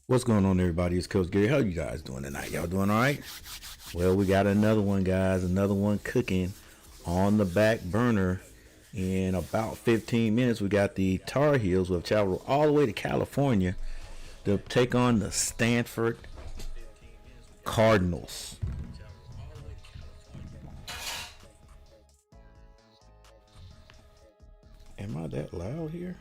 What's going on, everybody? It's Coach Gary. How you guys doing tonight? Y'all doing all right? Well, we got another one, guys. Another one cooking on the back burner. In about 15 minutes, we got the Tar Heels who have traveled all the way to California to take on the Stanford Cardinals. Am I that loud here?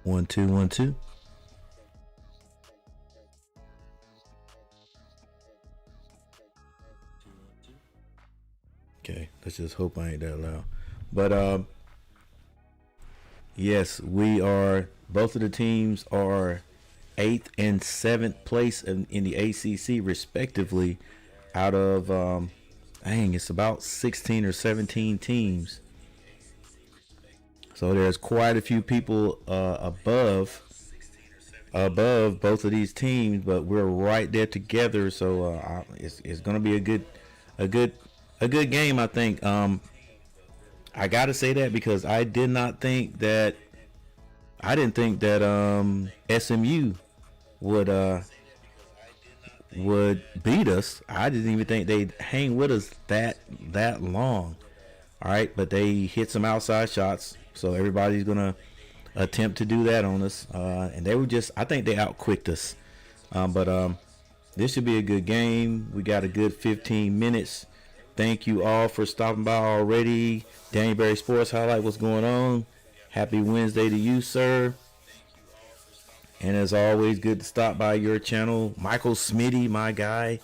1 2 1 2. Okay, let's just hope I ain't that loud. But yes, we are. Both of the teams are eighth and seventh place in the ACC respectively. Out of dang, it's about 16 or 17 teams. So there's quite a few people above both of these teams, but we're right there together. So it's going to be a good a good game, I think. I got to say that because I didn't think that SMU would would beat us. I didn't even think they'd hang with us that long. All right, but they hit some outside shots, so everybody's gonna attempt to do that on us. And they were just, I think they outquicked us. But this should be a good game. We got a good 15 minutes. Thank you all for stopping by already. Dannyberry Sports Highlight, what's going on? Happy Wednesday to you, sir. And as always, good to stop by your channel. Michael Smitty, my guy.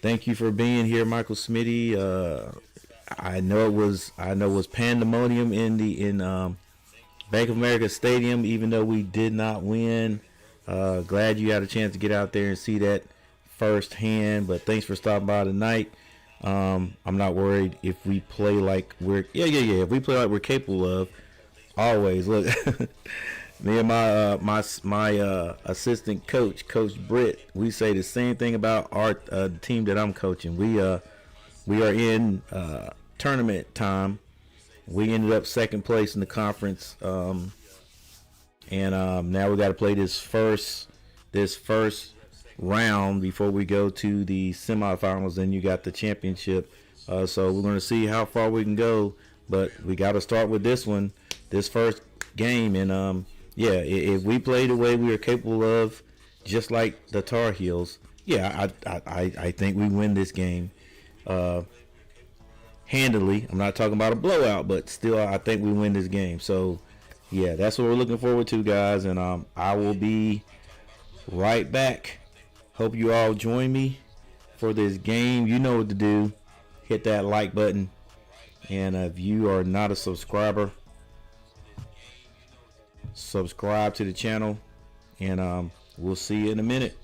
Thank you for being here, Michael Smitty. I know it was pandemonium in Bank of America Stadium, even though we did not win. Glad you had a chance to get out there and see that firsthand. But thanks for stopping by tonight. I'm not worried if we play like we're If we play like we're capable of, always look. Me and my assistant coach, Coach Britt, we say the same thing about our team that I'm coaching. We are in tournament time. We ended up second place in the conference, and now we got to play this first round before we go to the semifinals. Then you got the championship. So we're going to see how far we can go, but we got to start with this first game, and if we play the way we are capable of, just like the Tar Heels, I think we win this game handily. I'm not talking about a blowout, but still, I think we win this game. So, yeah, that's what we're looking forward to, guys. And I will be right back. Hope you all join me for this game. You know what to do. Hit that like button. And if you are not a subscriber, subscribe to the channel. And we'll see you in a minute.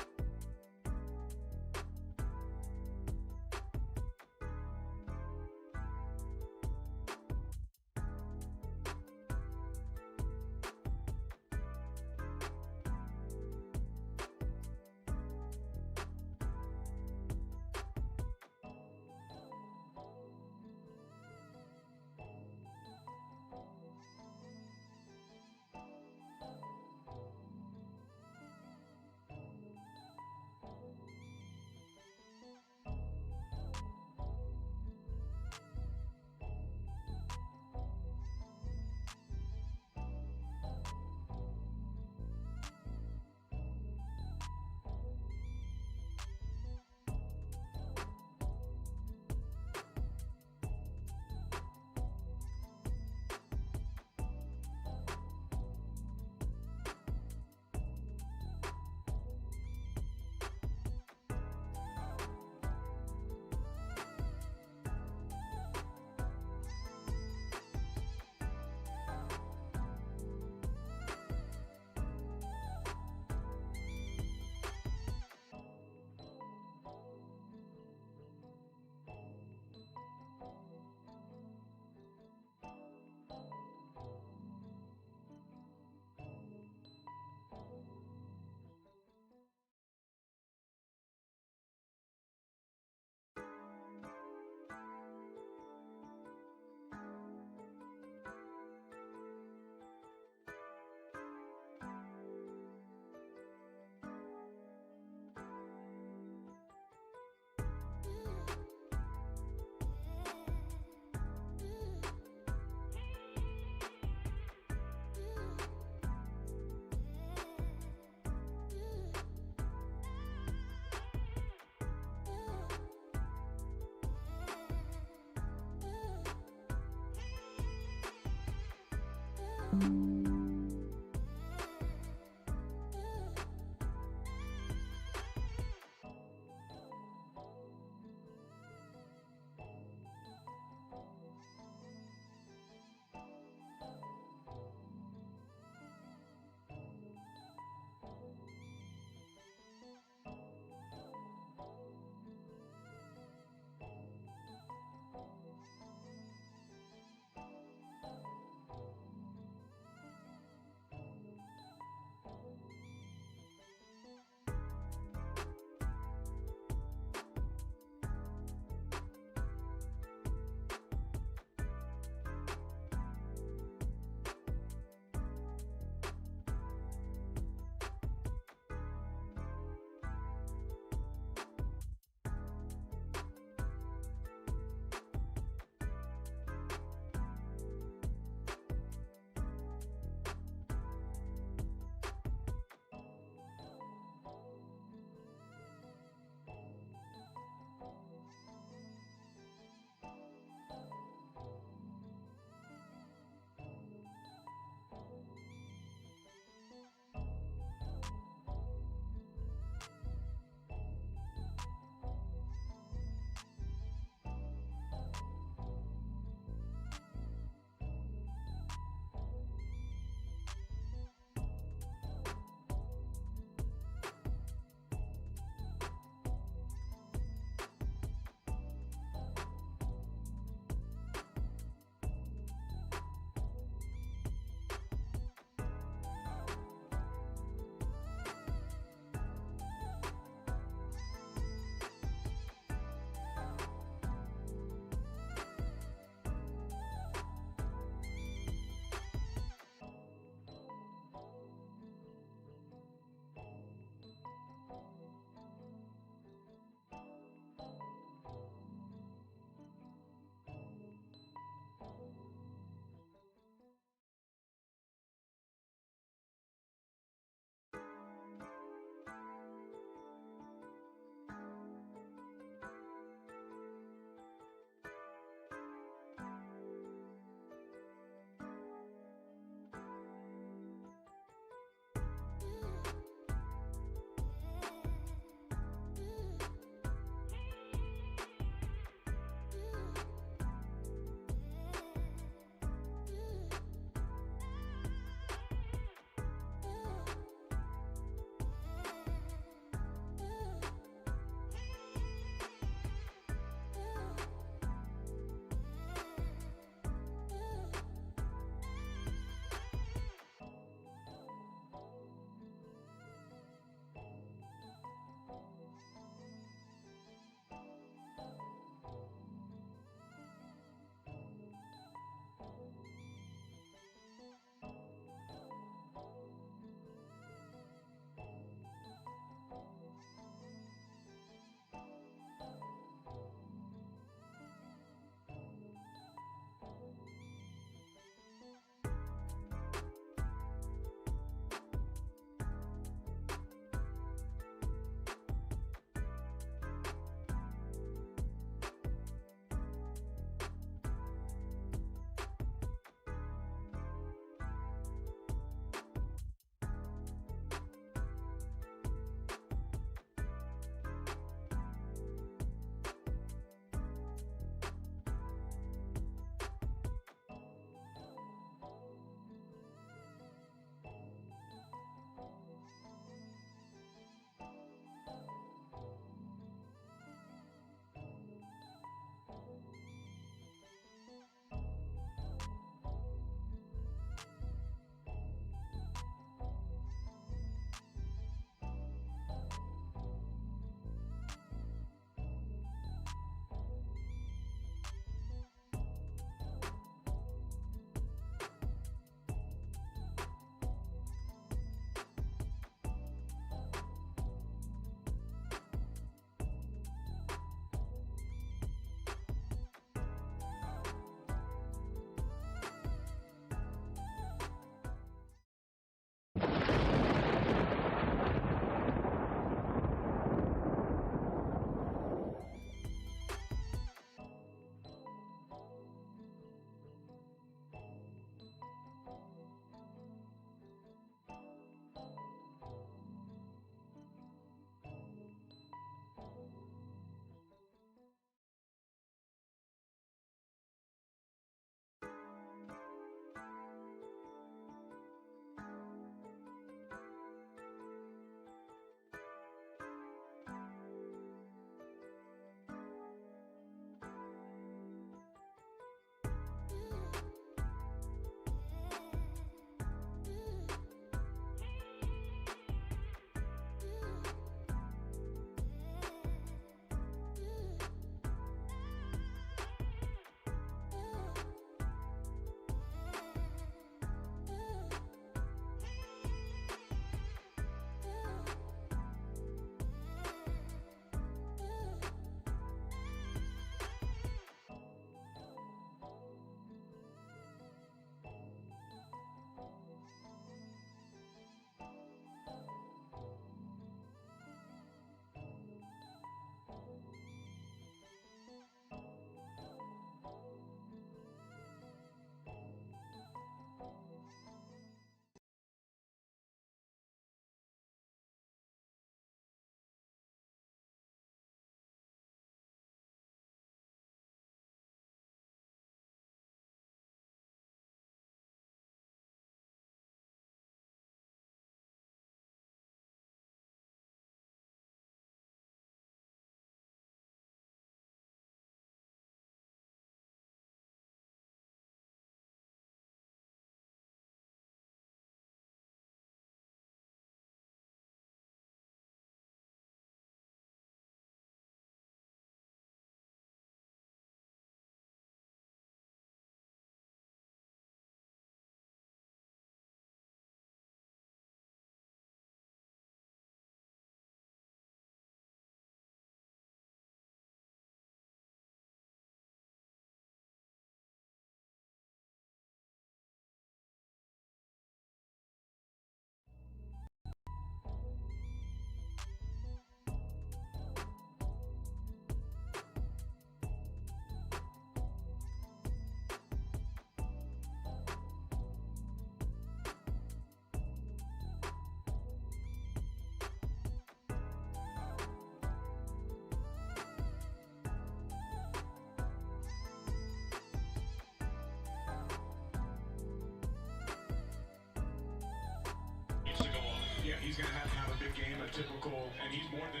he's going to have a big game, a typical, and he's more than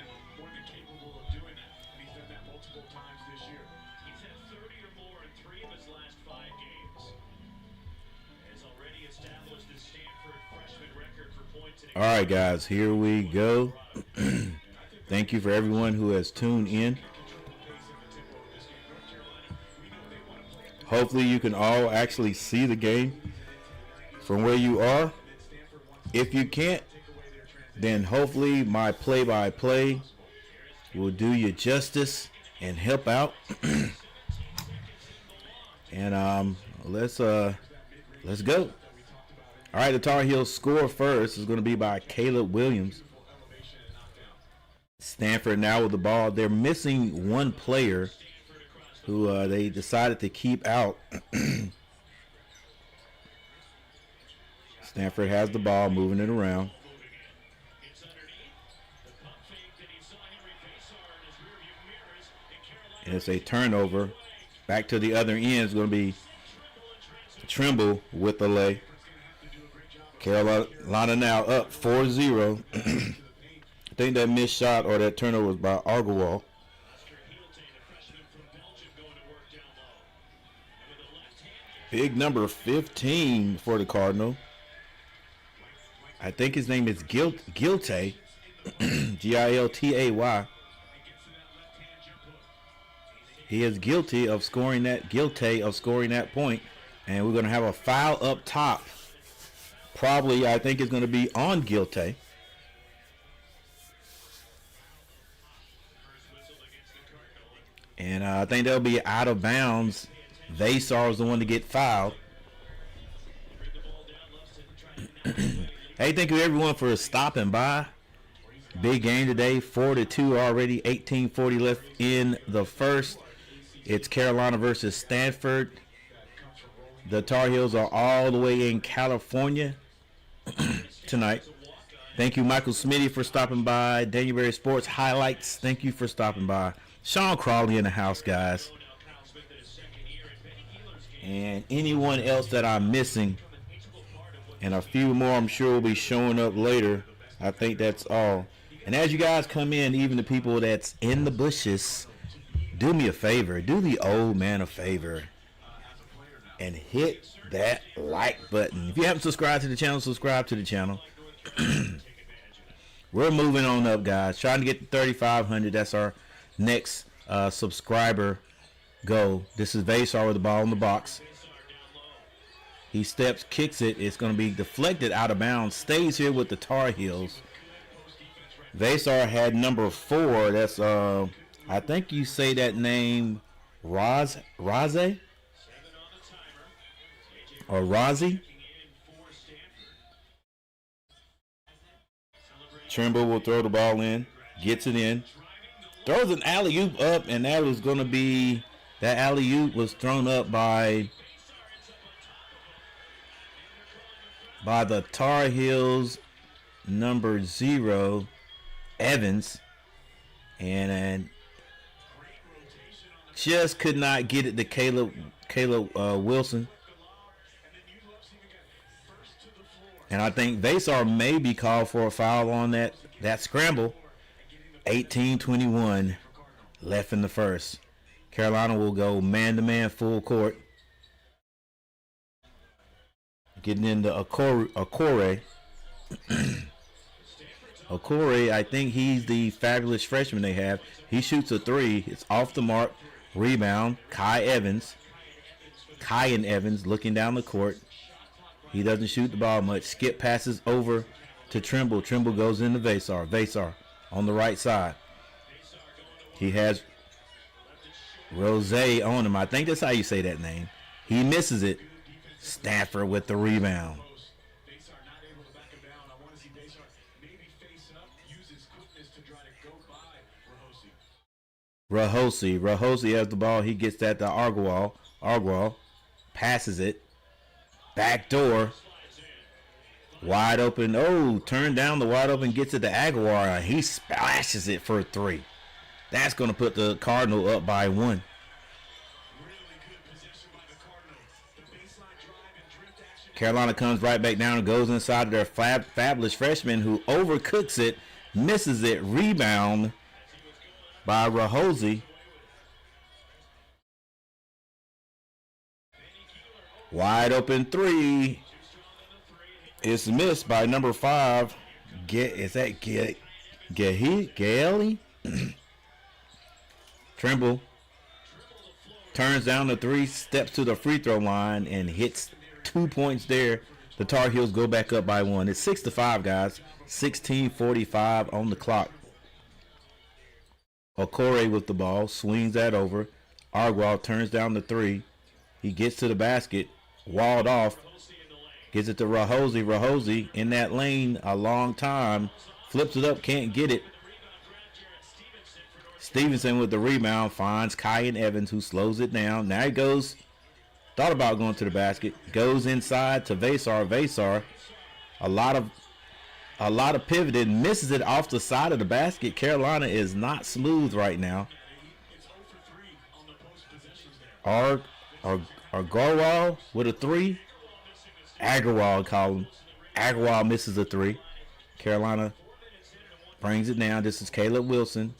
capable of doing that. And he's done that multiple times this year. He's had 30 or more in 3 of his last 5 games. Has already established the Stanford freshman record for points. All right, guys, here we go. Thank you for everyone who has tuned in. Hopefully you can all actually see the game from where you are. If you can't, then hopefully my play-by-play will do you justice and help out. And let's go. All right, the Tar Heels score first is going to be by Caleb Williams. Stanford now with the ball. They're missing one player who they decided to keep out. Stanford has the ball, moving it around. And it's a turnover. Back to the other end is going to be Trimble with the lay. Carolina now up 4-0. I think that missed shot or that turnover was by Argawal. Big number 15 for the Cardinal. I think his name is Giltay. Giltay. He is guilty of scoring that point. And we're going to have a foul up top. Probably, I think it's going to be on Giltay. And I think they'll be out of bounds. Vasar is the one to get fouled. Hey, thank you everyone for stopping by. Big game today, 4-2 already, 18:40 left in the first. It's Carolina versus Stanford. The Tar Heels are all the way in California tonight. Thank you, Michael Smitty, for stopping by. Danielberry Sports Highlights, thank you for stopping by. Sean Crawley in the house, guys. And anyone else that I'm missing, and a few more I'm sure will be showing up later. I think that's all. And as you guys come in, even the people that's in the bushes, do me a favor. Do the old man a favor and hit that like button. If you haven't subscribed to the channel, subscribe to the channel. We're moving on up, guys. Trying to get to 3,500. That's our next subscriber goal. This is Vasar with the ball in the box. He steps, kicks it. It's going to be deflected out of bounds. Stays here with the Tar Heels. Vasar had number 4. That's I think you say that name, Raze or Razi. Trimble will throw the ball in, gets it in, throws an alley-oop up, and that was going to be, that alley-oop was thrown up by the Tar Heels number 0, Evans, and just could not get it to Caleb Wilson. And I think Vasar may be called for a foul on that scramble. 18:21 left in the first. Carolina will go man-to-man full court. Getting into Okore. Okore, I think he's the fabulous freshman they have. He shoots a 3. It's off the mark. Rebound. Kyan Evans looking down the court. He doesn't shoot the ball much. Skip passes over to Trimble. Trimble goes into Vasar. Vasar on the right side. He has Rose on him. I think that's how you say that name. He misses it. Stanford with the rebound. Rahosi has the ball. He gets that to Argawal. Argawal passes it. Back door. Wide open. Oh, turned down the wide open. Gets it to Aguilar. He splashes it for 3. That's going to put the Cardinal up by 1. Really good possession by the Cardinal. The baseline drive and drift action Carolina comes right back down and goes inside of their fabulous freshman who overcooks it, misses it, rebound by Rahosi. Wide open three. It's missed by number 5. Is that Gailey? Trimble turns down the 3, steps to the free throw line, and hits 2 points there. The Tar Heels go back up by 1. It's 6-5, guys. 16:45 on the clock. Okore with the ball, swings that over. Argwal turns down the 3. He gets to the basket, walled off, gets it to Rahosi. Rahosi in that lane a long time, flips it up, can't get it. Stevenson with the rebound finds Kyan Evans, who slows it down. Now he goes, thought about going to the basket, goes inside to Vasar. Vasar, a lot of pivoting, misses it off the side of the basket. Carolina is not smooth right now. Agarwal with a 3. Agarwal, call him. Agarwal misses a 3. Carolina brings it down. This is Caleb Wilson.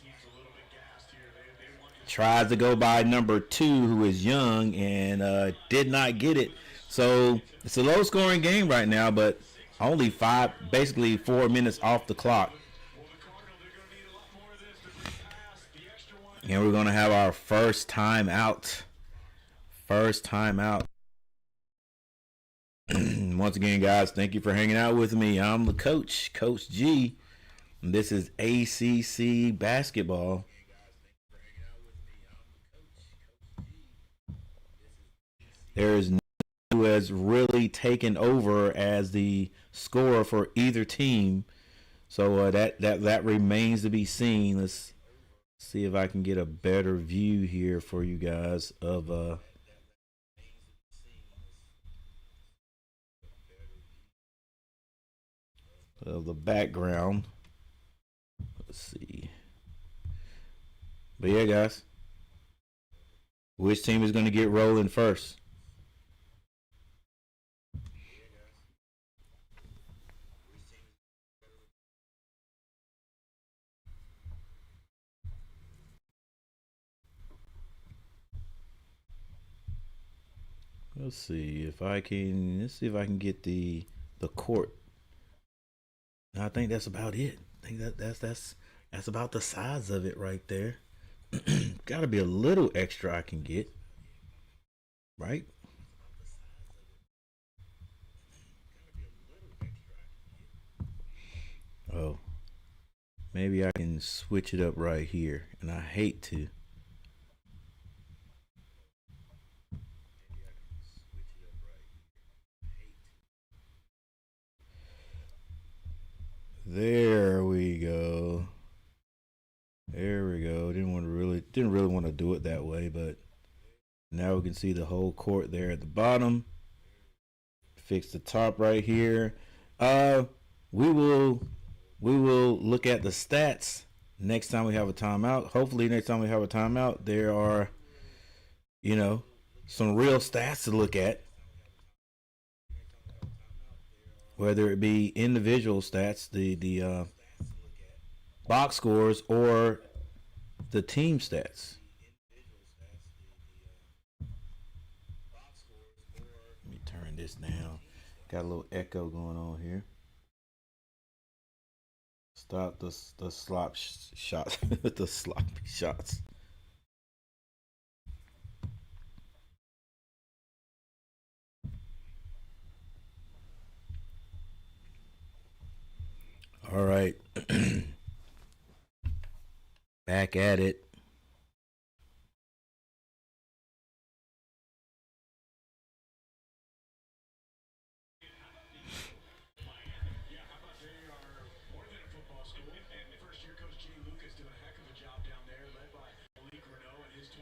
Tries to go by number 2, who is Young, and did not get it. So it's a low-scoring game right now, but only 4 minutes off the clock. And we're going to have our first time out. First time out. Once again, guys, thank you for hanging out with me. I'm the coach, Coach G. And this is ACC basketball. There is no one who has really taken over as the scorer for either team. So that remains to be seen. Let's see if I can get a better view here for you guys of the background. Let's see. But yeah, guys, which team is going to get rolling first? Let's see if I can get the court. I think that's about it. I think that's about the size of it right there. Got to be a little extra I can get, right? Oh, maybe I can switch it up right here, and I hate to. There we go. There we go. Didn't really want to do it that way, but now we can see the whole court there at the bottom. Fix the top right here. We will look at the stats next time we have a timeout. Hopefully next time we have a timeout, there are, some real stats to look at. Whether it be individual stats, the box scores, or the team stats. Let me turn this down. Got a little echo going on here. Stop the slop shots. The sloppy shots. All right. Back at it.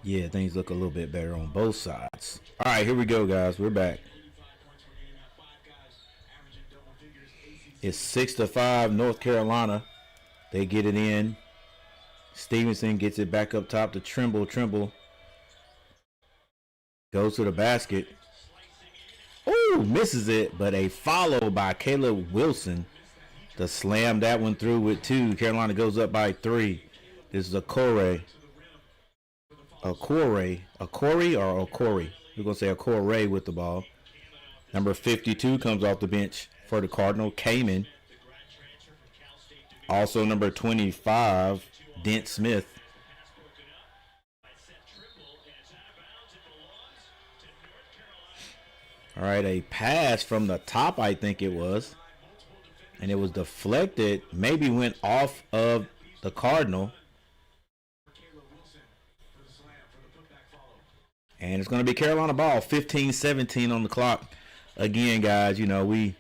Yeah, things look a little bit better on both sides. All right, here we go, guys. We're back. It's 6-5, North Carolina. They get it in. Stevenson gets it back up top to Trimble. Trimble goes to the basket. Ooh! Ooh, misses it, but a follow by Caleb Wilson to slam that one through with 2. Carolina goes up by 3. This is Okore. Okore or Okore? We're going to say Okore with the ball. Number 52 comes off the bench for the Cardinal, Kamen. Also number 25, Dent Smith. All right, a pass from the top, I think it was. And it was deflected, maybe went off of the Cardinal. And it's going to be Carolina ball, 15-17 on the clock. Again, guys, you know, we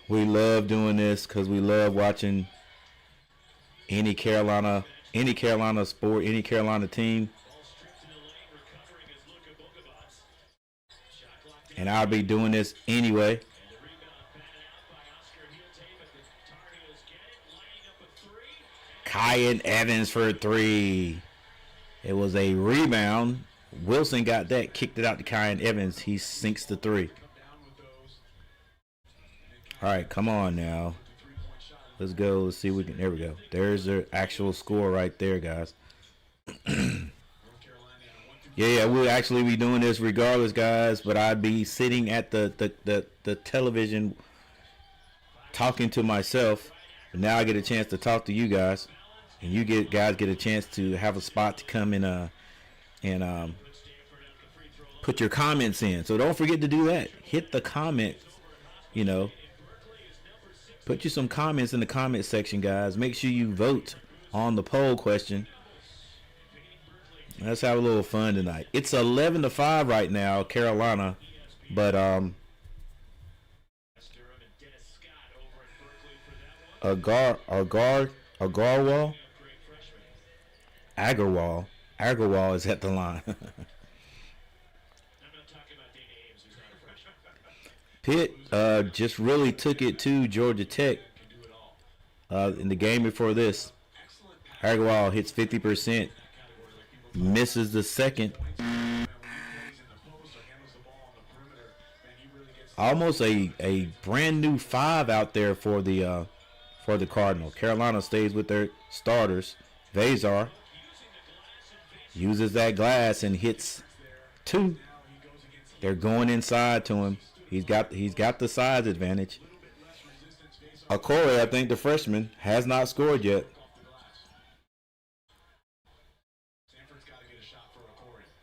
love doing this because we love watching any Carolina sport, any Carolina team. And I'll be doing this anyway. Kyan Evans for 3. It was a rebound. Wilson got that, kicked it out to Kyan Evans. He sinks the 3. All right, come on now. Let's go. Let's see if we can. There we go. There's the actual score right there, guys. Yeah, we'll actually be doing this regardless, guys. But I'd be sitting at the television talking to myself. But now I get a chance to talk to you guys, and you guys get a chance to have a spot to come in and put your comments in. So don't forget to do that. Hit the comment. You know, put you some comments in the comment section, guys. Make sure you vote on the poll question. Let's have a little fun tonight. It's 11-5 right now, Carolina, but Agarwal is at the line. Pitt just really took it to Georgia Tech in the game before this. Agarwal hits 50%. Misses the second. Almost a brand new 5 out there for the Cardinal. Carolina stays with their starters. Vazar uses that glass and hits 2. They're going inside to him. He's got the size advantage. Okore, I think the freshman, has not scored yet.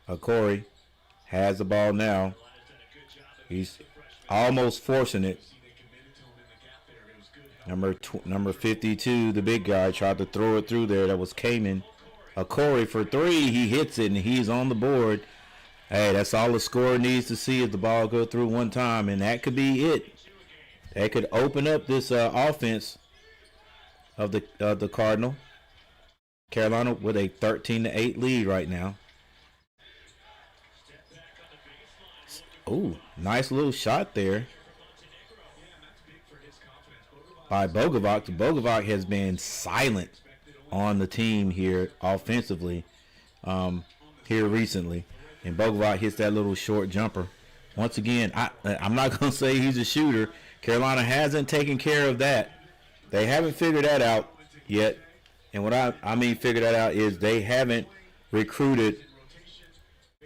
Okore has the ball now. He's almost forcing it. Number 52, the big guy, tried to throw it through there. That was Kamen. Okore for 3. He hits it, and he's on the board. Hey, that's all the scorer needs to see is the ball go through one time, and that could be it. That could open up this offense of the Cardinal. Carolina with a 13-8 lead right now. Oh, nice little shot there by Bogovac. Bogovac has been silent on the team here offensively here recently. And Bogovac hits that little short jumper. Once again, I'm not going to say he's a shooter. Carolina hasn't taken care of that. They haven't figured that out yet. And what I mean figure that out is they haven't recruited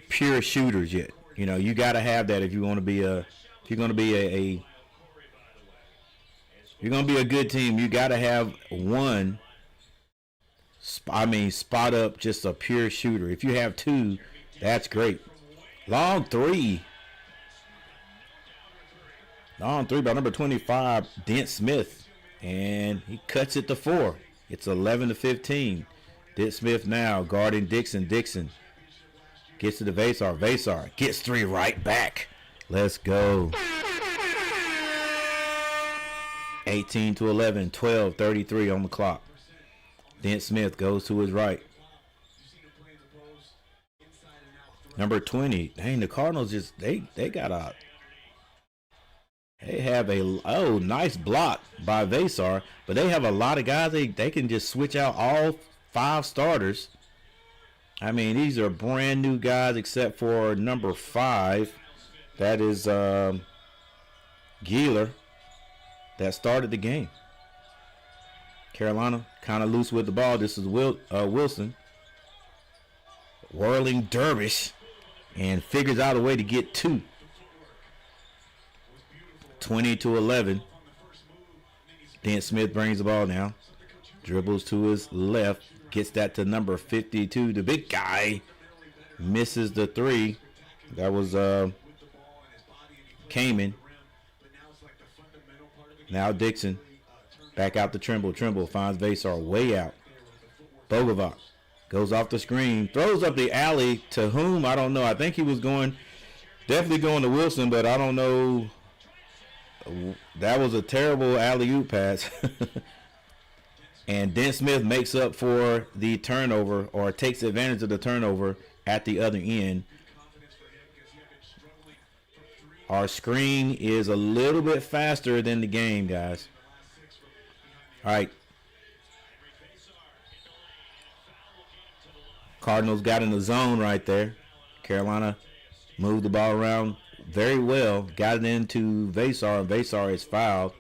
pure shooters yet. You know, you got to have that if you want to be a good team. You got to have one. Spot up just a pure shooter. If you have 2, that's great. Long 3 by number 25, Dent Smith, and he cuts it to 4. It's 11-15. Dent Smith now guarding Dixon. Dixon gets to the Vazar. Vazar gets 3 right back. Let's go. 18-11, 12:33 on the clock. Dent Smith goes to his right. Number 20. Dang, the Cardinals just they have a nice block by Vazar, but they have a lot of guys they can just switch out all 5 starters. I mean, these are brand new guys except for number 5. that is Gieler that started the game. Carolina kind of loose with the ball. This is Wilson. Whirling dervish and figures out a way to get 2. 20-11. Dan Smith brings the ball now. Dribbles to his left. Gets that to number 52. The big guy misses the 3. That was Kamen. Now Dixon. Back out to Trimble. Trimble finds Vasar way out. Bogovac goes off the screen. Throws up the alley to whom? I don't know. I think he was definitely going to Wilson, but I don't know. That was a terrible alley-oop pass. And Den Smith makes up for the turnover, or takes advantage of the turnover at the other end. Our screen is a little bit faster than the game, guys. All right. Cardinals got in the zone right there. Carolina moved the ball around very well. Got it into Vasar, and Vasar is fouled.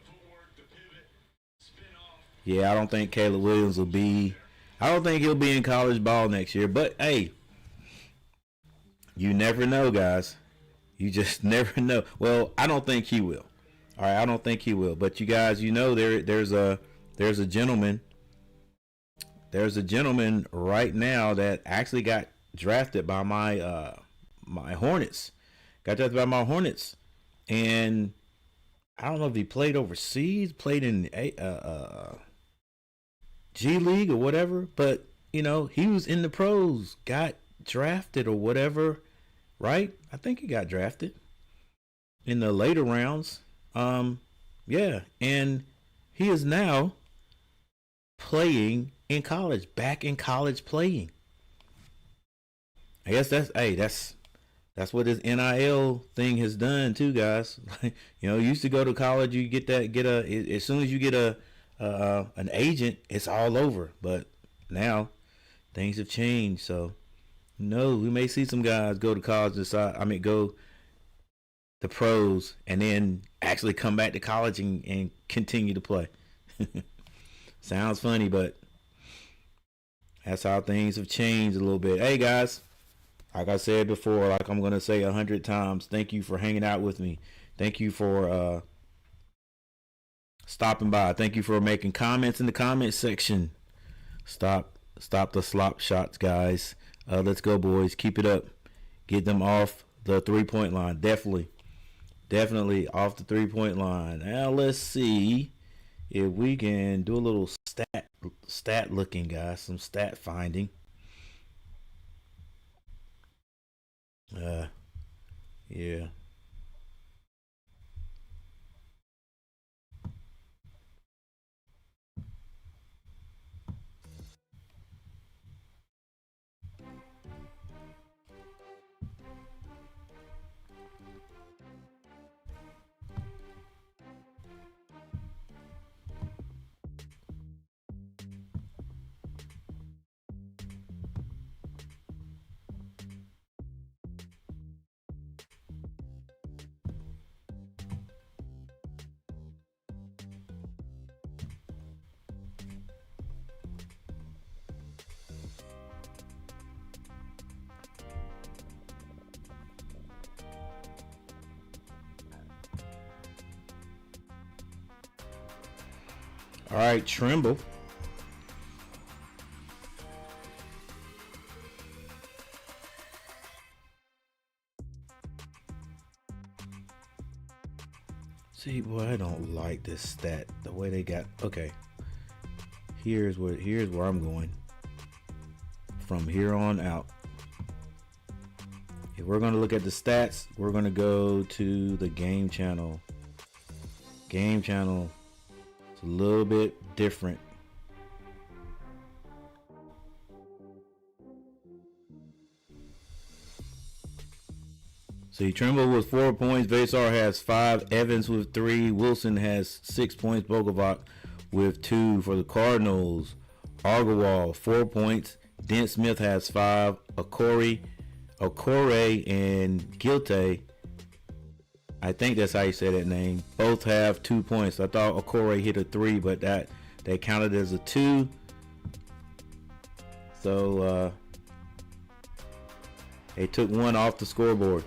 Yeah, I don't think Caleb Williams will be. I don't think he'll be in college ball next year. But hey, you never know, guys. You just never know. Well, I don't think he will. All right, I don't think he will. But you guys, you know, there's a gentleman. There's a gentleman right now that actually got drafted by my my Hornets. Got drafted by my Hornets, and I don't know if he played overseas, played in G League or whatever. But you know, he was in the pros, got drafted or whatever, right? I think he got drafted in the later rounds. Yeah, and he is now playing in college, back in college playing. I guess that's what this NIL thing has done too, guys. You know, you used to go to college, you as soon as you get an agent, it's all over. But now things have changed, so no, we may see some guys go to college, go the pros, and then actually come back to college and continue to play. Sounds funny, but that's how things have changed a little bit. Hey guys, like I said before, like I'm gonna say 100 times, thank you for hanging out with me. Thank you for stopping by. Thank you for making comments in the comment section. Stop the slop shots, guys. Let's go, boys. Keep it up. Get them off the 3-point line. Definitely off the 3-point line. Now let's see if we can do a little stat looking, guys. Some stat finding. Yeah. All right, Trimble. See, boy, I don't like this stat. The way they got. Okay. Here's where I'm going. From here on out. If we're going to look at the stats, we're going to go to the game channel. Game channel. It's a little bit different. See, Trimble with 4 points. Vasar has 5. Evans with 3. Wilson has 6 points. Bogovac with 2 for the Cardinals. Argawal 4 points. Dent Smith has 5. Okore and Gilte I think that's how you say that name. Both have 2 points. I thought Okore hit a 3, but that they counted as a 2. So they took 1 off the scoreboard.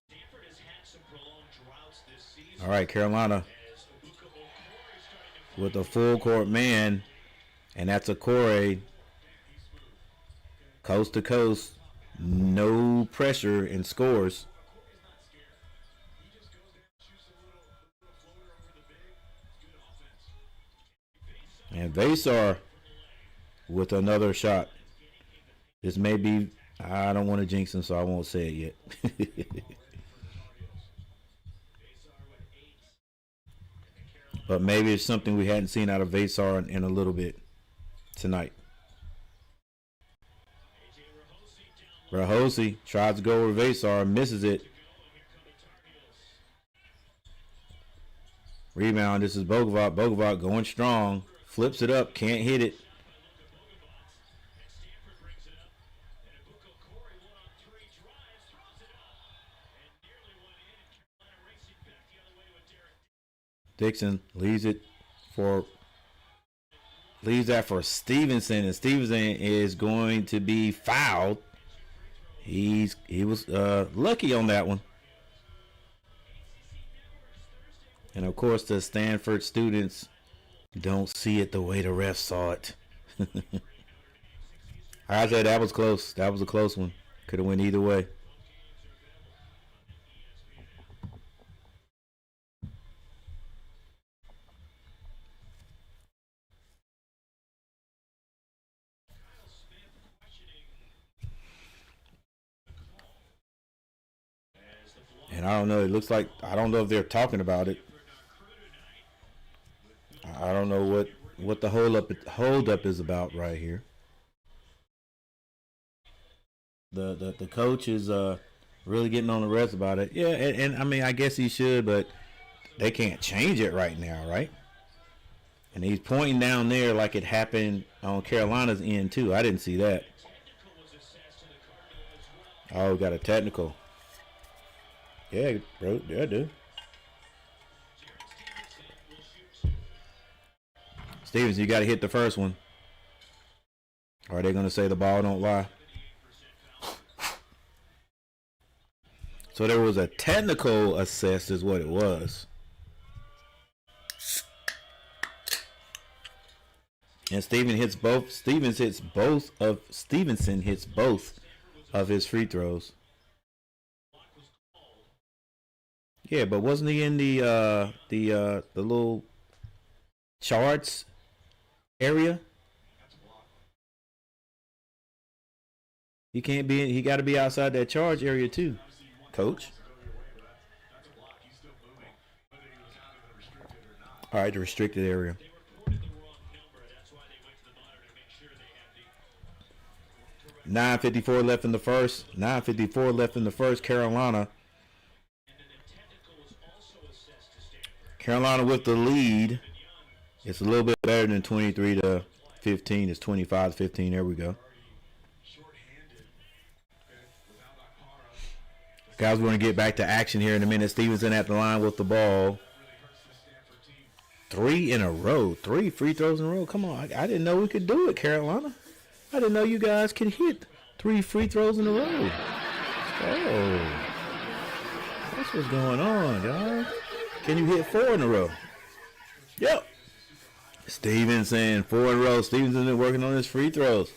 Stanford has had some prolonged droughts this season. All right, Carolina As Okore is starting to with a full court man, and that's Okore, coast to coast, no pressure and scores. And Vasar with another shot. This may be, I don't want to jinx him, so I won't say it yet. But maybe it's something we hadn't seen out of Vasar in a little bit tonight. Rahosi tries to go over Vasar, misses it. Rebound, this is Bogovac. Bogovac going strong. Flips it up, can't hit it. Dixon leaves that for Stevenson, and Stevenson is going to be fouled. He was lucky on that one. And of course the Stanford students don't see it the way the refs saw it. I said that was close. That was a close one. Could have went either way. And I don't know. It looks like, I don't know if they're talking about it. I don't know what the hold up is about right here. The coach is really getting on the refs about it. Yeah, and I mean, I guess he should, but they can't change it right now, right? And he's pointing down there like it happened on Carolina's end too. I didn't see that. Oh, got a technical. Yeah, bro. Yeah, dude. Stevens, you got to hit the first one. Or are they going to say the ball don't lie? So there was a technical assist is what it was. And Stevenson hits both of his free throws. Yeah, but wasn't he in the little charts area? He can't be. He got to be outside that charge area too, coach. All right, the restricted area. 9:54 left in the first. 9:54 left in the first. Carolina with the lead. It's a little bit better than 23-15. It's 25-15. There we go. Guys, we're going to get back to action here in a minute. Stevenson at the line with the ball. 3 in a row. 3 free throws in a row. Come on. I didn't know we could do it, Carolina. I didn't know you guys could hit 3 free throws in a row. Oh. That's what's going on, y'all. Can you hit 4 in a row? Yep. Stevenson, 4 in a row. Stevenson been working on his free throws.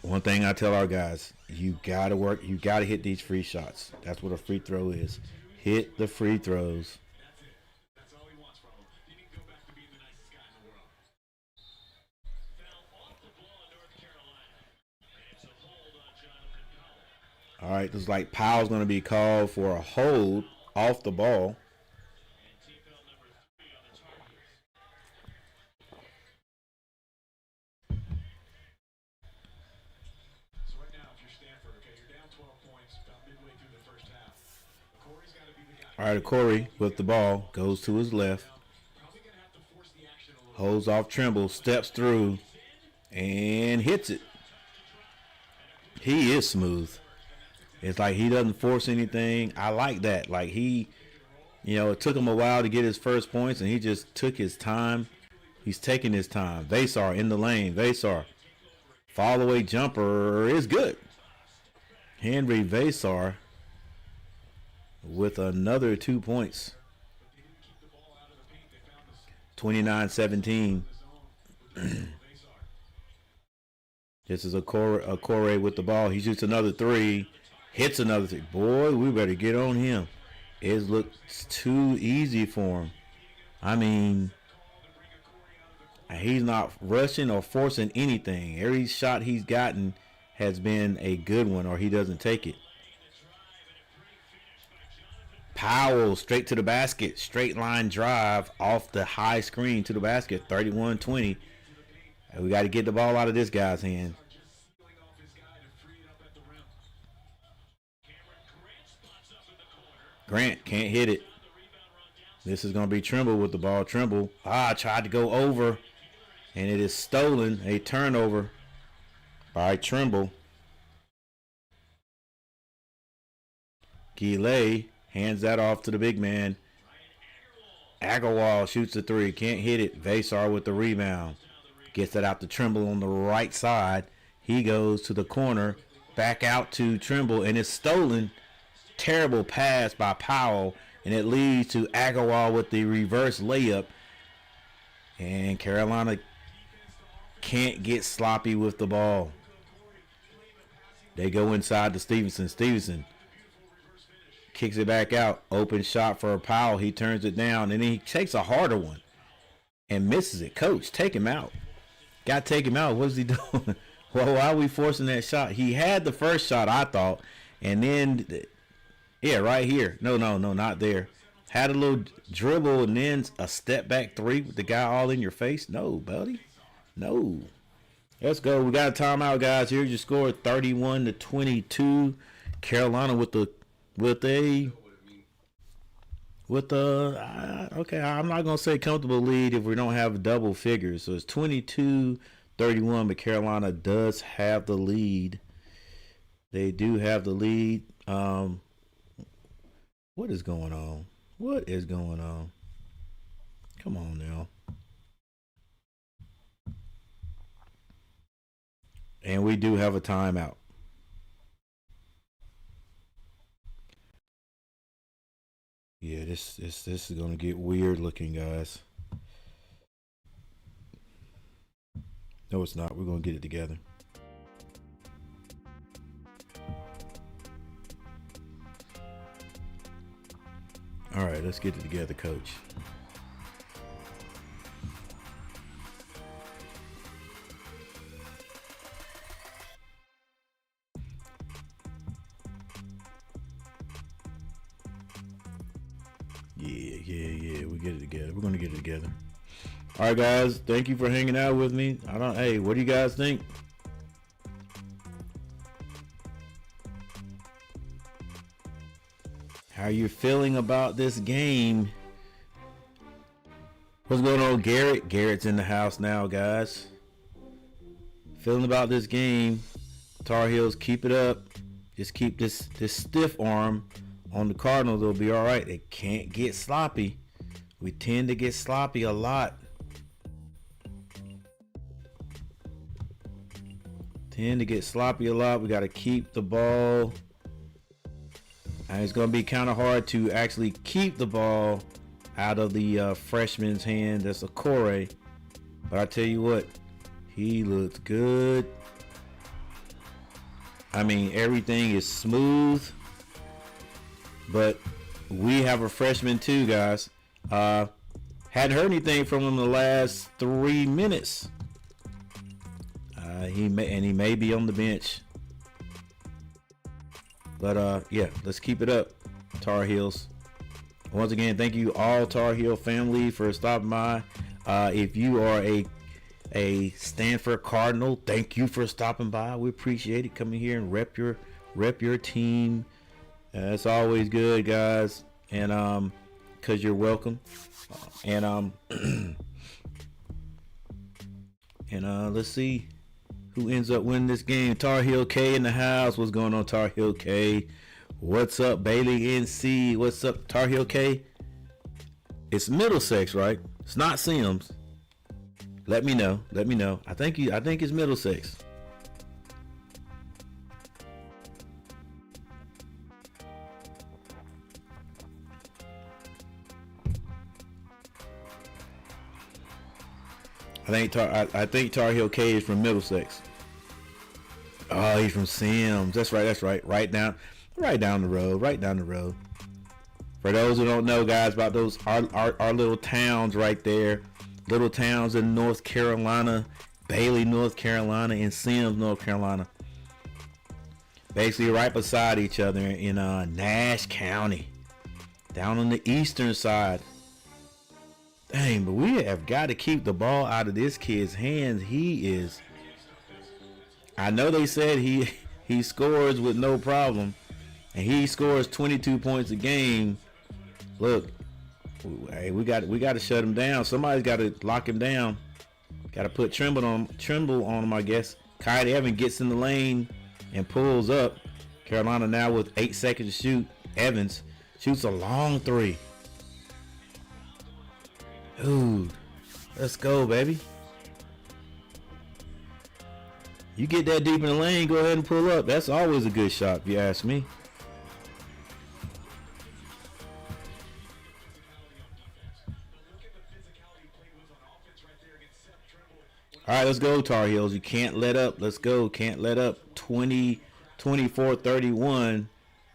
One thing I tell our guys, you gotta work, you gotta hit these free shots. That's what a free throw is. Hit the free throws. That's all he wants from him. He can go back to being the nicest guy in the world. Foul off the ball in North Carolina. It's a hold on Jonathan Powell. All right, looks like Powell's going to be called for a hold off the ball. And team foul number 3 on the Tar Heels. So right now, if you're Stanford, okay, you're down 12 points about midway through the first half. Corey's got to be the guy. All right, Corey with the ball goes to his left. Probably going to have to force the action a little Holds off Trimble, steps through, and hits it. He is smooth. It's like he doesn't force anything. I like that. Like he, it took him a while to get his first points, and he just took his time. He's taking his time. Vasar in the lane. Vasar. Fall away jumper is good. Henry Vasar with another 2 points. 29-17. This is a Corey with the ball. He shoots another three. Hits another three. Boy, we better get on him. It looks too easy for him. I mean, he's not rushing or forcing anything. Every shot he's gotten has been a good one, or he doesn't take it. Powell straight to the basket. Straight line drive off the high screen to the basket. 31-20. And we got to get the ball out of this guy's hand. Grant can't hit it. This is going to be Trimble with the ball. Trimble. Tried to go over. And it is stolen. A turnover by Trimble. Gile hands that off to the big man. Agarwal shoots the three. Can't hit it. Vasar with the rebound. Gets that out to Trimble on the right side. He goes to the corner. Back out to Trimble. And it's stolen. Terrible pass by Powell. And it leads to Agarwal with the reverse layup. And Carolina can't get sloppy with the ball. They go inside to Stevenson. Stevenson kicks it back out. Open shot for Powell. He turns it down. And then he takes a harder one and misses it. Coach, take him out. Got to take him out. What's he doing? Well, why are we forcing that shot? He had the first shot, I thought. And then, right here. No, not there. Had a little dribble and then a step back three with the guy all in your face. No, buddy. No. Let's go. We got a timeout, guys. Here you scored 31-22. Carolina with okay, I'm not gonna say comfortable lead if we don't have double figures. So it's 22-31, but Carolina does have the lead. They do have the lead. What is going on? What is going on? Come on now. And we do have a timeout. Yeah, this is gonna get weird looking, guys. No, it's not. We're gonna get it together. All right, let's get it together, Coach. Yeah. We get it together. We're gonna get it together. All right, guys. Thank you for hanging out with me. Hey, what do you guys think? How are you feeling about this game? What's going on, Garrett? Garrett's in the house now, guys. Feeling about this game. Tar Heels, keep it up. Just keep this stiff arm on the Cardinals. They'll be all right. They can't get sloppy. We tend to get sloppy a lot. We got to keep the ball. And it's going to be kind of hard to actually keep the ball out of the freshman's hand. That's a Corey. But I tell you what, he looks good. I mean, everything is smooth. But we have a freshman too, guys. Hadn't heard anything from him in the last 3 minutes. He may be on the bench. But yeah, let's keep it up, Tar Heels. Once again, thank you all Tar Heel family for stopping by. If you are a Stanford Cardinal, thank you for stopping by. We appreciate it. Coming here and rep your team. It's always good, guys. And cause you're welcome. And And let's see who ends up winning this game. Tar Heel K in the house. What's going on, Tar Heel K? What's up, Bailey NC? What's up, Tar Heel K? It's Middlesex, right? It's not Sims. Let me know. Let me know. I think it's Middlesex. I think Tar Heel K is from Middlesex. Oh, he's from Sims. That's right. That's right. Right down the road. Right down the road. For those who don't know, guys, about those our little towns right there, little towns in North Carolina, Bailey, North Carolina, and Sims, North Carolina. Basically, right beside each other in Nash County, down on the eastern side. Dang, but we have got to keep the ball out of this kid's hands. He is. I know they said he scores with no problem, and he scores 22 points a game. Look, hey, we got to shut him down. Somebody's got to lock him down. Got to put Trimble on him, I guess. Kyrie Evans gets in the lane and pulls up. Carolina now with 8 seconds to shoot. Evans shoots a long three. Dude, let's go, baby. You get that deep in the lane, go ahead and pull up. That's always a good shot, if you ask me. All right, let's go, Tar Heels. You can't let up. Let's go. Can't let up. 24-31.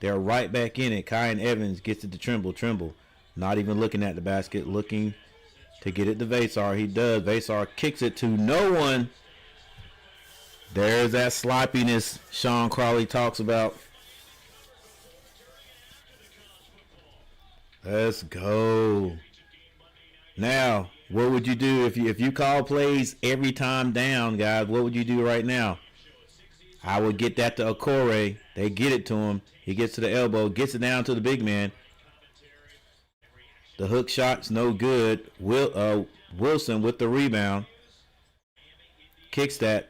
They're right back in it. Kai and Evans gets it to Trimble. Trimble, not even looking at the basket, looking to get it to Vasar. He does. Vasar kicks it to no one. There's that sloppiness Sean Crawley talks about. Let's go. Now, what would you do if you call plays every time down, guys? What would you do right now? I would get that to Okore. They get it to him. He gets to the elbow, gets it down to the big man. The hook shot's no good. Wilson with the rebound. Kicks that.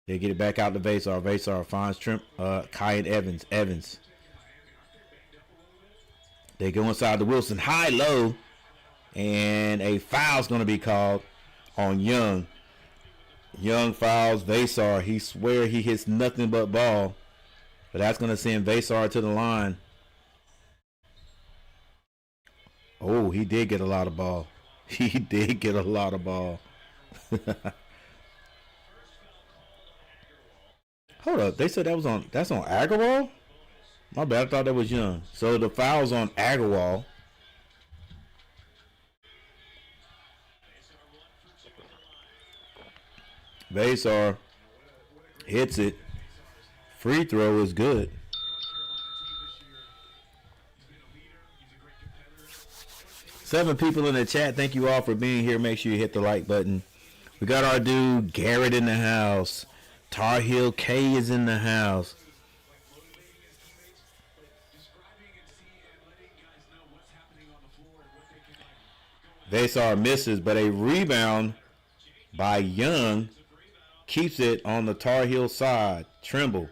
They get it back out to Vasar. Vasar finds Kai and Evans. Evans. They go inside to Wilson. High-low. And a foul's going to be called on Young. Young fouls Vasar. He swear he hits nothing but ball. But that's going to send Vasar to the line. Oh, he did get a lot of ball. He did get a lot of ball. Hold up. They said that's on Agarwal? My bad. I thought that was Young. So the foul's on Agarwal. Vasar hits it. Free throw is good. 7 people in the chat. Thank you all for being here. Make sure you hit the like button. We got our dude Garrett in the house. Tar Heel K is in the house. Vasar misses, but a rebound by Young keeps it on the Tar Heel side. Trimble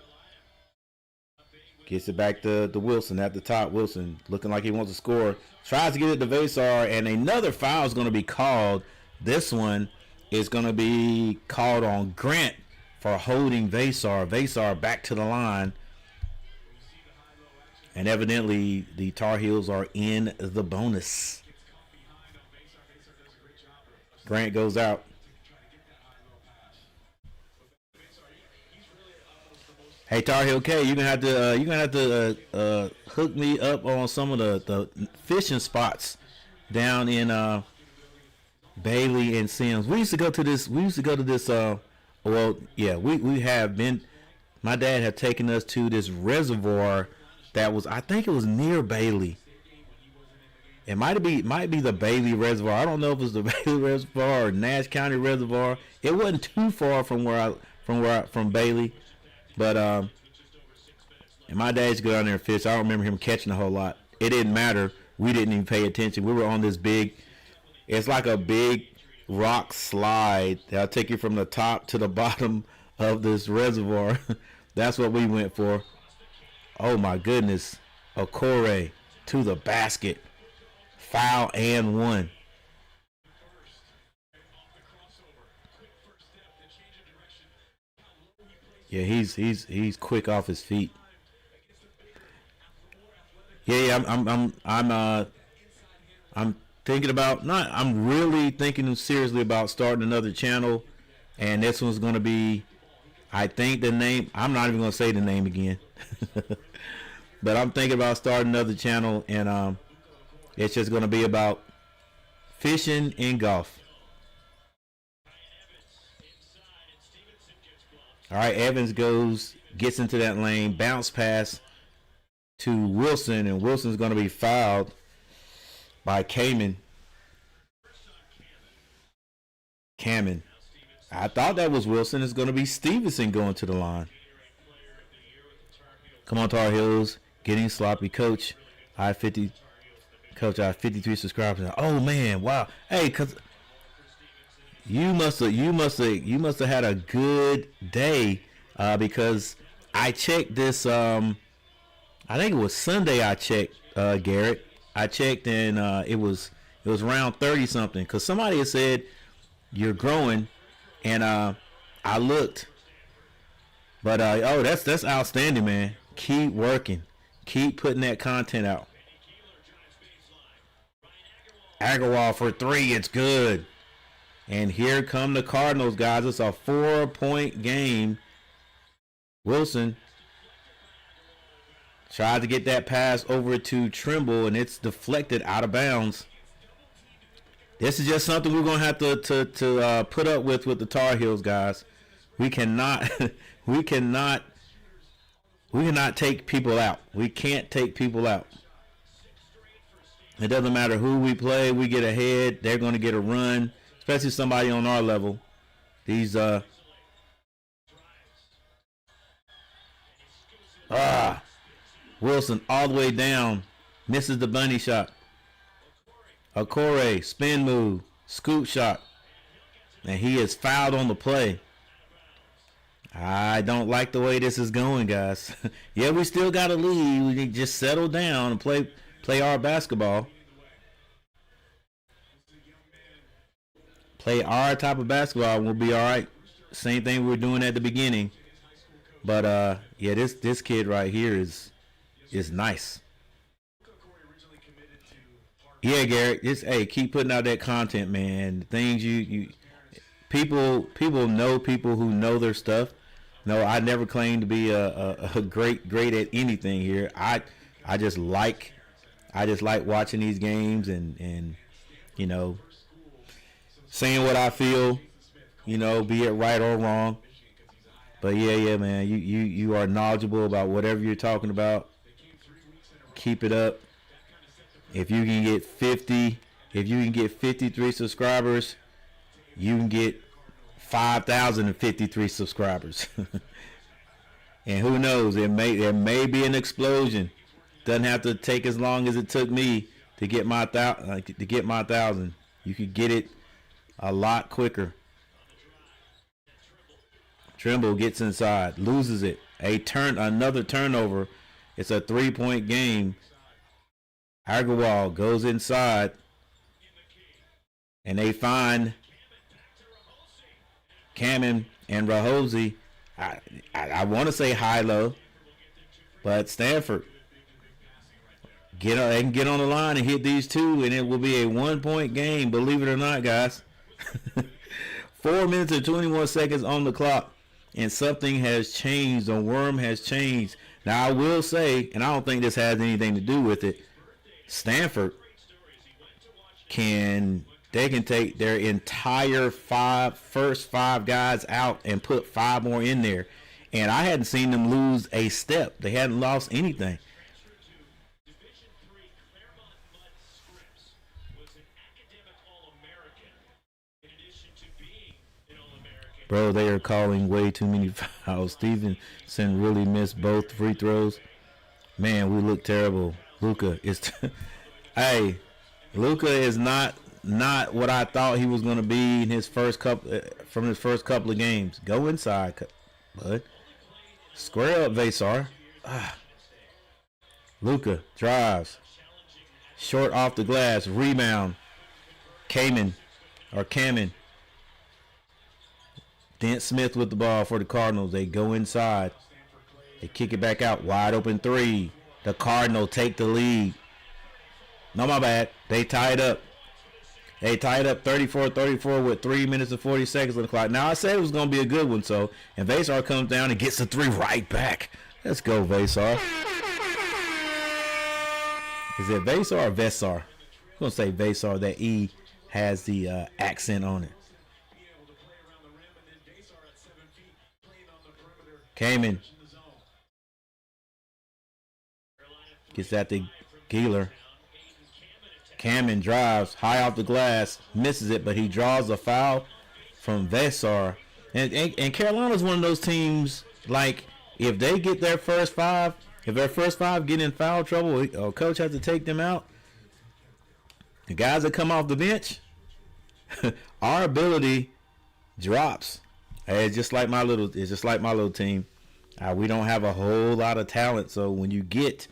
gets it back to Wilson at the top. Wilson looking like he wants to score. Tries to get it to Vasar, and another foul is going to be called. This one is going to be called on Grant for holding Vasar. Vasar back to the line. And evidently the Tar Heels are in the bonus. Grant goes out. Hey, Tar Heel K, you're gonna have to hook me up on some of the fishing spots down in Bailey and Sims. We used to go to this. Well, yeah, we have been. My dad had taken us to this reservoir that was, I think it was near Bailey. It might be the Bailey Reservoir. I don't know if it was the Bailey Reservoir or Nash County Reservoir. It wasn't too far from Bailey. But and my dad used to go down there and fish. I don't remember him catching a whole lot. It didn't matter. We didn't even pay attention. We were on this big. It's like a big rock slide that'll take you from the top to the bottom of this reservoir. That's what we went for. Oh my goodness. Okore to the basket. Foul and one. Yeah, he's quick off his feet. Yeah, I'm thinking about not. I'm really thinking seriously about starting another channel, and this one's gonna be. I think the name. I'm not even gonna say the name again, but I'm thinking about starting another channel, and it's just gonna be about fishing and golf. All right, Evans gets into that lane, bounce pass to Wilson, and Wilson's going to be fouled by Kamen. I thought that was Wilson. It's going to be Stevenson going to the line. Come on, Tar Heels. Getting sloppy. Coach, I 53 subscribers. Oh man, wow. Hey, cause you must have had a good day, because I checked this. I think it was Sunday. I checked, Garrett. I checked, and it was around 30 something. Cause somebody had said you're growing, and I looked. But oh, that's outstanding, man. Keep working, keep putting that content out. Agarwal for three, it's good. And here come the Cardinals, guys. It's a 4-point game. Wilson tried to get that pass over to Trimble, and it's deflected out of bounds. This is just something we're gonna have to put up with the Tar Heels, guys. We cannot we cannot take people out. We can't take people out. It doesn't matter who we play. We get ahead, they're going to get a run, especially somebody on our level. These Wilson all the way down, misses the bunny shot. Okore, spin move, scoop shot, and he is fouled on the play. I don't like the way this is going, guys. Yeah, we still got a lead. We need to just settle down and play our basketball. Play our type of basketball and we'll be all right. Same thing we were doing at the beginning. But yeah, this kid right here is nice. Yeah, Garrett. Just keep putting out that content, man. The things you people know people who know their stuff. No, I never claimed to be a great at anything here. I just like watching these games and you know, saying what I feel, you know, be it right or wrong. But yeah, man, you are knowledgeable about whatever you're talking about. Keep it up. If you can get 53 subscribers, you can get 5,053 subscribers. And who knows, there may be an explosion. Doesn't have to take as long as it took me to get my 1,000. You could get it a lot quicker. Trimble gets inside, loses it. Another turnover. It's a 3-point game. Agarwal goes inside, and they find Kamen and Rahosi. I want to say high-low, but Stanford they can get on the line and hit these two, and it will be a 1-point game. Believe it or not, guys. 4 minutes and 21 seconds on the clock, and something has changed. The worm has changed. Now I will say, and I don't think this has anything to do with it, Stanford can take their entire first five guys out and put 5 more in there. And I hadn't seen them lose a step. They hadn't lost anything. Bro, they are calling way too many fouls. Stevenson really missed both free throws. Man, we look terrible. Luka is Luka is not not what I thought he was going to be in his first couple from his first couple of games. Go inside, bud. Square up, Vasar. Luka drives. Short off the glass. Rebound. Kamen. Dent Smith with the ball for the Cardinals. They go inside. They kick it back out. Wide open three. The Cardinal take the lead. No, my bad. They tie it up. They tied up 34-34 with 3 minutes and 40 seconds on the clock. Now, I said it was going to be a good one, and Vasar comes down and gets the three right back. Let's go, Vasar. Is it Vasar or Vesar? I'm going to say Vasar. That E has the accent on it. Kamen. Gets that to Geeler. Kamen drives high off the glass, misses it, but he draws a foul from Vasar. And Carolina's one of those teams, like, if they get their first five, if their first five get in foul trouble, or coach has to take them out, the guys that come off the bench, our ability drops. It's just like my little team. We don't have a whole lot of talent, so when you get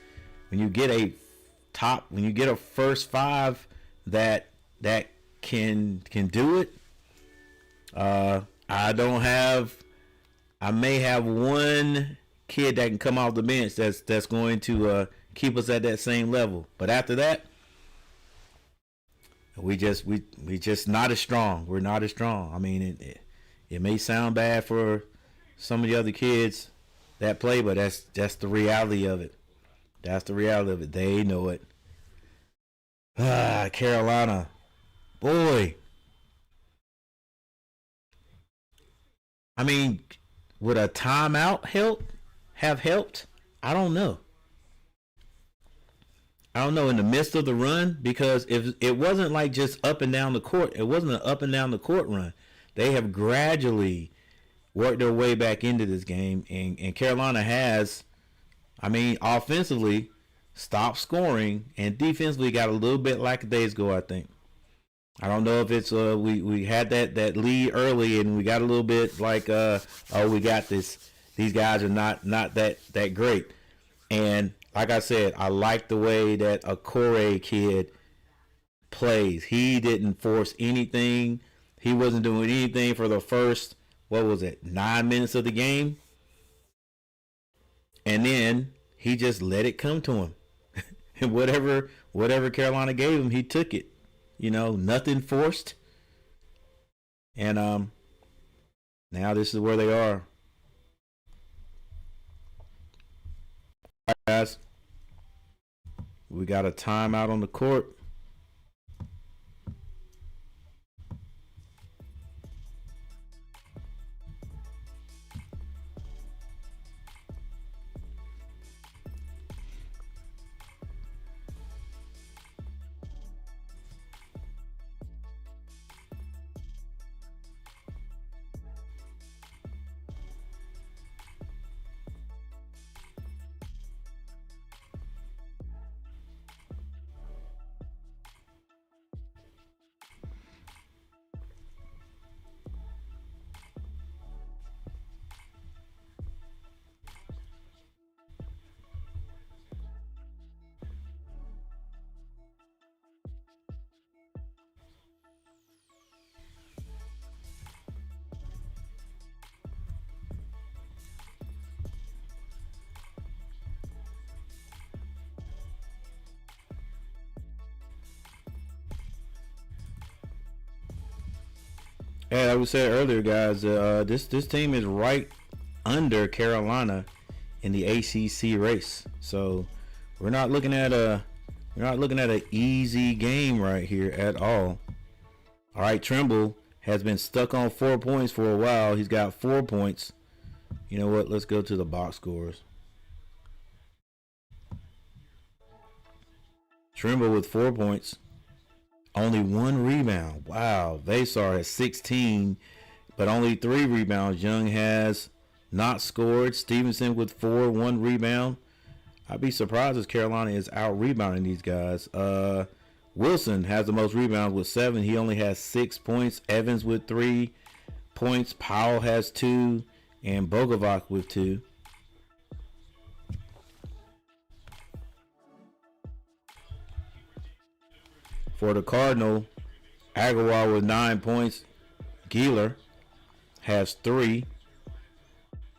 a first five that can do it, I may have one kid that can come off the bench that's going to keep us at that same level. But after that, we just not as strong. We're not as strong. I mean, it may sound bad for some of the other kids that play, but that's the reality of it. That's the reality of it. They know it. Carolina. Boy. I mean, would a timeout have helped? I don't know. In the midst of the run, because if it wasn't like just up and down the court, it wasn't an up and down the court run. They have gradually worked their way back into this game, and Carolina has, offensively stopped scoring, and defensively got a little bit lackadaisical, I think. I don't know if it's we had that lead early, and we got a little bit like we got this. These guys are not that great. And like I said, I like the way that a Corey kid plays. He didn't force anything. He wasn't doing anything for the first, 9 minutes of the game. And then he just let it come to him. And whatever Carolina gave him, he took it. Nothing forced. And now this is where they are. All right, guys. We got a timeout on the court. Yeah, like we said earlier, guys, this team is right under Carolina in the ACC race. So we're not looking at an easy game right here at all. All right, Trimble has been stuck on 4 points for a while. He's got 4 points. You know what? Let's go to the box scores. Trimble with 4 points. Only 1 rebound. Wow. Vasar has 16, but only 3 rebounds. Young has not scored. Stevenson with 4, 1 rebound. I'd be surprised if Carolina is out rebounding these guys. Wilson has the most rebounds with 7. He only has 6 points. Evans with 3 points. Powell has 2. And Bogovac with 2. For the Cardinal, Aguilar with 9 points. Gieler has 3.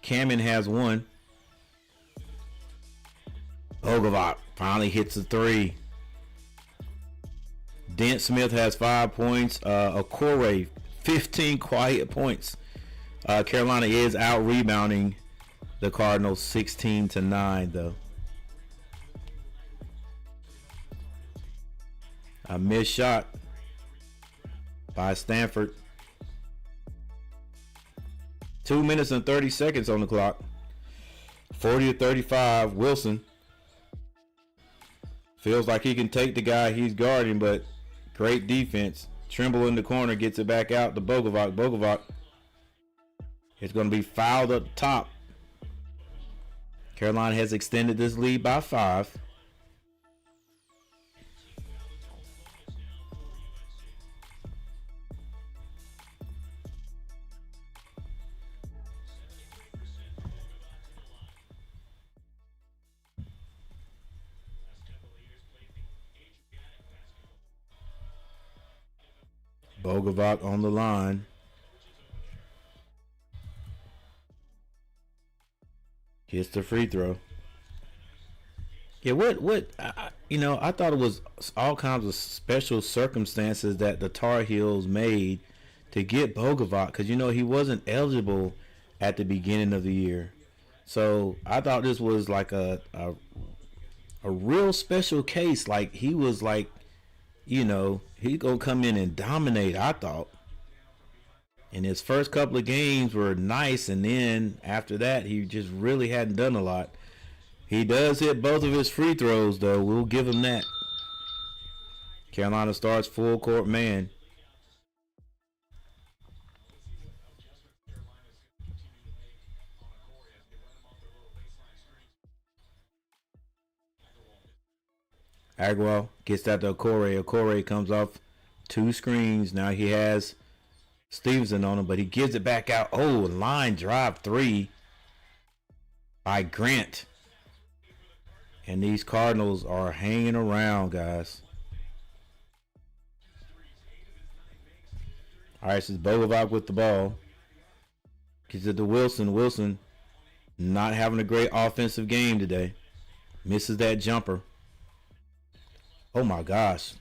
Kamen has 1. Bogovac finally hits a 3. Dent Smith has 5 points. Okore, 15 quiet points. Carolina is out rebounding the Cardinals 16-9 though. A missed shot by Stanford. 2 minutes and 30 seconds on the clock. 40-35. Wilson feels like he can take the guy he's guarding, but great defense. Trimble in the corner, gets it back out to Bogovac. Bogovac is going to be fouled up top. Carolina has extended this lead by 5. Bogovac on the line. Hits the free throw. Yeah, I thought it was all kinds of special circumstances that the Tar Heels made to get Bogovac, because he wasn't eligible at the beginning of the year. So I thought this was like a real special case. Like he was like, he's gonna come in and dominate, I thought. And his first couple of games were nice, and then after that, he just really hadn't done a lot. He does hit both of his free throws, though. We'll give him that. Carolina starts full court man. Aguilar gets that to Okore. Okore comes off 2 screens. Now he has Stevenson on him, but he gives it back out. Oh, line drive 3 by Grant. And these Cardinals are hanging around, guys. All right, this is Bogovac with the ball. Gives it to Wilson. Wilson not having a great offensive game today. Misses that jumper. Oh my gosh.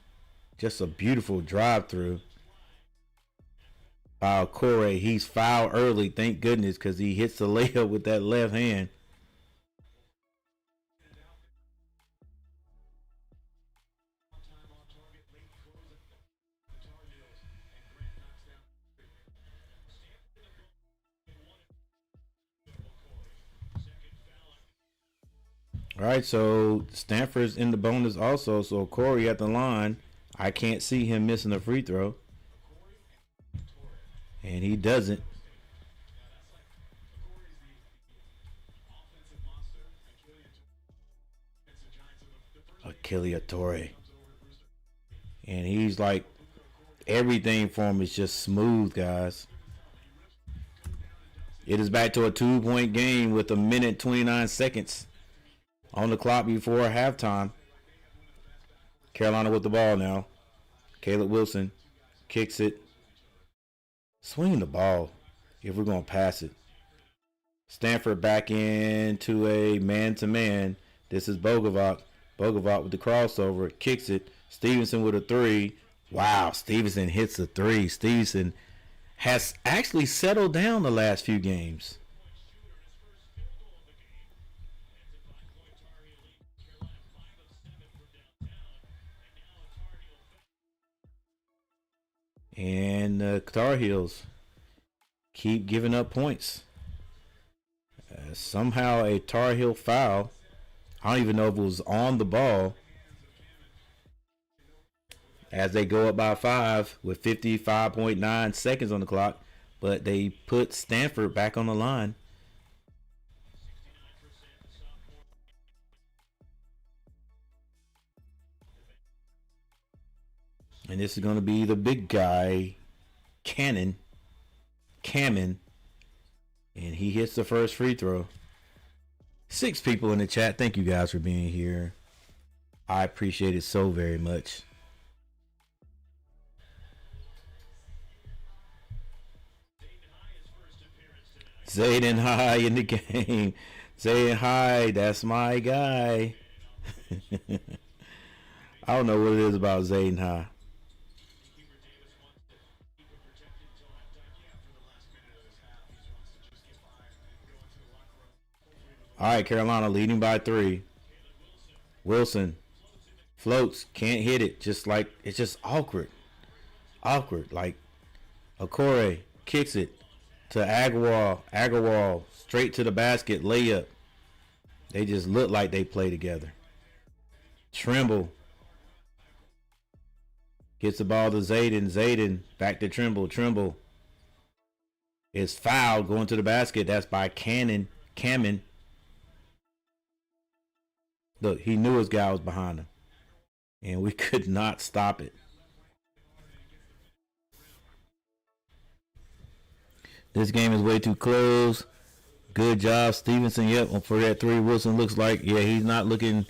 Just a beautiful drive through by Okore. He's fouled early, thank goodness, because he hits the layup with that left hand. All right, so Stanford's in the bonus also. So Corey at the line. I can't see him missing a free throw. And he doesn't. Achille Torre. And he's like, everything for him is just smooth, guys. It is back to a 2-point game with 1:29 seconds on the clock before halftime. Carolina with the ball now. Caleb Wilson kicks it. Swinging the ball if we're going to pass it. Stanford back into a man-to-man. This is Bogovac. Bogovac with the crossover. Kicks it. Stevenson with a 3. Wow, Stevenson hits a 3. Stevenson has actually settled down the last few games. And the Tar Heels keep giving up points. Somehow a Tar Heel foul. I don't even know if it was on the ball. As they go up by 5 with 55.9 seconds on the clock. But they put Stanford back on the line. And this is going to be the big guy, Cammon. And he hits the first free throw. 6 people in the chat. Thank you guys for being here. I appreciate it so very much. Zayden High in the game. Zayden High, that's my guy. I don't know what it is about Zayden High. All right, Carolina leading by 3. Wilson floats, can't hit it. Just like, it's just awkward. Like, Okore kicks it to Agarwal straight to the basket, layup. They just look like they play together. Trimble gets the ball to Zayden back to Trimble is fouled going to the basket. That's by Cammon. Look, he knew his guy was behind him, and we could not stop it. This game is way too close. Good job, Stevenson. Yep, for that 3. Wilson looks like, yeah, he's not looking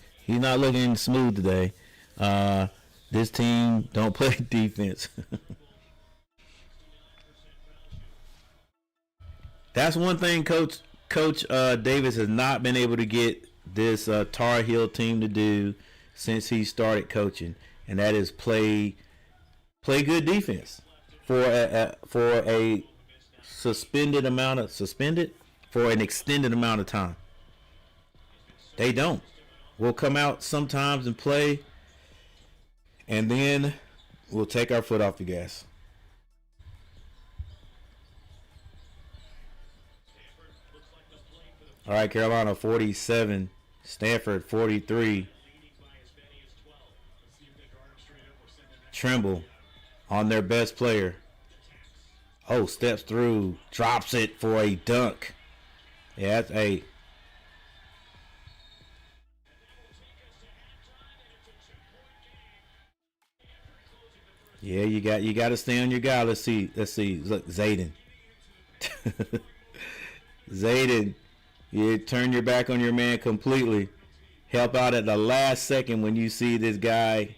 smooth today. This team don't play defense. That's one thing Coach Davis has not been able to get this Tar Heel team to do since he started coaching, and that is play good defense for an extended amount of time. They don't. We'll come out sometimes and play, and then we'll take our foot off the gas. All right, Carolina 47, Stanford 43. Trimble on their best player. Oh, steps through, drops it for a dunk. Yeah, that's 8. Yeah, you got to stay on your guy. Let's see. Look, Zayden. Zayden, you turn your back on your man completely. Help out at the last second when you see this guy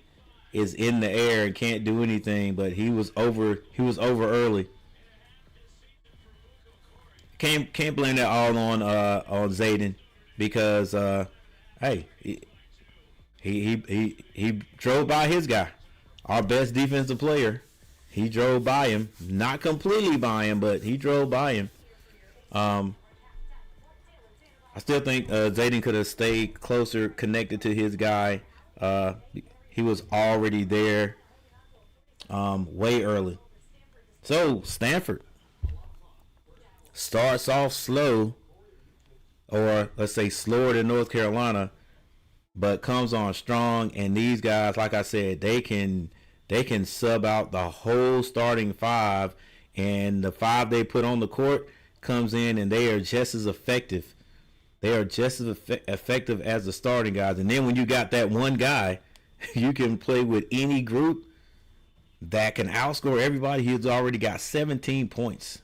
is in the air and can't do anything, but he was over early. Can't blame that all on Zayden, because hey, he drove by his guy, our best defensive player. He drove by him, not completely by him, but he drove by him. I still think Zayden could have stayed closer, connected to his guy. He was already there way early. So Stanford starts off slow, or let's say slower than North Carolina, but comes on strong. And these guys, like I said, they can sub out the whole starting 5, and the 5 they put on the court comes in, and they are just as effective. They are just as effective as the starting guys. And then when you got that one guy, you can play with any group that can outscore everybody. He's already got 17 points.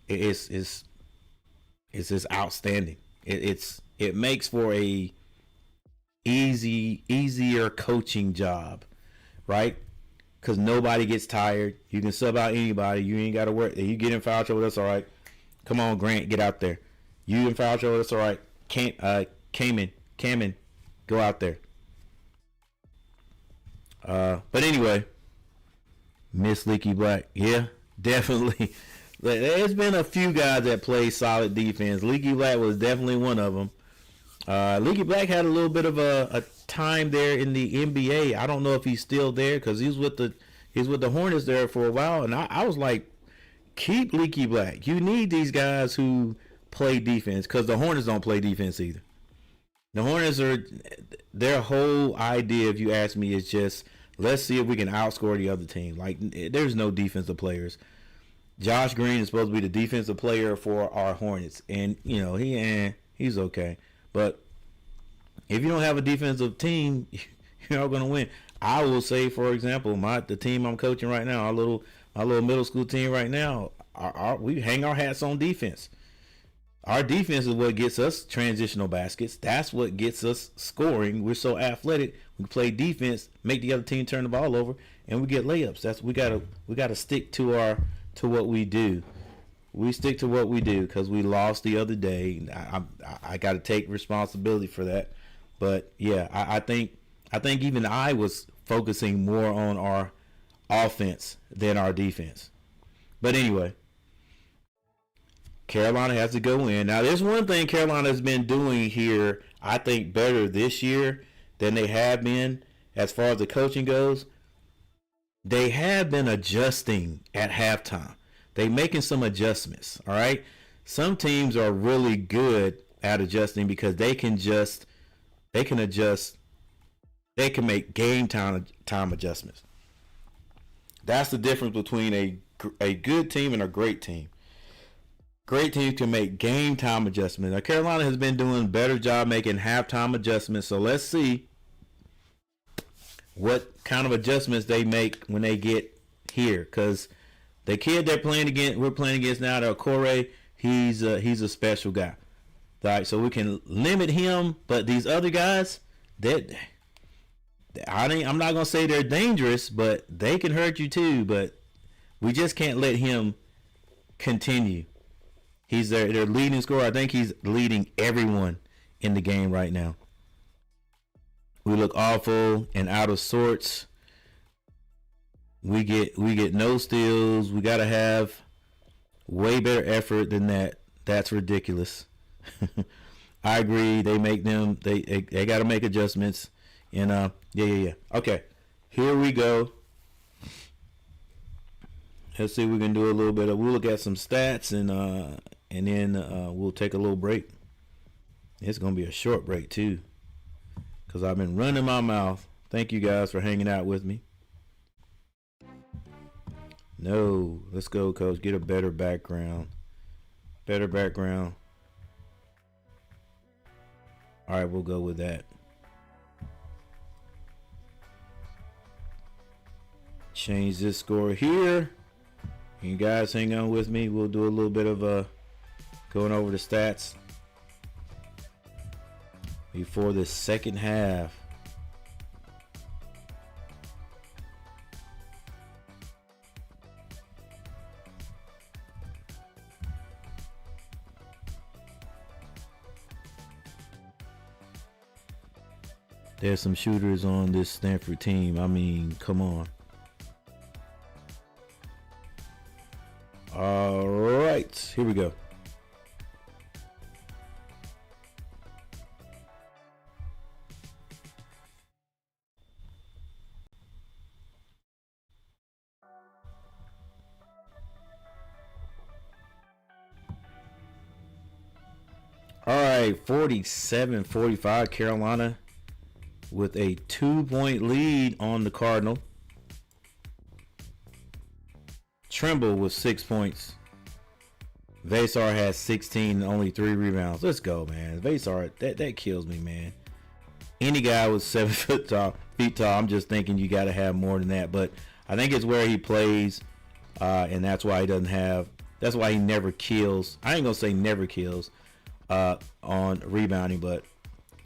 It's just outstanding. It makes for a easier coaching job, right? Because nobody gets tired. You can sub out anybody. You ain't got to work. If you get in foul trouble, that's all right. Come on, Grant, get out there. You in foul trouble, that's all right. Cammon, go out there. But anyway, Miss Leaky Black, yeah, definitely. There's been a few guys that play solid defense. Leaky Black was definitely one of them. Leaky Black had a little bit of a time there in the NBA. I don't know if he's still there, because he's with the Hornets there for a while, and I was like, keep Leaky Black. You need these guys who play defense, because the Hornets don't play defense either. The Hornets their whole idea, if you ask me, is just, let's see if we can outscore the other team. Like, there's no defensive players. Josh Green is supposed to be the defensive player for our Hornets, and he's okay. But if you don't have a defensive team, you're not going to win. I will say, for example, the team I'm coaching right now, our little middle school team right now, we hang our hats on defense. Our defense is what gets us transitional baskets. That's what gets us scoring. We're so athletic. We play defense, make the other team turn the ball over, and we get layups. We gotta stick to what we do. We stick to what we do because we lost the other day. I got to take responsibility for that. But yeah, I think even I was focusing more on our offense than our defense. But anyway, Carolina has to go in. Now, there's one thing Carolina has been doing here, I think, better this year than they have been as far as the coaching goes. They have been adjusting at halftime. They're making some adjustments, all right? Some teams are really good at adjusting because they can adjust. They can make game time adjustments. That's the difference between a good team and a great team. Great teams can make game time adjustments. Now, Carolina has been doing a better job making halftime adjustments. So let's see what kind of adjustments they make when they get here. Because the kid we're playing against now, the Corey, he's a special guy. All right, so we can limit him, but these other guys, I'm not gonna say they're dangerous, but they can hurt you too. But we just can't let him continue. He's their leading scorer. I think he's leading everyone in the game right now. We look awful and out of sorts. We get no steals. We gotta have way better effort than that. That's ridiculous. I agree. They gotta make adjustments. And yeah. Okay, here we go. Let's see if we can do a little bit of. We'll look at some stats and then we'll take a little break. It's gonna be a short break too, cause I've been running my mouth. Thank you guys for hanging out with me. No, let's go, coach. Get a better background. Better background. All right, we'll go with that. Change this score here. You guys hang on with me. We'll do a little bit of going over the stats before the second half. There's some shooters on this Stanford team. I mean, come on. All right, here we go. All right, 47-45 Carolina with a 2-point lead on the Cardinal. Trimble with 6 points. Vasar has 16 and only 3 rebounds. Let's go, man. Vasar, that kills me, man. Any guy with 7 feet tall, I'm just thinking you got to have more than that. But I think it's where he plays, and that's why he doesn't have. That's why he never kills. I ain't gonna say never kills on rebounding, but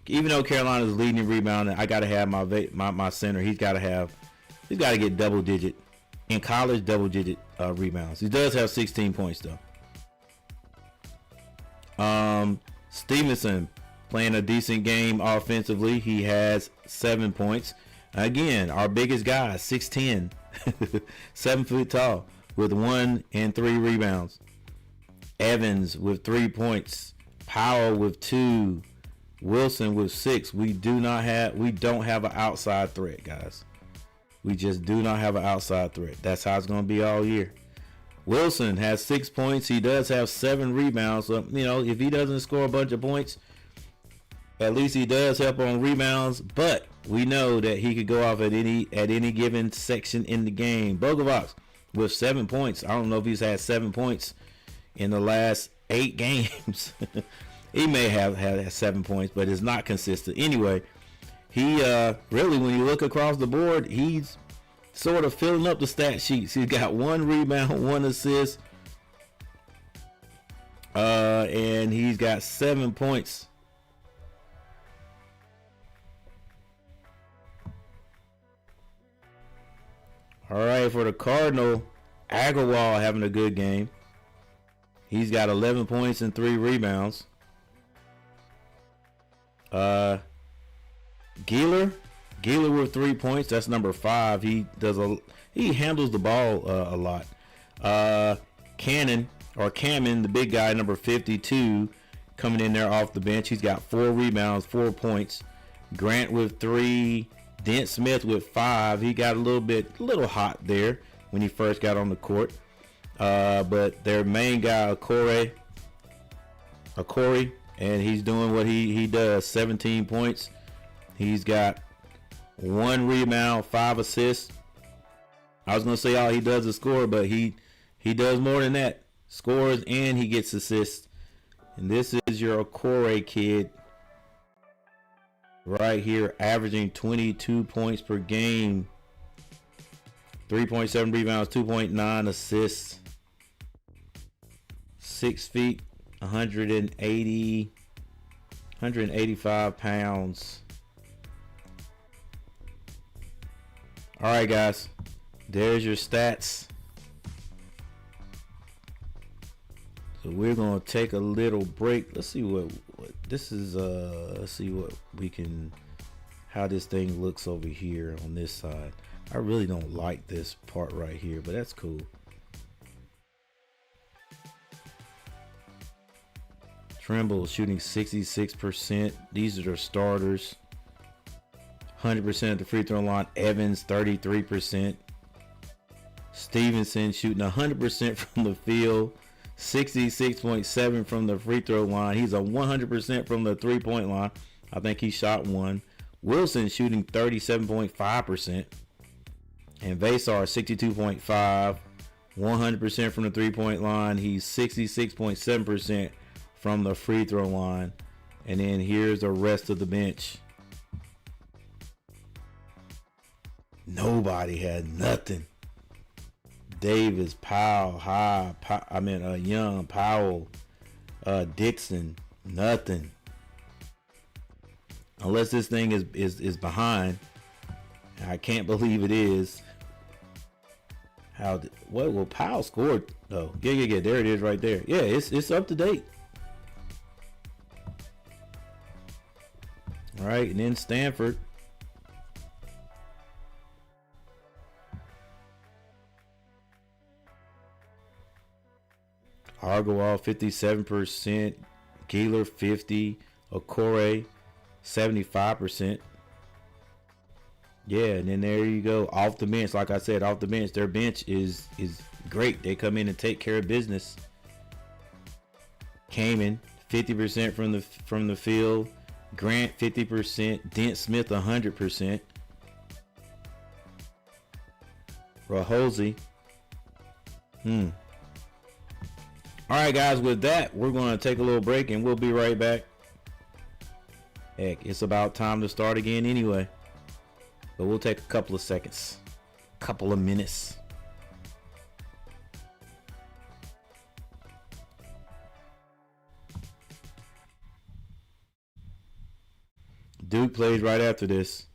even though Carolina's leading in rebounding, I got to have my center. He's got to get double digit. In college, double digit rebounds. He does have 16 points though. Stevenson playing a decent game offensively. He has 7 points. Again, our biggest guy, 6'10", 7 foot tall, with 1 and 3 rebounds. Evans with 3 points. Powell with 2. Wilson with 6. We don't have an outside threat, guys. We just do not have an outside threat. That's how it's going to be all year. Wilson has 6 points. He does have 7 rebounds. So, if he doesn't score a bunch of points, at least he does help on rebounds. But we know that he could go off at any given section in the game. Bogovac with 7 points. I don't know if he's had 7 points in the last 8 games. He may have had 7 points, but it's not consistent. Anyway, he really, when you look across the board, he's sort of filling up the stat sheets. He's got 1 rebound, 1 assist, and he's got 7 points. All right, for the Cardinal, Agarwal having a good game. He's got 11 points and 3 rebounds. Geeler with 3 points. That's number 5. He handles the ball a lot. Cammon, the big guy, number 52, coming in there off the bench. He's got 4 rebounds, 4 points. Grant with 3. Dent Smith with 5. He got a little hot there when he first got on the court. But their main guy, Okori, and he's doing what he does. 17 points. He's got 1 rebound, 5 assists. I was gonna say all he does is score, but he does more than that. Scores and he gets assists. And this is your Okori kid right here, averaging 22 points per game, 3.7 rebounds, 2.9 assists, 6 feet, 185 pounds. All right, guys, there's your stats. So we're gonna take a little break. Let's see what this is. Let's see how this thing looks over here on this side. I really don't like this part right here, but that's cool. Trimble shooting 66%. These are their starters. 100% at the free throw line. Evans 33%. Stevenson shooting 100% from the field. 66.7 from the free throw line. He's a 100% from the 3-point line. I think he shot 1. Wilson shooting 37.5%. And Vasar 62.5. 100% from the 3-point line. He's 66.7% from the free throw line. And then here's the rest of the bench. Nobody had nothing. Davis, Powell, Young, Powell, Dixon, nothing. Unless this thing is behind. I can't believe it is. Well, Powell scored though. Yeah. There it is right there. Yeah, it's up to date. All right, and then Stanford. Agarwal 57%, Geeler 50%, Okori 75%. Yeah, and then there you go. Off the bench, like I said, off the bench, their bench is great. They come in and take care of business. Kamen 50% from the field. Grant 50%. Dent Smith 100%. Rahosi. All right, guys, with that, we're going to take a little break and we'll be right back. Heck, it's about time to start again anyway. But we'll take a couple of seconds, couple of minutes. Duke plays right after this.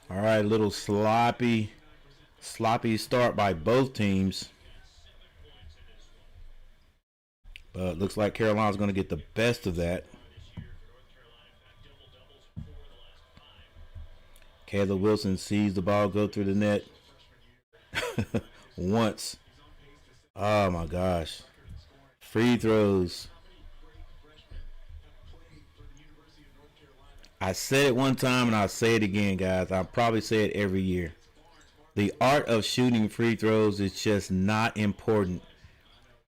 All right, a little sloppy start by both teams. But looks like Carolina's going to get the best of that. Caleb Wilson sees the ball go through the net once. Oh my gosh. Free throws. I said it one time and I'll say it again, guys. I'll probably say it every year. The art of shooting free throws is just not important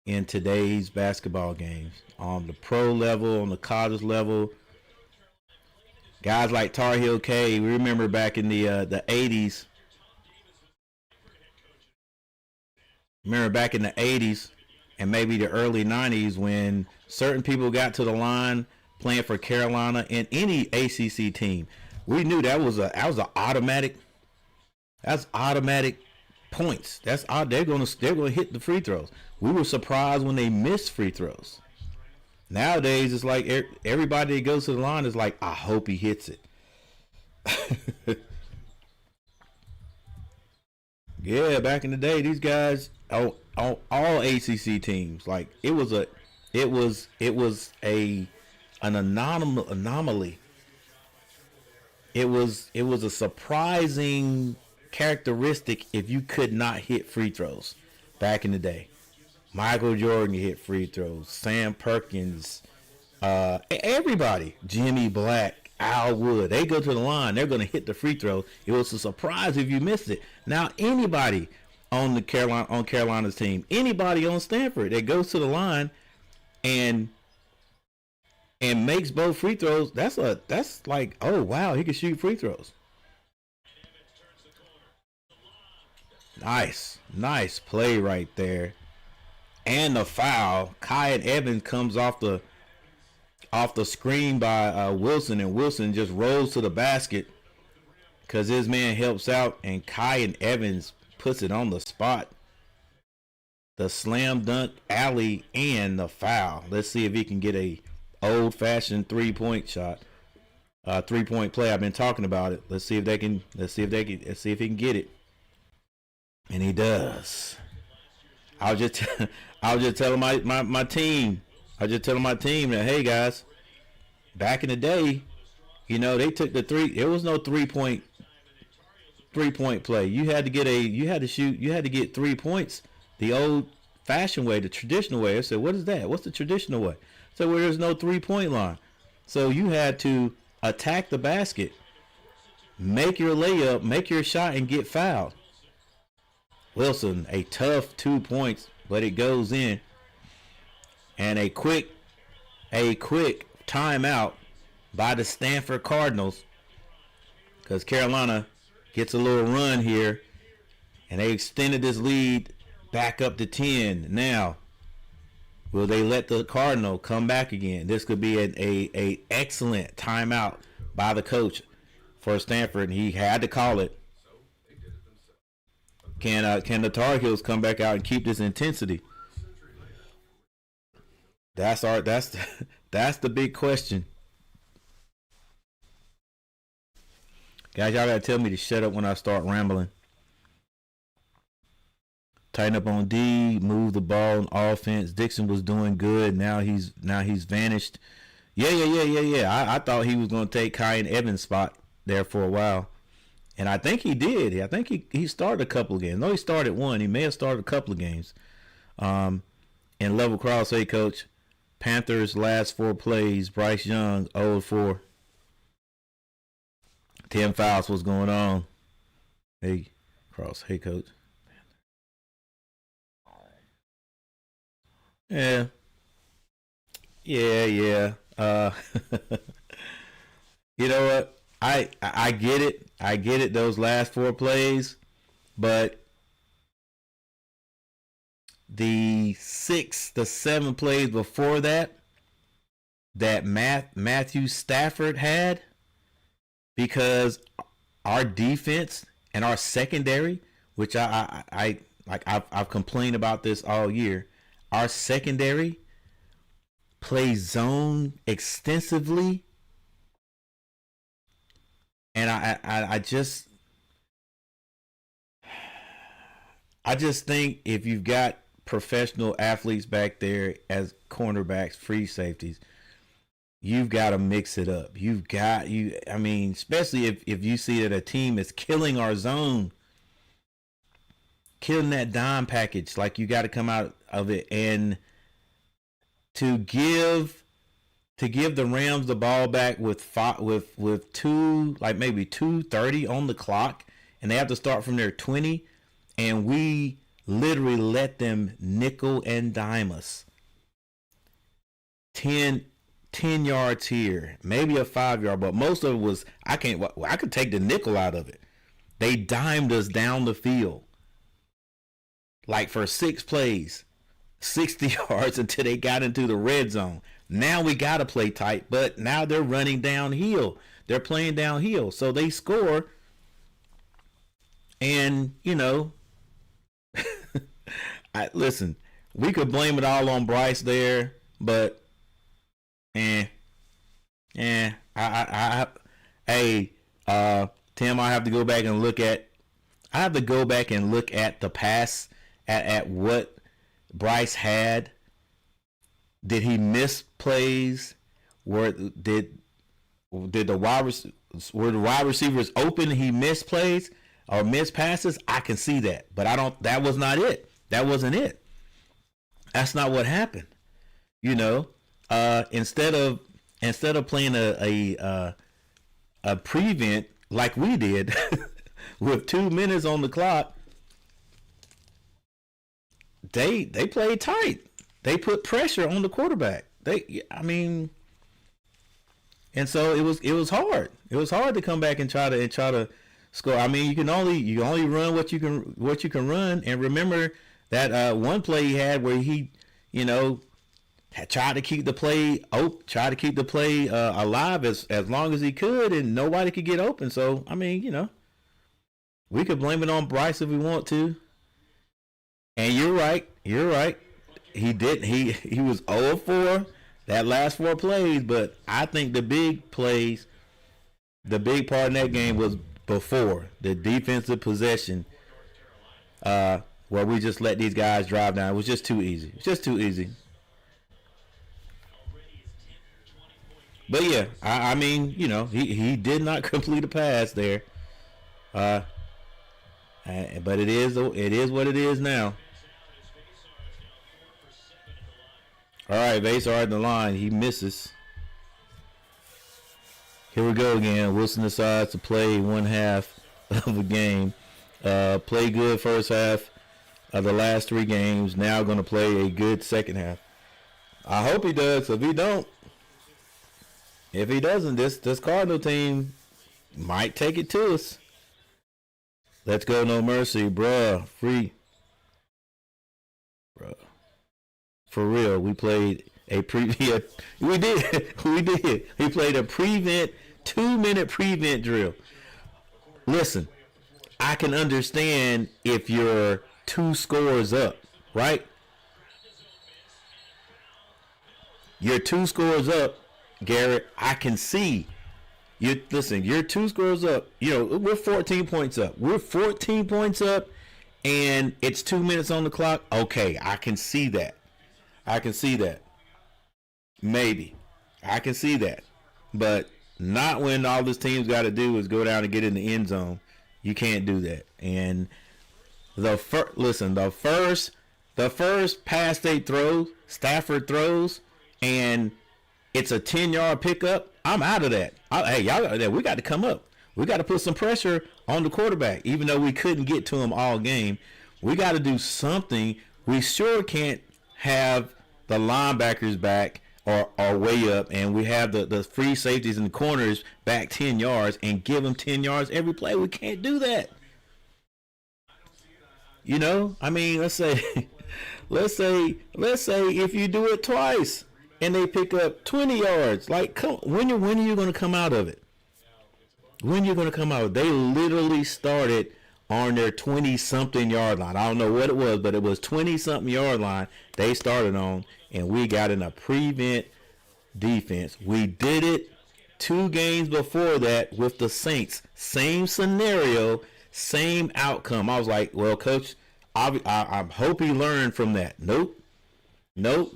in today's basketball games. On the pro level, on the college level, guys like Tar Heel K, we remember back in the 80s. Remember back in the 80s and maybe the early 90s when certain people got to the line playing for Carolina and any ACC team. We knew that was an automatic. That's automatic points. They're gonna hit the free throws. We were surprised when they missed free throws. Nowadays, it's like everybody that goes to the line is like, I hope he hits it. Yeah, back in the day, these guys, all ACC teams, like it was an anomaly. It was a surprising characteristic if you could not hit free throws back in the day. Michael Jordan hit free throws, Sam Perkins, everybody, Jimmy Black, Al Wood, they go to the line, they're going to hit the free throw. It was a surprise if you missed it. Now anybody on Carolina's team, anybody on Stanford that goes to the line and makes both free throws, that's like, oh wow, he can shoot free throws. Nice play right there. And the foul. Kai Evans comes off the screen by Wilson, and Wilson just rolls to the basket because his man helps out, and Kai Evans puts it on the spot. The slam dunk alley and the foul. Let's see if he can get a old-fashioned 3-point shot. 3-point play. I've been talking about it. Let's see if he can get it. And he does. I was just telling my team. I was just telling my team that, hey guys, back in the day, they took the three. There was no 3-point play. You had to get 3 points the old-fashioned way, the traditional way. I said, what is that? What's the traditional way? So where there's no 3-point line. So you had to attack the basket, make your layup, make your shot, and get fouled. Wilson, a tough 2 points, but it goes in. And a quick timeout by the Stanford Cardinals, because Carolina gets a little run here, and they extended this lead back up to 10. Now, will they let the Cardinal come back again? This could be a excellent timeout by the coach for Stanford. He had to call it. Can the Tar Heels come back out and keep this intensity? That's the big question. Guys, y'all gotta tell me to shut up when I start rambling. Tighten up on D, move the ball on offense. Dixon was doing good. Now he's vanished. Yeah. I thought he was gonna take Kai Evans' spot there for a while. And I think he did. I think he started a couple of games. No, he started one. He may have started a couple of games. And Level Cross, hey coach, Panthers last 4 plays, Bryce Young 0-4. 10 fouls. What's going on? Hey Cross, hey coach. Yeah. You know what? I get it. I get it, those last 4 plays, but the 6, the 7 plays before that Matthew Stafford had, because our defense and our secondary, which I've complained about this all year, our secondary plays zone extensively. And I just think if you've got professional athletes back there as cornerbacks, free safeties, you've got to mix it up. Especially if you see that a team is killing our zone, killing that dime package, like you got to come out of it. And to give the Rams the ball back with 2:30 on the clock, and they have to start from their 20, and we literally let them nickel and dime us. 10 yards here, maybe a 5-yard, but most of it was I could take the nickel out of it. They dimed us down the field, like for 6 plays, 60 yards until they got into the red zone. Now we got to play tight, but now they're running downhill. They're playing downhill. So they score. And, listen, we could blame it all on Bryce there, but, Tim, I have to go back and look at the pass at what Bryce had. Did he miss plays? Were the wide receivers open? He missed plays or missed passes? I can see that, but that was not it. That wasn't it. That's not what happened. Instead of playing a prevent like we did with 2 minutes on the clock, they played tight. They put pressure on the quarterback. And so it was hard. It was hard to come back and try to score. I mean, you only run what you can run. And remember that one play he had where he, you know, had tried to keep the play alive as long as he could, and nobody could get open. So I mean, you know, we could blame it on Bryce if we want to. And you're right. He did. He was 0-4 that last 4 plays, but I think the big plays, the big part in that game was before the defensive possession, where we just let these guys drive down. It was just too easy. But yeah, I mean, you know, he did not complete a pass there. But it is what it is now. All right, Vasar in the line. He misses. Here we go again. Wilson decides to play one half of the game. Play good first half of the last 3 games. Now going to play a good second half. I hope he does. If he doesn't, this Cardinal team might take it to us. Let's go, no mercy, bruh. Free. Bruh. For real, we played a we did. We played a 2-minute prevent drill. Listen, I can understand if you're 2 scores up, right? You're 2 scores up, Garrett. I can see. You're 2 scores up. You know, we're 14 points up. And it's 2 minutes on the clock. Okay, I can see that. Maybe. I can see that. But not when all this team's got to do is go down and get in the end zone. You can't do that. And the first pass they throw, Stafford throws, and it's a 10-yard pickup, I'm out of that. We got to come up. We got to put some pressure on the quarterback. Even though we couldn't get to him all game, we got to do something. We sure can't have the linebackers back or way up, and we have the free safeties in the corners back 10 yards and give them 10 yards every play. We can't do that. You know, I mean, let's say if you do it twice and they pick up 20 yards, like, when are you going to come out of it? When you're going to come out? They literally started on their 20-something yard line. I don't know what it was, but it was 20-something yard line they started on, and we got in a prevent defense. We did it 2 games before that with the Saints. Same scenario, same outcome. I was like, well, Coach, I hope he learned from that. Nope. What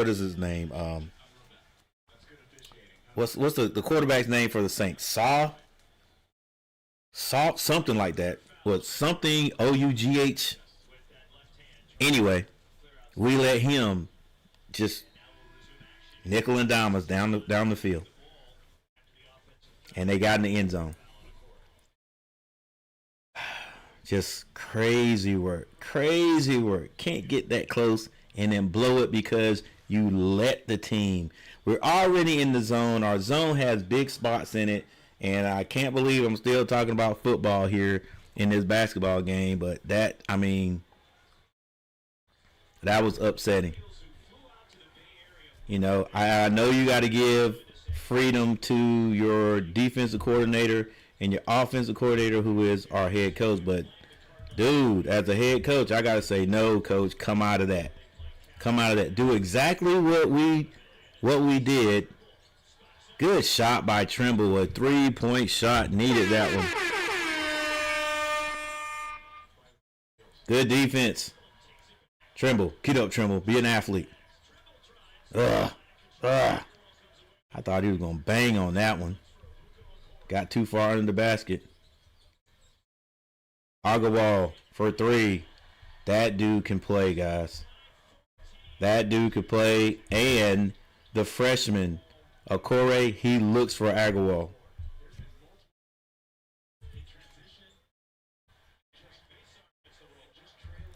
is his name? What's the quarterback's name for the Saints? Saw, something like that. Was something Ough. Anyway, we let him just nickel and dime us down the field, and they got in the end zone. Just crazy work. Can't get that close and then blow it because you let the team. We're already in the zone. Our zone has big spots in it, and I can't believe I'm still talking about football here in this basketball game, but that was upsetting. You know, I know you got to give freedom to your defensive coordinator and your offensive coordinator, who is our head coach, but dude, as a head coach, I got to say, no, coach, come out of that. Do exactly what we did. Good shot by Trimble. A 3-point shot. Needed that one. Good defense. Trimble. Get up, Trimble. Be an athlete. I thought he was going to bang on that one. Got too far in the basket. Agarwal for 3. That dude can play, guys. That dude could play. And the freshman, Okore, he looks for Agarwal.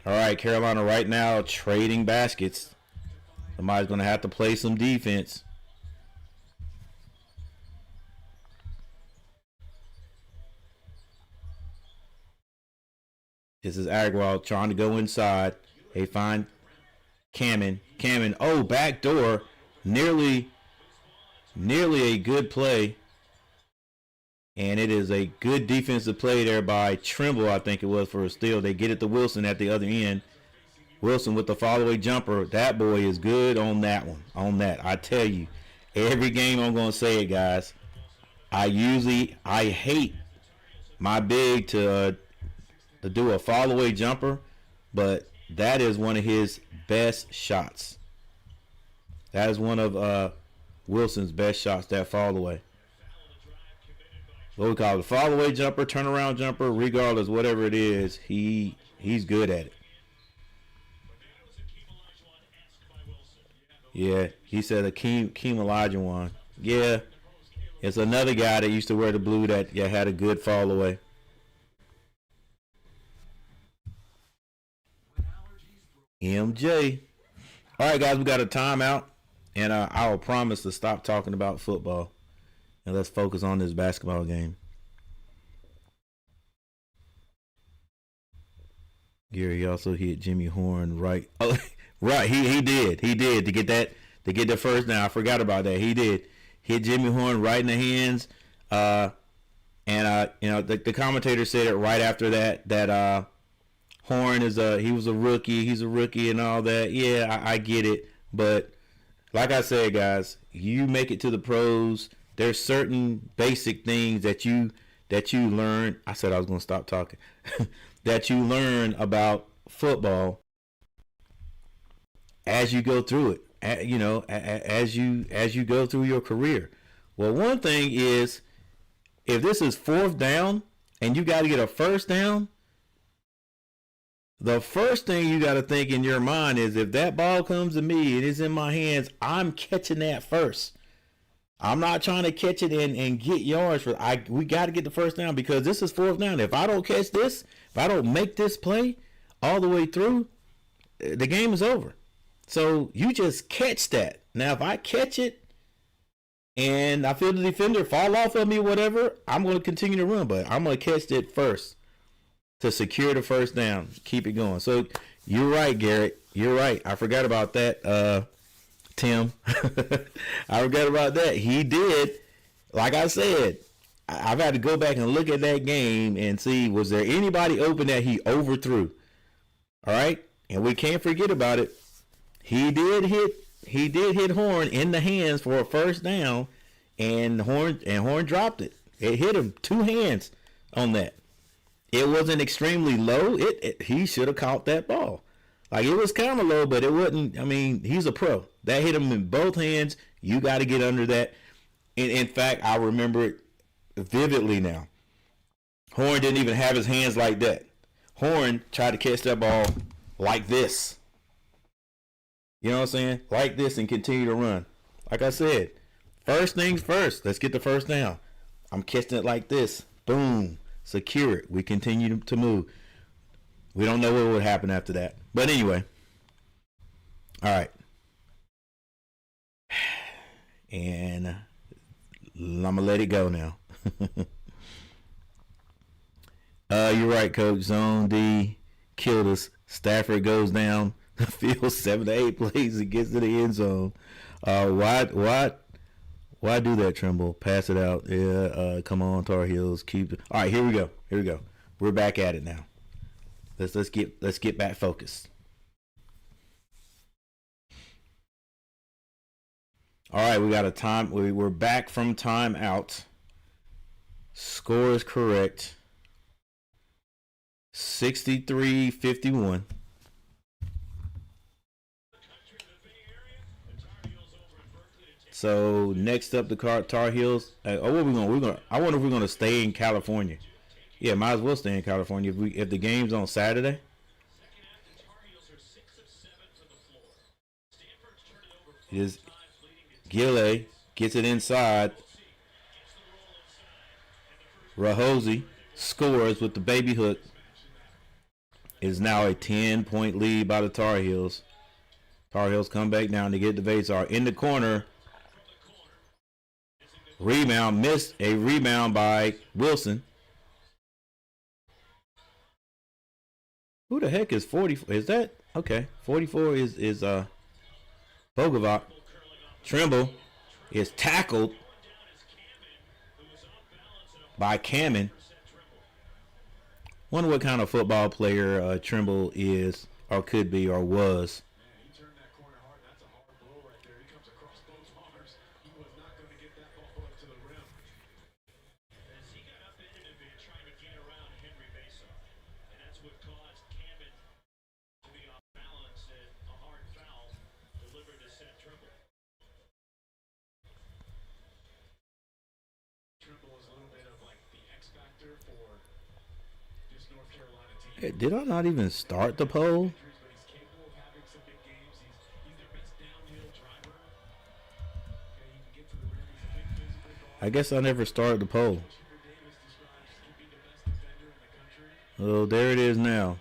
All right, Carolina right now trading baskets. Somebody's going to have to play some defense. This is Agrawal trying to go inside. They find Kamen. Oh, back door. Nearly a good play. And it is a good defensive play there by Trimble, I think it was, for a steal. They get it to Wilson at the other end. Wilson with the follow-away jumper. That boy is good on that one. I tell you, every game I'm going to say it, guys. I hate my big to do a follow-away jumper, but that is one of his best shots. That is one of Wilson's best shots, that follow-away. What we call it, follow-away jumper, turnaround jumper, regardless, whatever it is, he's good at it. Yeah, he said a Keem Olajuwon. Yeah, it's another guy that used to wear the blue that had a good follow-away. MJ. All right, guys, we got a timeout, and I will promise to stop talking about football, and let's focus on this basketball game. Gary also hit Jimmy Horn right. Oh, right, he did to get the first down. I forgot about that. He did hit Jimmy Horn right in the hands. And the commentator said it right after that Horn he was a rookie. He's a rookie and all that. Yeah, I get it. But like I said, guys, you make it to the pros. There's certain basic things that you learn. I said I was going to stop talking. That you learn about football as you go through it. As you go through your career. Well, one thing is, if this is fourth down and you got to get a first down, the first thing you got to think in your mind is, if that ball comes to me, it is in my hands, I'm catching that first. I'm not trying to catch it and get yards. We got to get the first down, because this is fourth down. If I don't catch this, if I don't make this play all the way through, the game is over. So you just catch that. Now, if I catch it and I feel the defender fall off of me, whatever, I'm going to continue to run, but I'm going to catch it first to secure the first down. Keep it going. So you're right, Garrett. You're right. I forgot about that, Tim. I forgot about that. He did. Like I said, I've had to go back and look at that game and see, was there anybody open that he overthrew? All right? And we can't forget about it. He did hit Horn in the hands for a first down, and Horn dropped it. It hit him 2 hands on that. It wasn't extremely low. He should have caught that ball. Like, it was kind of low, but it wasn't. I mean, he's a pro. That hit him in both hands. You got to get under that. In fact, I remember it vividly now. Horn didn't even have his hands like that. Horn tried to catch that ball like this. You know what I'm saying? Like this, and continue to run. Like I said, first things first. Let's get the first down. I'm catching it like this. Boom. Secure it. We continue to move. We don't know what would happen after that. But anyway. All right. And I'm going to let it go now. You're right, Coach. Zone D killed us. Stafford goes down the field 7 to 8 plays and gets to the end zone. Why do that, Trimble? Pass it out. Yeah. Come on, Tar Heels. Keep it. All right, here we go. We're back at it now. Let's get back focused. All right, we got a time. We're back from timeout. Score is correct. 63-51. So next up, the Tar Heels. What are we going? I wonder if we're going to stay in California. Yeah, might as well stay in California if the game's on Saturday. Is Gille gets it inside. Rahosi scores with the baby hook. It is now a 10-point lead by the Tar Heels. Tar Heels come back down to get the Vazar in the corner. Rebound, missed a rebound by Wilson. Who the heck is 40? Is that okay? 44 is Bogovac. Trimble is tackled by Cammon. Wonder what kind of football player Trimble is or could be or was. Man, he turned that corner hard. That's a hard blow right there. He comes across both arms. He was not going to get that ball up to the rim. As he got up into it, trying to get around Henry Besa. And that's what caused Cammon to be off balance and a hard foul delivered to Seth Trimble. Trimble is a little bit of like the X factor for this North Carolina team. Hey, did I not even start the poll? But he's capable of having some big games. He's their best downhill driver. Okay, he can get to the rim. He's a big physical guard. I guess I never started the poll. Chipper Davis describes him being the best defender in the country. Oh, there it is now.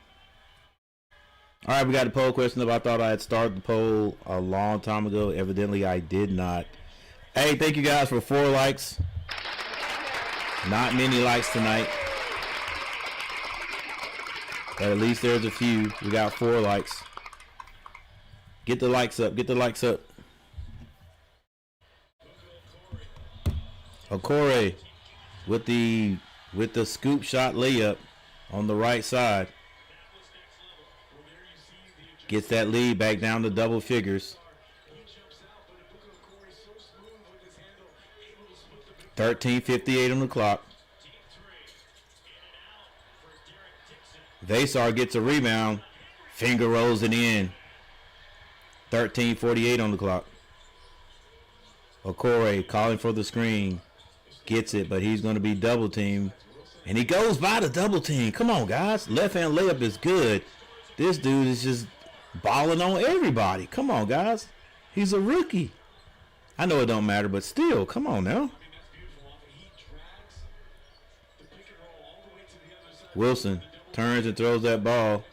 All right, we got the poll question up. I thought I had started the poll a long time ago. Evidently, I did not. Hey, thank you guys for 4 likes. Not many likes tonight. But at least there's a few. We got 4 likes. Get the likes up. Get the likes up. Okore with the scoop shot layup on the right side. Gets that lead back down to double figures. 13:58 on the clock. Vasar gets a rebound. Finger rolls it in. 13:48 on the clock. Okore calling for the screen. Gets it, but he's going to be double teamed. And he goes by the double team. Come on, guys. Left hand layup is good. This dude is just balling on everybody. Come on, guys. He's a rookie. I know it don't matter, but still, come on now. Wilson turns and throws that ball.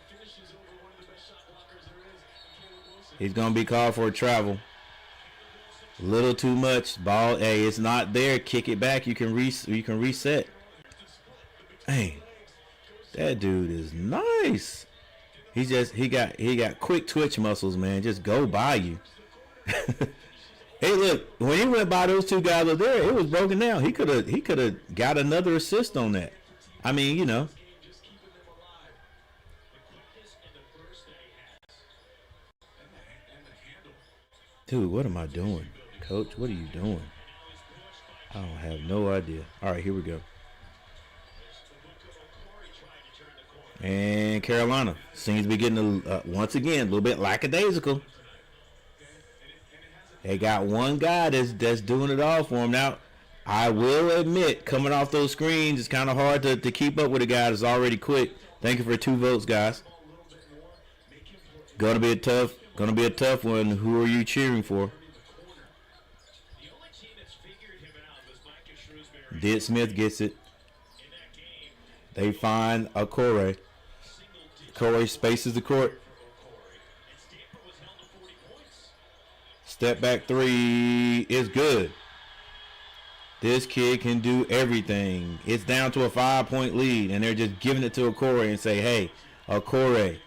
He's going to be called for a travel. A little too much. Ball, hey, it's not there. Kick it back. You can reset. Hey, that dude is nice. He got quick twitch muscles, man. Just go by you. Hey, look, when he went by those 2 guys up there, it was broken down. He could have got another assist on that. I mean, you know. Dude, what am I doing? Coach, what are you doing? I don't have no idea. All right, here we go. And Carolina seems to be getting, once again, a little bit lackadaisical. They got one guy that's doing it all for them. Now, I will admit, coming off those screens, it's kind of hard to keep up with a guy that's already quick. Thank you for 2 votes, guys. Gonna be a tough one. Who are you cheering for? Did Smith gets it. They find Okore. Okore spaces the court. Step back 3 is good. This kid can do everything. It's down to a 5-point lead, and they're just giving it to Okore and say, hey, Okore,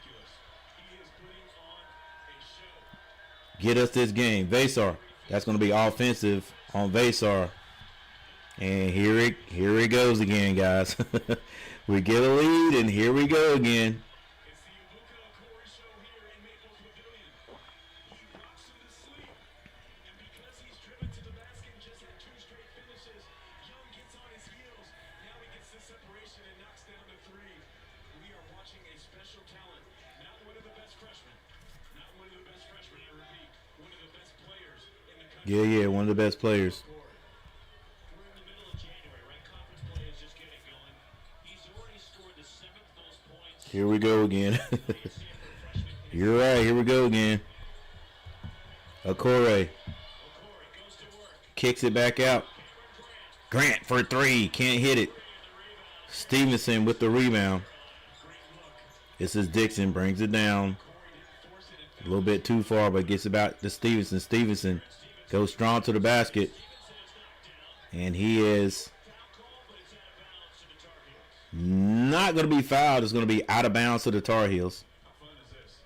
get us this game. Vasar, that's going to be offensive on Vasar. And here it goes again, guys. We get a lead, and here we go again. Yeah, one of the best players. Here we go again. You're right, here we go again. Okore kicks it back out. Grant for 3, can't hit it. Stevenson with the rebound. This is Dixon, brings it down. A little bit too far, but gets about to Stevenson. Stevenson goes strong to the basket. And he is Not going to be fouled. It's going to be out of bounds to the Tar Heels. How fun is this?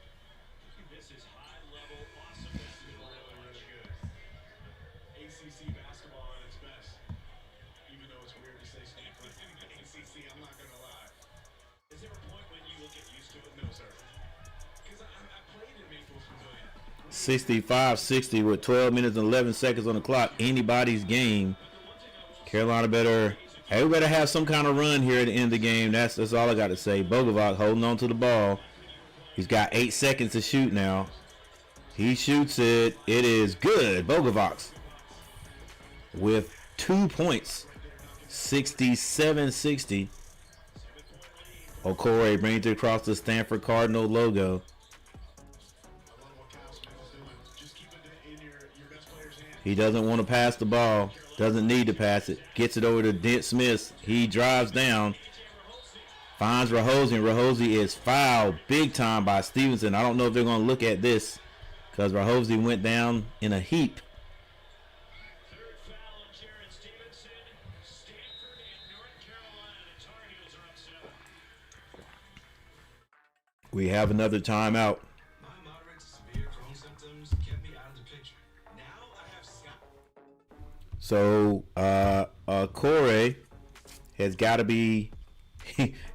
This is high-level awesomeness. This is really good. ACC basketball at its best. Even though it's weird to say Stanford in the ACC, I'm not going to lie. Is there a point when you will get used to it? No, sir. Because I played in Maples Pavilion. 65-60 with 12 minutes and 11 seconds on the clock. Anybody's game. Carolina better have some kind of run here at the end of the game. That's all I got to say. Bogovac holding on to the ball. He's got 8 seconds to shoot now. He shoots it. It is good. Bogovac with 2 points. 67-60. Okore brings it across the Stanford Cardinal logo. I love what Kyle Smith is doing. Just keep it in your best player's hand. He doesn't want to pass the ball. Doesn't need to pass it. Gets it over to Dent Smith. He drives down. Finds Rahosi. And Rahosi is fouled big time by Stevenson. I don't know if they're going to look at this because Rahosi went down in a heap. Third foul on Jared Stevenson. Stanford and North Carolina. The Tar Heels are up 7. We have another timeout. My moderate to severe Crohn symptoms kept me out of the picture. Now I have Scott. So Corey has got to be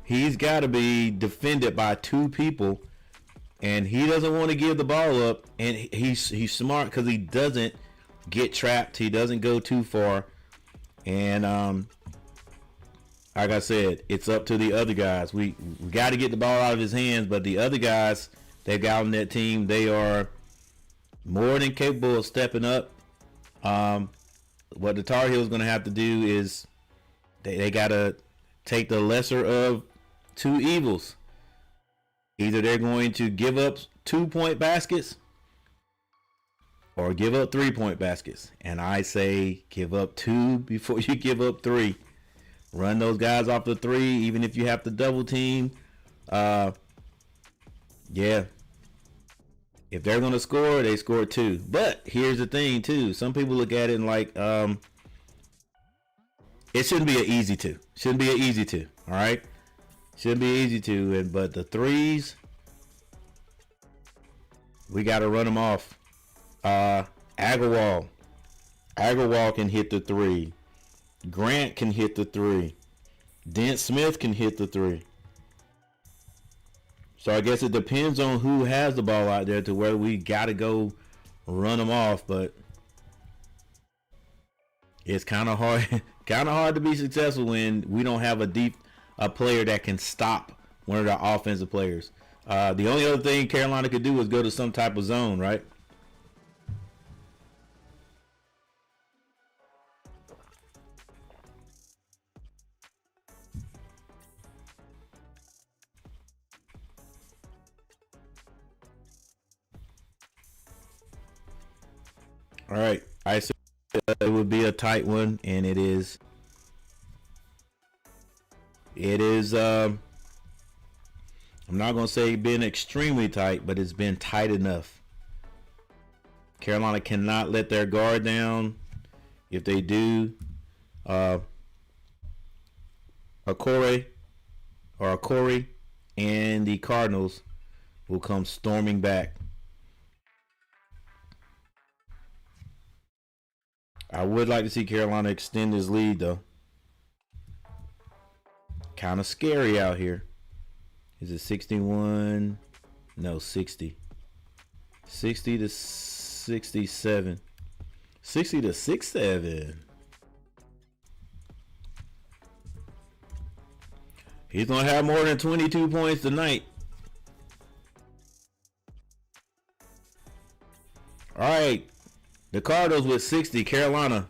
he's got to be defended by 2 people, and he doesn't want to give the ball up. And he's smart because he doesn't get trapped. He doesn't go too far. And like I said, it's up to the other guys. We got to get the ball out of his hands, but the other guys they've got on that team, they are more than capable of stepping up. What the Tar Heels going to have to do is they got to take the lesser of 2 evils. Either they're going to give up 2-point baskets or give up 3-point baskets. And I say give up 2 before you give up 3. Run those guys off the 3, even if you have to double team. Yeah. If they're going to score, they score 2. But here's the thing, too. Some people look at it and like, it shouldn't be an easy 2. Shouldn't be an easy 2. All right? Shouldn't be easy 2. But the 3s, we got to run them off. Agarwal can hit the 3. Grant can hit the 3. Dent Smith can hit the 3. So I guess it depends on who has the ball out there to where we got to go run them off. But it's kind of hard to be successful when we don't have a player that can stop one of the offensive players. The only other thing Carolina could do is go to some type of zone, right? All right, I said it would be a tight one, and it is. I'm not gonna say been extremely tight, but it's been tight enough. Carolina cannot let their guard down. If they do, Okore and the Cardinals will come storming back. I would like to see Carolina extend his lead, though. Kind of scary out here. Is it 61? No, 60. 60 to 67. 60 to 67. He's going to have more than 22 points tonight. All right. The Cardinals with 60. Carolina.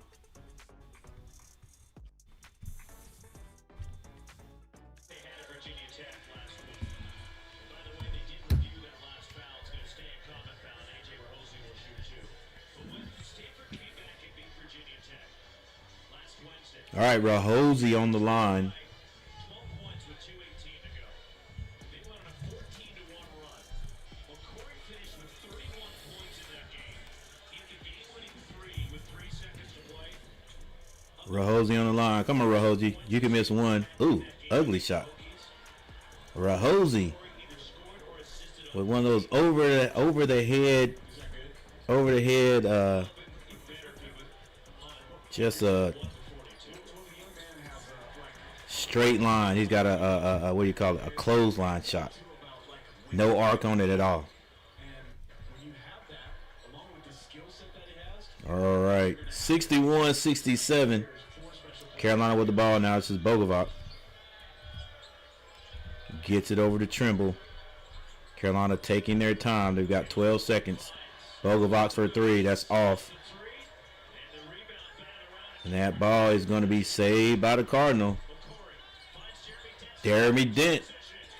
They had Virginia Tech last week. By the way, they did review that last foul. It's going to stay a common foul, and A.J. Rahosi will shoot 2. But when Stanford came back and beat Virginia Tech last Wednesday. All right, Rahosi on the line. 12 points with 2:18 to go. They went on a 14-1 run. McCory finished with 31 points in that game. He hit the game-winning 3 with 3 seconds to play. Rahosi on the line. Come on, Rahosi. You can miss one. Ooh, ugly shot. Rahosi with one of those over the head, just a straight line. He's got a what do you call it? A clothesline shot. No arc on it at all. All right, 61-67. Carolina with the ball now. This is Bogovac. Gets it over to Trimble. Carolina taking their time. They've got 12 seconds. Bogovac for 3. That's off. And that ball is going to be saved by the Cardinal. Jeremy Dent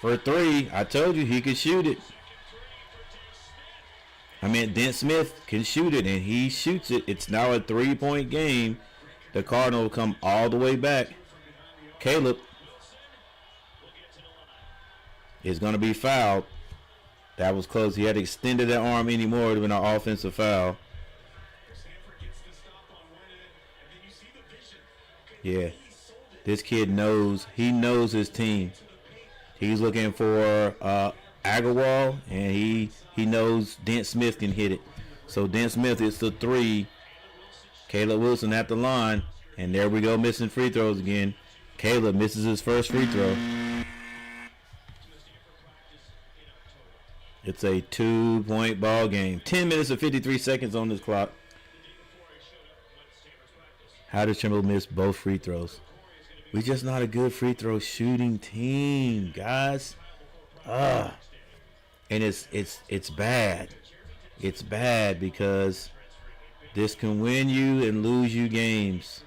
for 3. I told you he could shoot it. I mean, Dent Smith can shoot it, and he shoots it. It's now a 3-point game. The Cardinal will come all the way back. Caleb is going to be fouled. That was close. He had extended that arm anymore. It would have been an offensive foul. Yeah. This kid knows. He knows his team. He's looking for Agarwal, and he knows Dent Smith can hit it. So Dent Smith is the 3. Caleb Wilson at the line. And there we go, missing free throws again. Caleb misses his first free throw. It's a 2-point ball game. 10 minutes and 53 seconds on this clock. How did Trimble miss both free throws? We're just not a good free throw shooting team, guys. And it's bad. It's bad because this can win you and lose you games.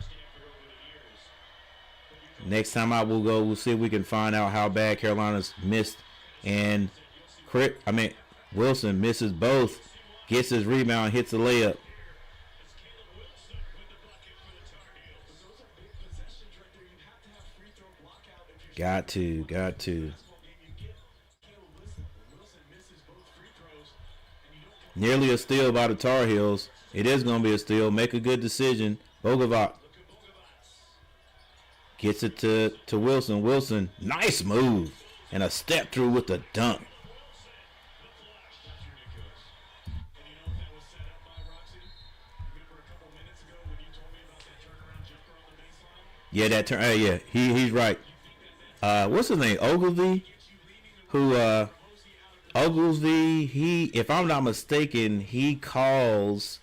Next time out, we'll see if we can find out how bad Carolina's missed. And Wilson misses both, gets his rebound, hits a layup. Got to. Nearly a steal by the Tar Heels. It is going to be a steal. Make a good decision. Bogovac gets it to Wilson. Wilson, nice move. And a step through with the dunk. Yeah, that turn. Yeah, he's right. What's his name? Ogilvy, Ogilvy. He, if I'm not mistaken, he's got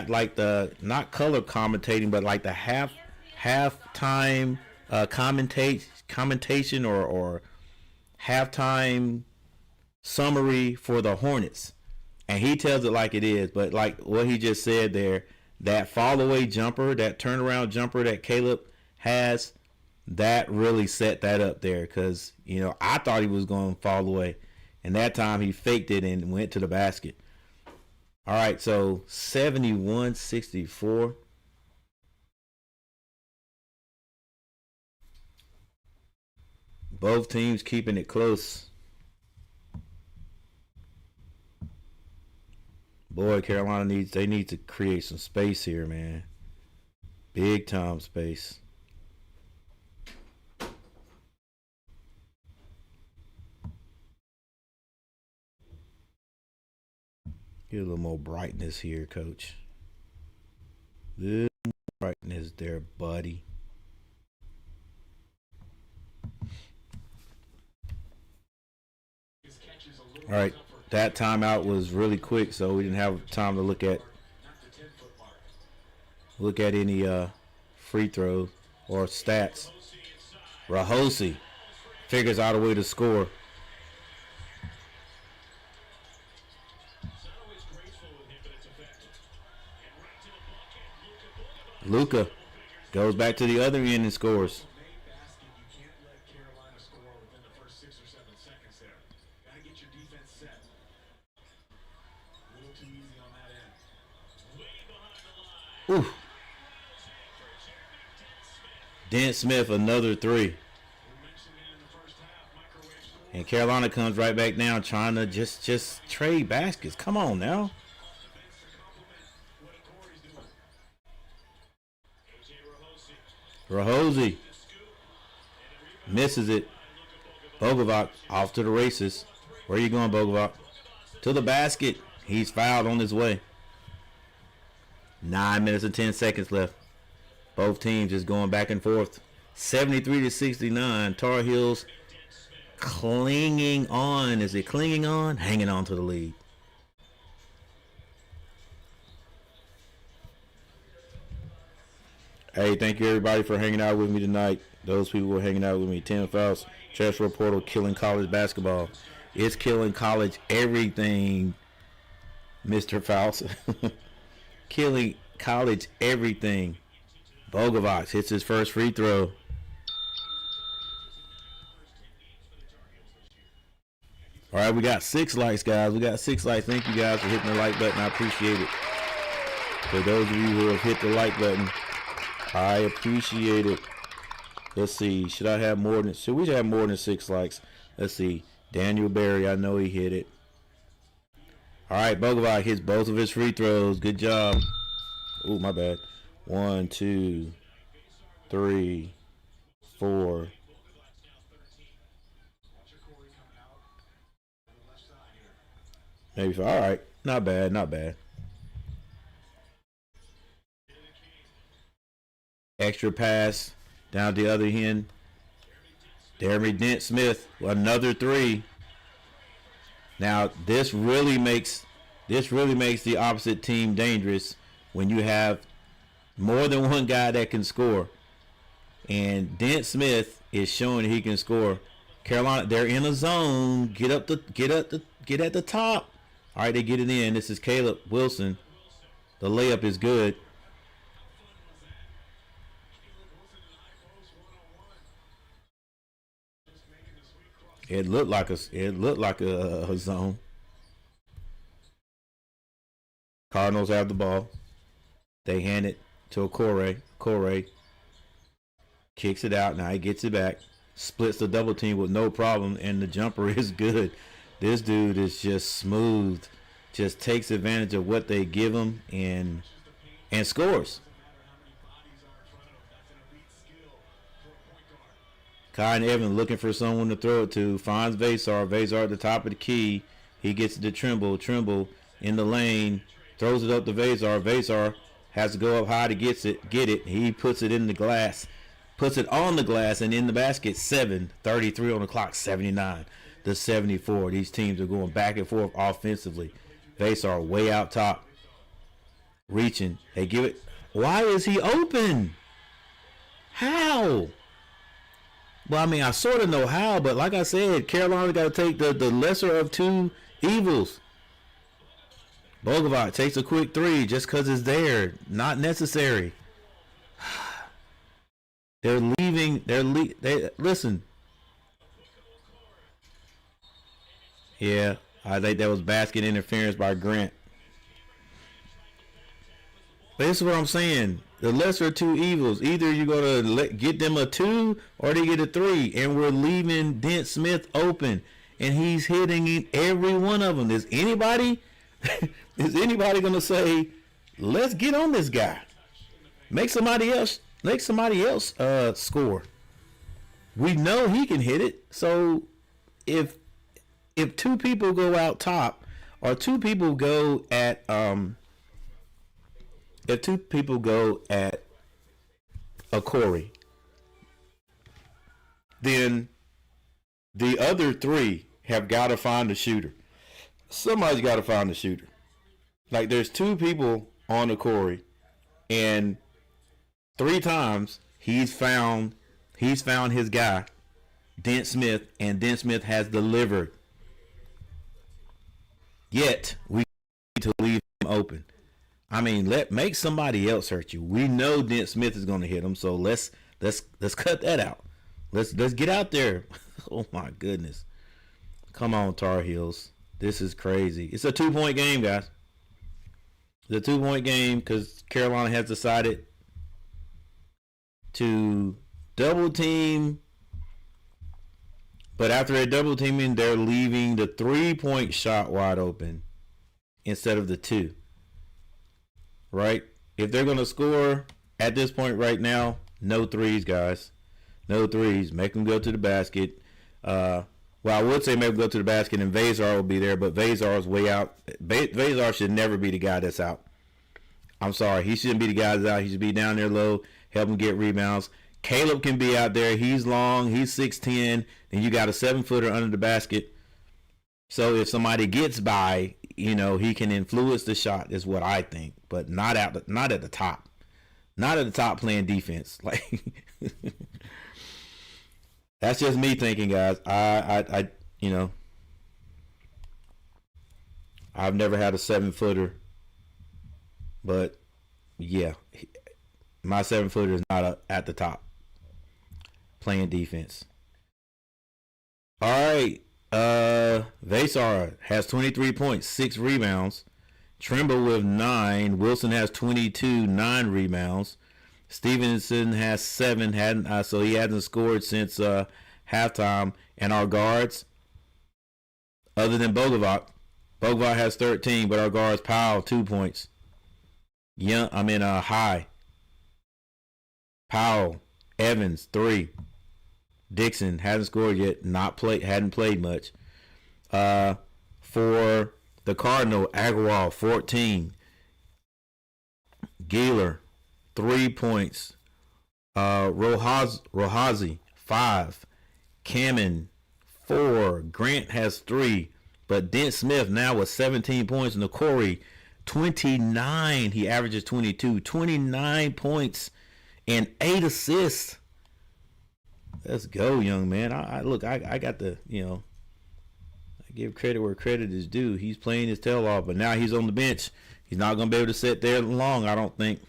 like the not color commentating, but like the halftime commentation or halftime summary for the Hornets, and he tells it like it is. But like what he just said there, that fall away jumper, that turnaround jumper that Caleb has, that really set that up there, because I thought he was going to fall away, and that time he faked it and went to the basket. All right, so 71-64. Both teams keeping it close. Boy, Carolina need to create some space here, man. Big time space. Get a little more brightness here, coach. Little more brightness there, buddy. All right, that timeout was really quick, so we didn't have time to look at any free throws or stats. Rahosi figures out a way to score. Luka goes back to the other end and scores. Ooh. Dent Smith, another 3. And Carolina comes right back down trying to just trade baskets. Come on now. Rahosi Misses it. Bogovac off to the races. Where are you going, Bogovac? To the basket. He's fouled on his way. 9 minutes and 10 seconds left. Both teams just going back and forth. 73-69. Tar Heels clinging on. Is it clinging on? Hanging on to the lead. Hey, thank you everybody for hanging out with me tonight. Those people who are hanging out with me. 10 fouls. Transfer portal killing college basketball. It's killing college everything, Mr. Fouts. Killing college everything. Bogovac hits his first free throw. All right, we got 6 likes, guys. We got 6 likes. Thank you guys for hitting the like button. I appreciate it. For those of you who have hit the like button, I appreciate it. Let's see. Should we have more than 6 likes? Let's see. Daniel Berry, I know he hit it. All right, Bogovac hits both of his free throws. Good job. Oh, my bad. 1, 2, 3, 4. Maybe 5. All right. Not bad. Not bad. Extra pass down the other end. Jeremy Dent Smith, another 3. Now this really makes the opposite team dangerous when you have more than one guy that can score. And Dent Smith is showing he can score. Carolina, they're in a zone. Get at the top. All right, they get it in. This is Caleb Wilson. The layup is good. It looked like a zone. Cardinals have the ball. They hand it to Corey. Corey kicks it out. Now he gets it back. Splits the double team with no problem, and the jumper is good. This dude is just smooth. Just takes advantage of what they give him and scores. Kai and Evan looking for someone to throw it to. Finds Vasar. Vasar at the top of the key. He gets it to Trimble. Trimble in the lane. Throws it up to Vasar. Vasar has to go up high to get it. He puts it in the glass. Puts it on the glass and in the basket. 7:33 on the clock. 79-74. These teams are going back and forth offensively. Vasar way out top. Reaching. They give it. Why is he open? How? Well, I mean, I sort of know how, but like I said, Carolina got to take the lesser of two evils. Bogovac takes a quick 3 just because it's there. Not necessary. They're leaving. Listen. Yeah, I think that was basket interference by Grant. But this is what I'm saying. The lesser of two evils. Either you're going to get them a 2 or they get a 3. And we're leaving Dent Smith open. And he's hitting every one of them. Is anybody going to say, let's get on this guy? Make somebody else score. We know he can hit it. So if 2 people go out top or 2 people go at if 2 people go at a Corey, then the other 3 have got to find a shooter. Somebody's got to find a shooter. Like there's 2 people on the Corey, and 3 times he's found his guy, Dent Smith, and Dent Smith has delivered. Yet we need to leave him open. I mean, make somebody else hurt you. We know Dent Smith is going to hit him, so let's cut that out. Let's get out there. Oh my goodness! Come on, Tar Heels. This is crazy. It's a 2-point game, guys. It's a 2-point game because Carolina has decided to double team, but after they're double teaming, they're leaving the 3-point shot wide open instead of the 2. Right? If they're going to score at this point right now, no 3s, guys. No threes. Make him go to the basket. Well, I would say make him go to the basket, and Vazar will be there, but Vazar is way out. Vazar should never be the guy that's out. I'm sorry. He shouldn't be the guy that's out. He should be down there low, help him get rebounds. Caleb can be out there. He's long. He's 6'10", and you got a 7-footer under the basket. So if somebody gets by, he can influence the shot is what I think, but not at the top. Not at the top playing defense. Like that's just me thinking, guys. I've never had a 7-footer, but yeah, my 7-footer is not at the top playing defense. All right. Vazar has 23 points, 6 rebounds. Trimble with 9. Wilson has 22, 9 rebounds. Stevenson has 7, so he hasn't scored since halftime. And our guards, other than Bogovac has 13, but our guards, Powell, 2 points. High. Powell, Evans, 3. Dixon hasn't scored yet, hadn't played much. For the Cardinal, Agarwal, 14. Gaylor, 3 points. Rohazi, 5. Kamen, 4. Grant has 3. But Dent Smith now with 17 points. And Corey, 29. He averages 22. 29 points and 8 assists. Let's go, young man. I got the, I give credit where credit is due. He's playing his tail off, but now he's on the bench. He's not going to be able to sit there long, I don't think.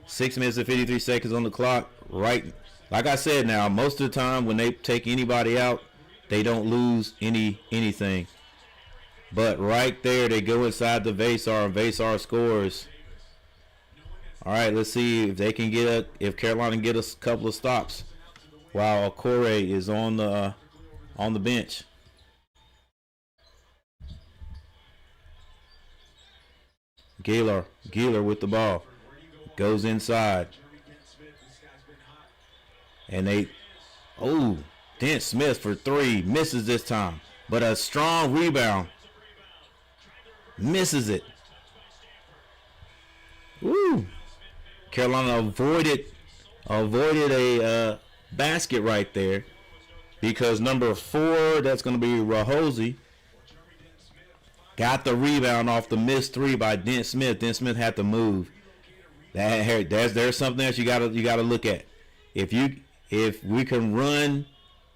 6 minutes and 53 seconds on the clock. Right. Like I said now, most of the time when they take anybody out, they don't lose anything. But right there, they go inside the Vazar, and Vazar scores. All right, let's see if they can if Carolina can get a couple of stops while Corey is on the bench. Gaylor with the ball goes inside, and Dent Smith for 3, misses this time, but a strong rebound, misses it. Woo! Carolina avoided a basket right there because number 4, that's going to be Rahosi, got the rebound off the missed 3 by Dent Smith. Dent Smith had to move. There's something else you gotta look at. If we can run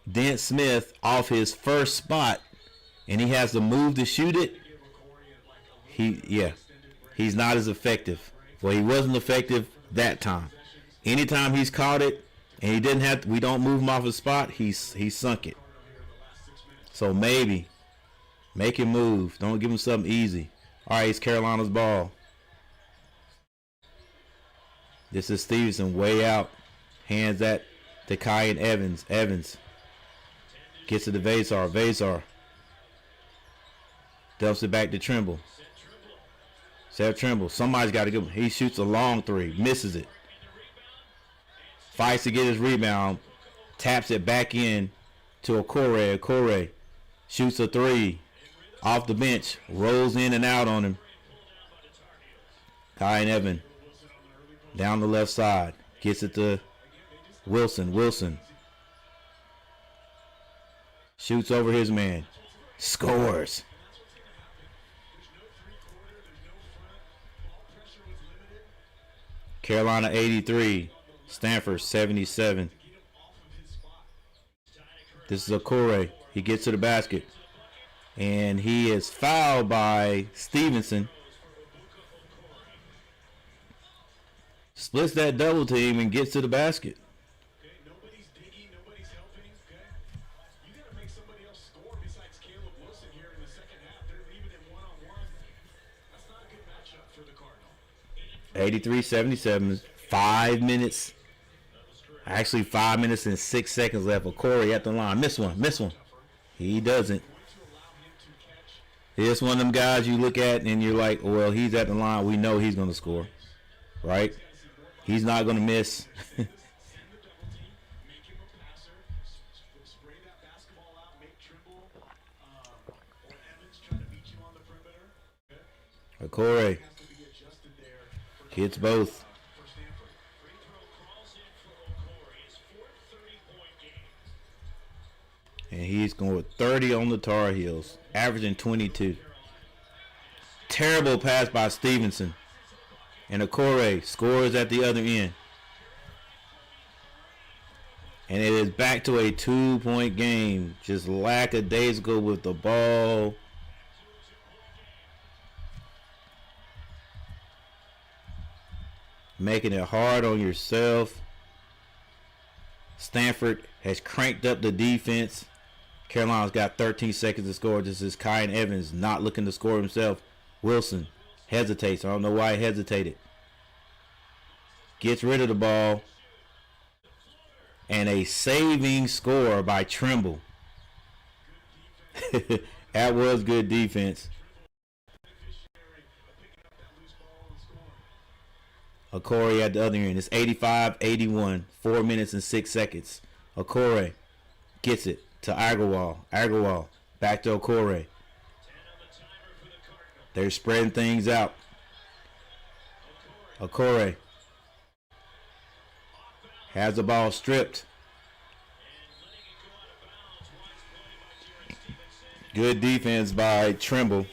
Dent Smith off his first spot and he has to move to shoot it, he's not as effective. Well, he wasn't effective that time. Anytime he's caught it and we don't move him off his spot, he's sunk it. So maybe make him move. Don't give him something easy. All right, it's Carolina's ball. This is Stevenson way out. Hands that to Kai and Evans. Evans gets to the Vazar. Dumps it back to Trimble. Seth Trimble. Somebody's got to give him. He shoots a long 3. Misses it. Fights to get his rebound. Taps it back in to Okore. Okore shoots a 3. Off the bench. Rolls in and out on him. Kai and Evan. Down the left side. Gets it to Wilson. Wilson. Shoots over his man. Scores. Carolina 83. Stanford 77. This is Okore. He gets to the basket. And he is fouled by Stevenson. Splits that double team and gets to the basket. Okay, nobody's digging, nobody's helping. Okay, you got to make somebody else score besides Caleb Wilson here in the second half. They're leaving him one-on-one. That's not a good matchup for the Cardinal. 83-77. 5 minutes. Actually, 5 minutes and 6 seconds left for Corey at the line. Miss one. He doesn't. He's one of them guys you look at and you're like, well, he's at the line. We know he's going to score. Right? He's not going to miss. Send the double team, make him a passer, spray that basketball out, make Trimble or Evans try to beat you on the perimeter. Okore Has to be adjusted there hits both. for Stanford. Free throw crawls in for Okori. His fourth 30-point game. And he's going with 30 on the Tar Heels, averaging 22. Terrible pass by Stevenson. And Okore scores at the other end. And it is back to a 2-point game. Just lackadaisical with the ball. Making it hard on yourself. Stanford has cranked up the defense. Carolina's got 13 seconds to score. This is Kyan Evans not looking to score himself. Wilson hesitates. I don't know why he hesitated. Gets rid of the ball. And a saving score by Trimble. That was good defense. Okore at the other end. It's 85-81. 4 minutes and 6 seconds. Okore gets it to Agarwal. Agarwal back to Okore. They're spreading things out. Okore has the ball stripped. Good defense by Trimble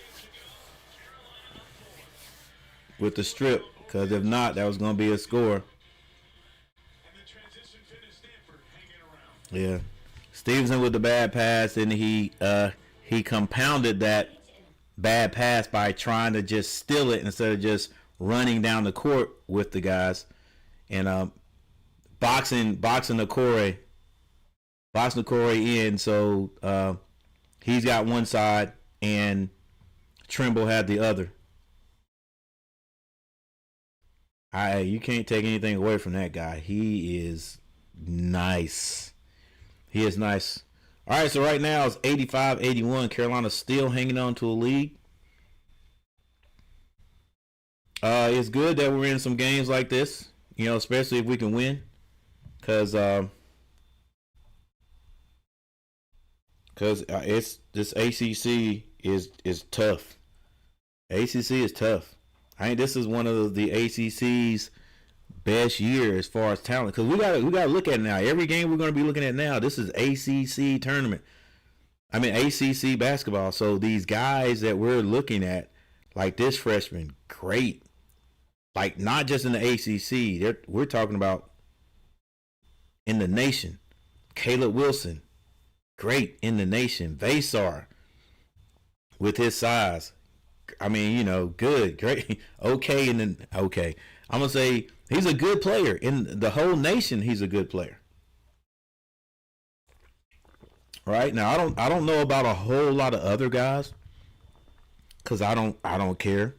with the strip, because if not, that was going to be a score. And the transition finished Stanford hanging around. Yeah. Stevenson with the bad pass, and he compounded that bad pass by trying to just steal it instead of just running down the court with the guys. And boxing Okore in, so he's got one side and Trimble had the other. You can't take anything away from that guy. He is nice. He is nice. All right, so right now it's 85-81. Carolina's still hanging on to a lead. It's good that we're in some games like this, especially if we can win, because it's this ACC is tough. ACC is tough. I think this is one of the ACC's best year as far as talent, because we gotta look at it now. Every game we're going to be looking at now, this is ACC tournament. I mean ACC basketball. So these guys that we're looking at, like this freshman, great. Like not just in the ACC, we're talking about in the nation. Caleb Wilson, great in the nation. Vasar, with his size, I mean, good, great, okay, okay. I'm gonna say he's a good player in the whole nation. He's a good player. Right now, I don't know about a whole lot of other guys, because I don't care,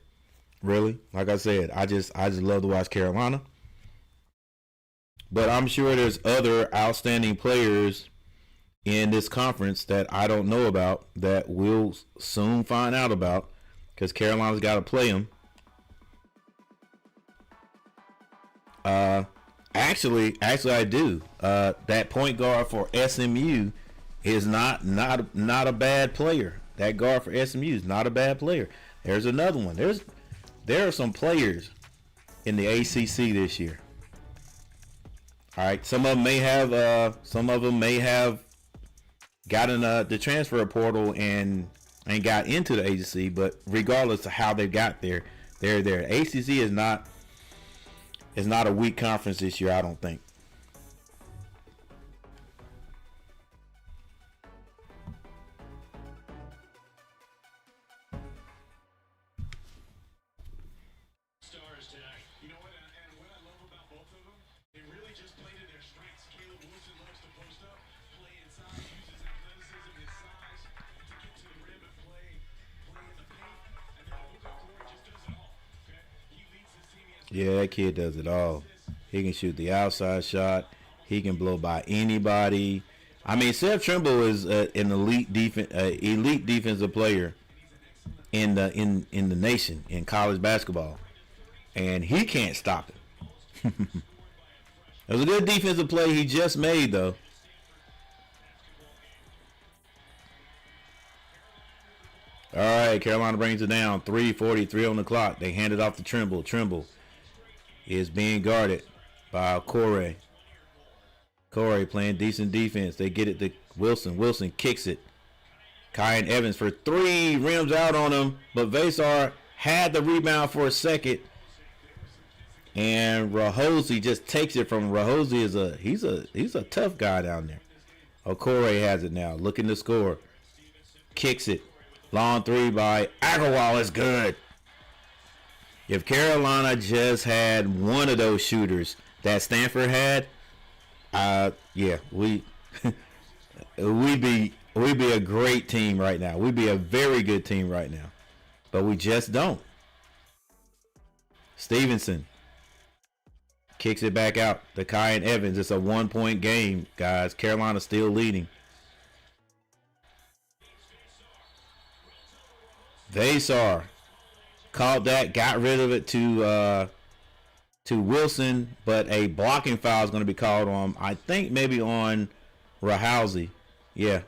really. Like I said, I just love to watch Carolina. But I'm sure there's other outstanding players in this conference that I don't know about that we'll soon find out about, because Carolina's got to play them. Actually, I do. That point guard for SMU is not a bad player. That guard for SMU is not a bad player. There's another one. There are some players in the ACC this year. All right, some of them may have gotten the transfer portal and got into the ACC, but regardless of how they got there, they're there. ACC is not a weak conference this year, I don't think. Stars tonight. You know what? And what I love about both of them, they really just play to their strengths. Caleb Wilson loves to post up, play inside, uses athleticism, his size to get to the rim and play in the paint. And then Luka Corey just does it all. Okay, he leads his team. Yeah, that kid does it all. He can shoot the outside shot. He can blow by anybody. I mean, Seth Trimble is an elite defensive player in the nation in college basketball, and he can't stop It was a good defensive play he just made, though. All right, Carolina brings it down. 3:43 on the clock. They hand it off to Trimble. Trimble is being guarded by Corey. Corey playing decent defense. They get it to Wilson. Wilson kicks it. Kyan Evans for three. Rims out on him. But Vasar had the rebound for a second. And Rahosi just takes it from him. Rahosi is he's a tough guy down there. Okore has it now. Looking to score. Kicks it. Long three by Agarwal is good. If Carolina just had one of those shooters that Stanford had, yeah, we'd be a great team right now. We'd be a very good team right now. But we just don't. Stevenson kicks it back out to Kyan Evans. It's a 1-point game, guys. Carolina still leading. Vasar caught that, got rid of it to Wilson, but a blocking foul is going to be called on, I think maybe on Rahosi. Yeah.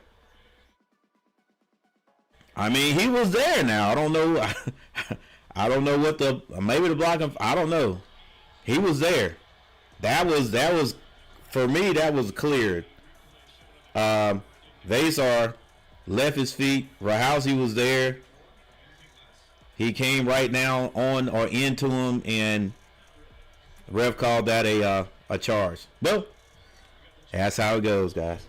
I mean, he was there now. I don't know. I don't know what maybe the blocking, I don't know. He was there. That was for me, that was cleared. Vasar left his feet. Rahosi was there. He came right now on or into him, and the ref called that a charge. Well, that's how it goes, guys.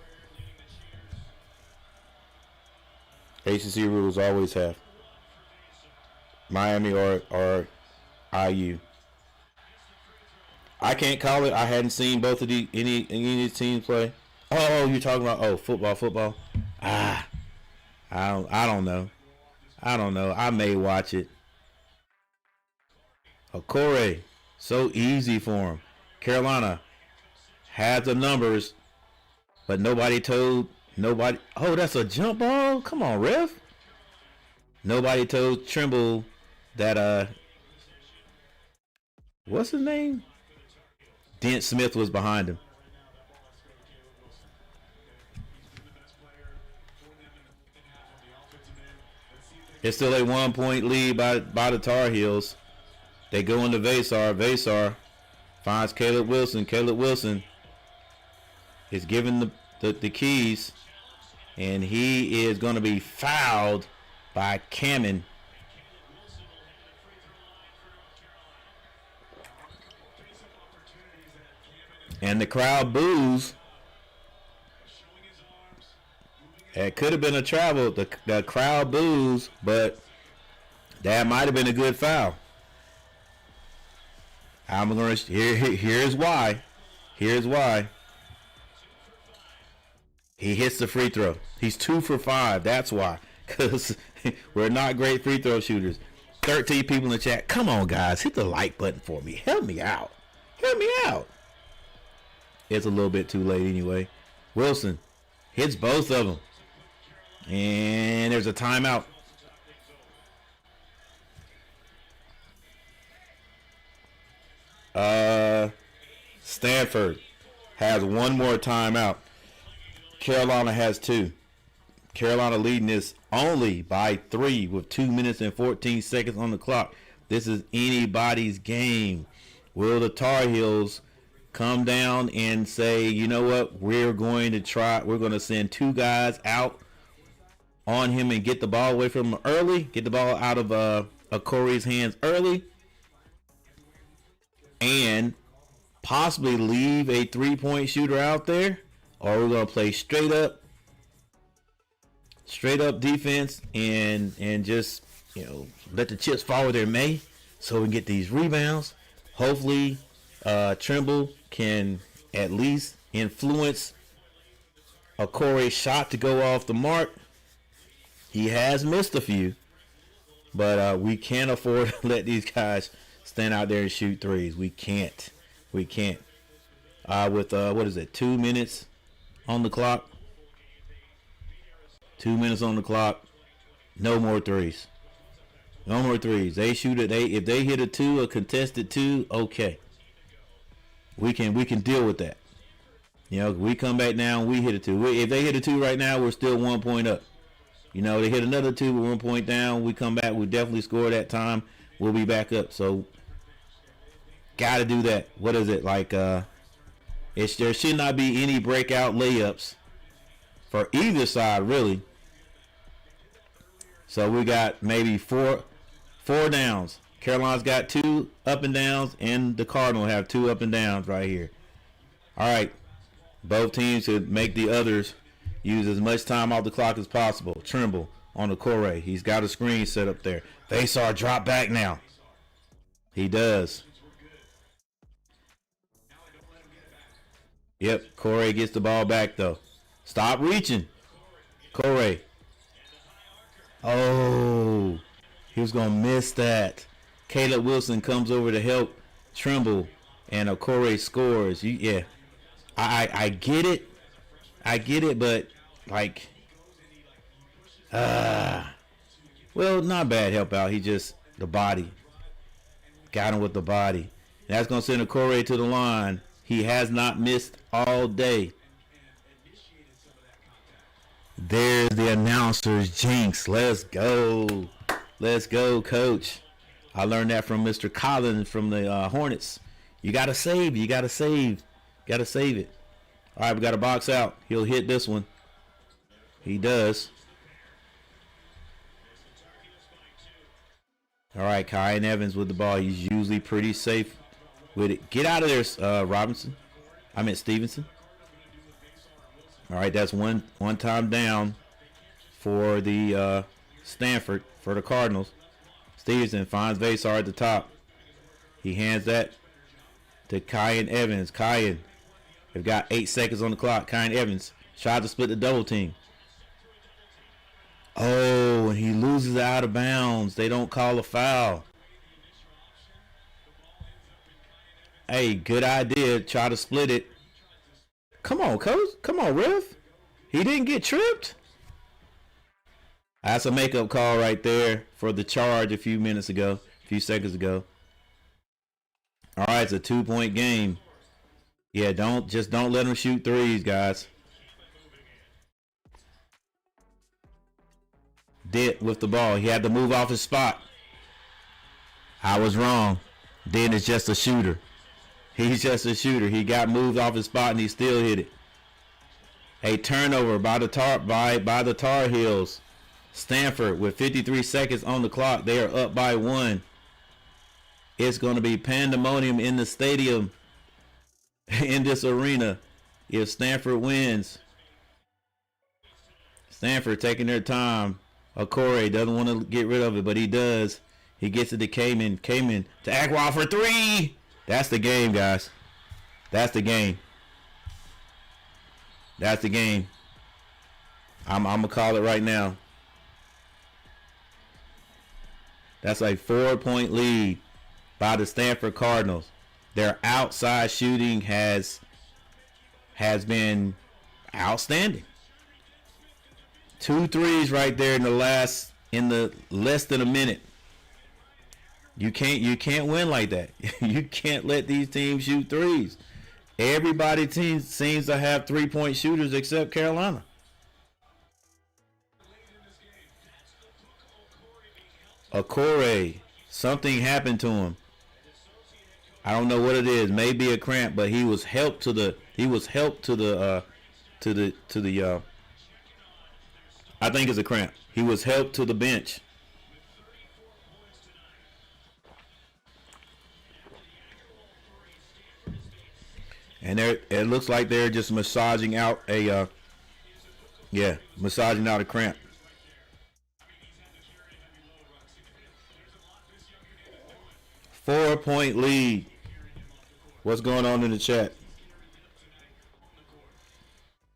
ACC rules always have. Miami or IU. I can't call it. I hadn't seen both of any of these teams play. Oh, you're talking about football. I don't know. I may watch it. Okore, so easy for him. Carolina has the numbers, but nobody. Oh, that's a jump ball. Come on, ref. Nobody told Trimble that what's his name? Dent Smith was behind him. It's still a 1-point lead by the Tar Heels. They go into Vasar. Vasar finds Caleb Wilson. Caleb Wilson is given the keys, and he is going to be fouled by Cameron. And the crowd boos. It could have been a travel. The crowd boos, but that might have been a good foul. I'm gonna here's why. Here's why. He hits the free throw. He's 2 for 5. That's why. Because we're not great free throw shooters. 13 people in the chat. Come on, guys. Hit the like button for me. Help me out. Help me out. It's a little bit too late anyway. Wilson hits both of them. And there's a timeout. Stanford has one more timeout. Carolina has 2. Carolina leading this only by 3 with 2 minutes and 14 seconds on the clock. This is anybody's game. Will the Tar Heels come down and say, you know what, we're going to send 2 guys out on him and get the ball away from him early, get the ball out of Corey's hands early, and possibly leave a 3-point shooter out there, or we're going to play straight up defense and just, let the chips fall where they may, so we can get these rebounds. Hopefully Trimble can at least influence a Corey shot to go off the mark. He has missed a few, but we can't afford to let these guys stand out there and shoot threes. We can't. With what is it? 2 minutes on the clock. 2 minutes on the clock. No more threes. No more threes. They shoot it. If they hit a 2, a contested 2, okay. we can deal with that. You know, we come back down, we hit a 2. If they hit a 2 right now, we're still 1 point up. You know, they hit another 2, we're 1 point down. We come back, we definitely score that time. We'll be back up. So, got to do that. What is it like? There should not be any breakout layups for either side, really. So we got maybe four downs. Carolina's got 2 up and downs, and the Cardinal have 2 up and downs right here. All right. Both teams should make the others use as much time off the clock as possible. Trimble on the Corey. He's got a screen set up there. They saw drop back now. He does. Yep, Corey gets the ball back though. Stop reaching. Corey. Oh, he was going to miss that. Caleb Wilson comes over to help Trimble, and Corey scores. Yeah, I get it. I get it, but like, well, not bad help out. He just, the body. Got him with the body. That's going to send Corey to the line. He has not missed all day. There's the announcer's jinx. Let's go. Let's go, coach. I learned that from Mr. Collins from the Hornets. You got to save. You got to save. Got to save it. All right, we got a box out. He'll hit this one. He does. All right, Kyan Evans with the ball. He's usually pretty safe with it. Get out of there, Stevenson. All right, that's one time down for the Stanford, for the Cardinals. Stevenson finds Vasar at the top. He hands that to Kyan Evans. Kyan, they've got 8 seconds on the clock. Kyan Evans tried to split the double team. Oh, and he loses out of bounds. They don't call a foul. Hey, good idea. Try to split it. Come on, coach. Come on, ref. He didn't get tripped. That's a makeup call right there for the charge a few seconds ago. All right, it's a 2-point game. Yeah, don't let him shoot threes, guys. Dent with the ball. He had to move off his spot. I was wrong. Dent is just a shooter. He's just a shooter. He got moved off his spot and he still hit it. A turnover by the Tar Heels. Stanford with 53 seconds on the clock. They are up by 1. It's going to be pandemonium in the stadium, in this arena, if Stanford wins. Stanford taking their time. Okore doesn't want to get rid of it, but he does. He gets it to Kamen. Kamen to Agrawal for 3. That's the game, guys. That's the game. That's the game. I'm going to call it right now. That's a 4-point lead by the Stanford Cardinals. Their outside shooting has been outstanding. 2 threes right there in the less than a minute. You can't win like that. You can't let these teams shoot threes. Everybody seems to have 3-point shooters except Carolina. Okore, something happened to him. I don't know what it is. Maybe a cramp, but he was helped to the I think it's a cramp. He was helped to the bench. And it looks like they're just massaging out a cramp. Four-point lead. What's going on in the chat?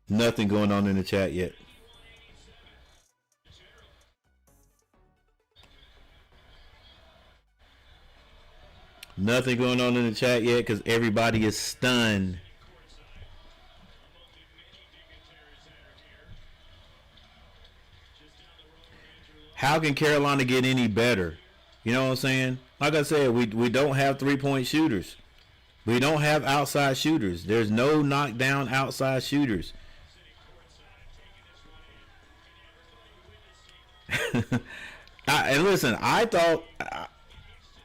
Nothing going on in the chat yet. Nothing going on in the chat yet because everybody is stunned. How can Carolina get any better? You know what I'm saying? Like I said, we don't have 3-point shooters. We don't have outside shooters. There's no knockdown outside shooters. And listen, I thought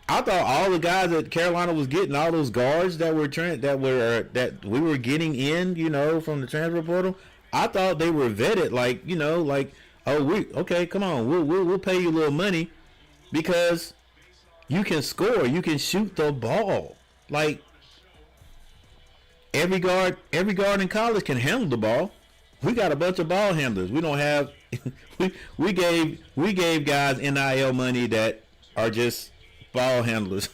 all the guys that Carolina was getting, all those guards that we were getting in, from the transfer portal. I thought they were vetted, okay, come on, we'll pay you a little money because you can score, you can shoot the ball. Like every guard in college can handle the ball. We got a bunch of ball handlers. We don't have. we gave guys NIL money that are just ball handlers.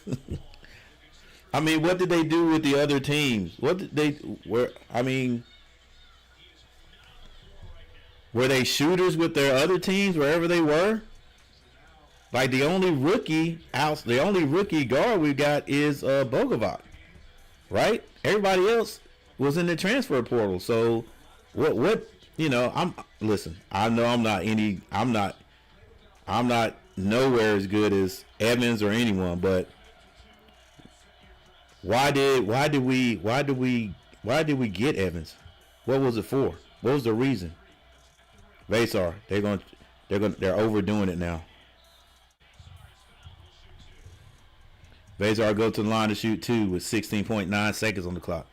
I mean, what did they do with the other teams? What did they? Were they shooters with their other teams wherever they were? Like the only rookie guard we got is Bogovac, right? Everybody else was in the transfer portal. So what? Listen. I know I'm not nowhere as good as Evans or anyone, but why did we get Evans? What was it for? What was the reason? Vasar, they're overdoing it now. Vasar go to the line to shoot 2 with 16.9 seconds on the clock.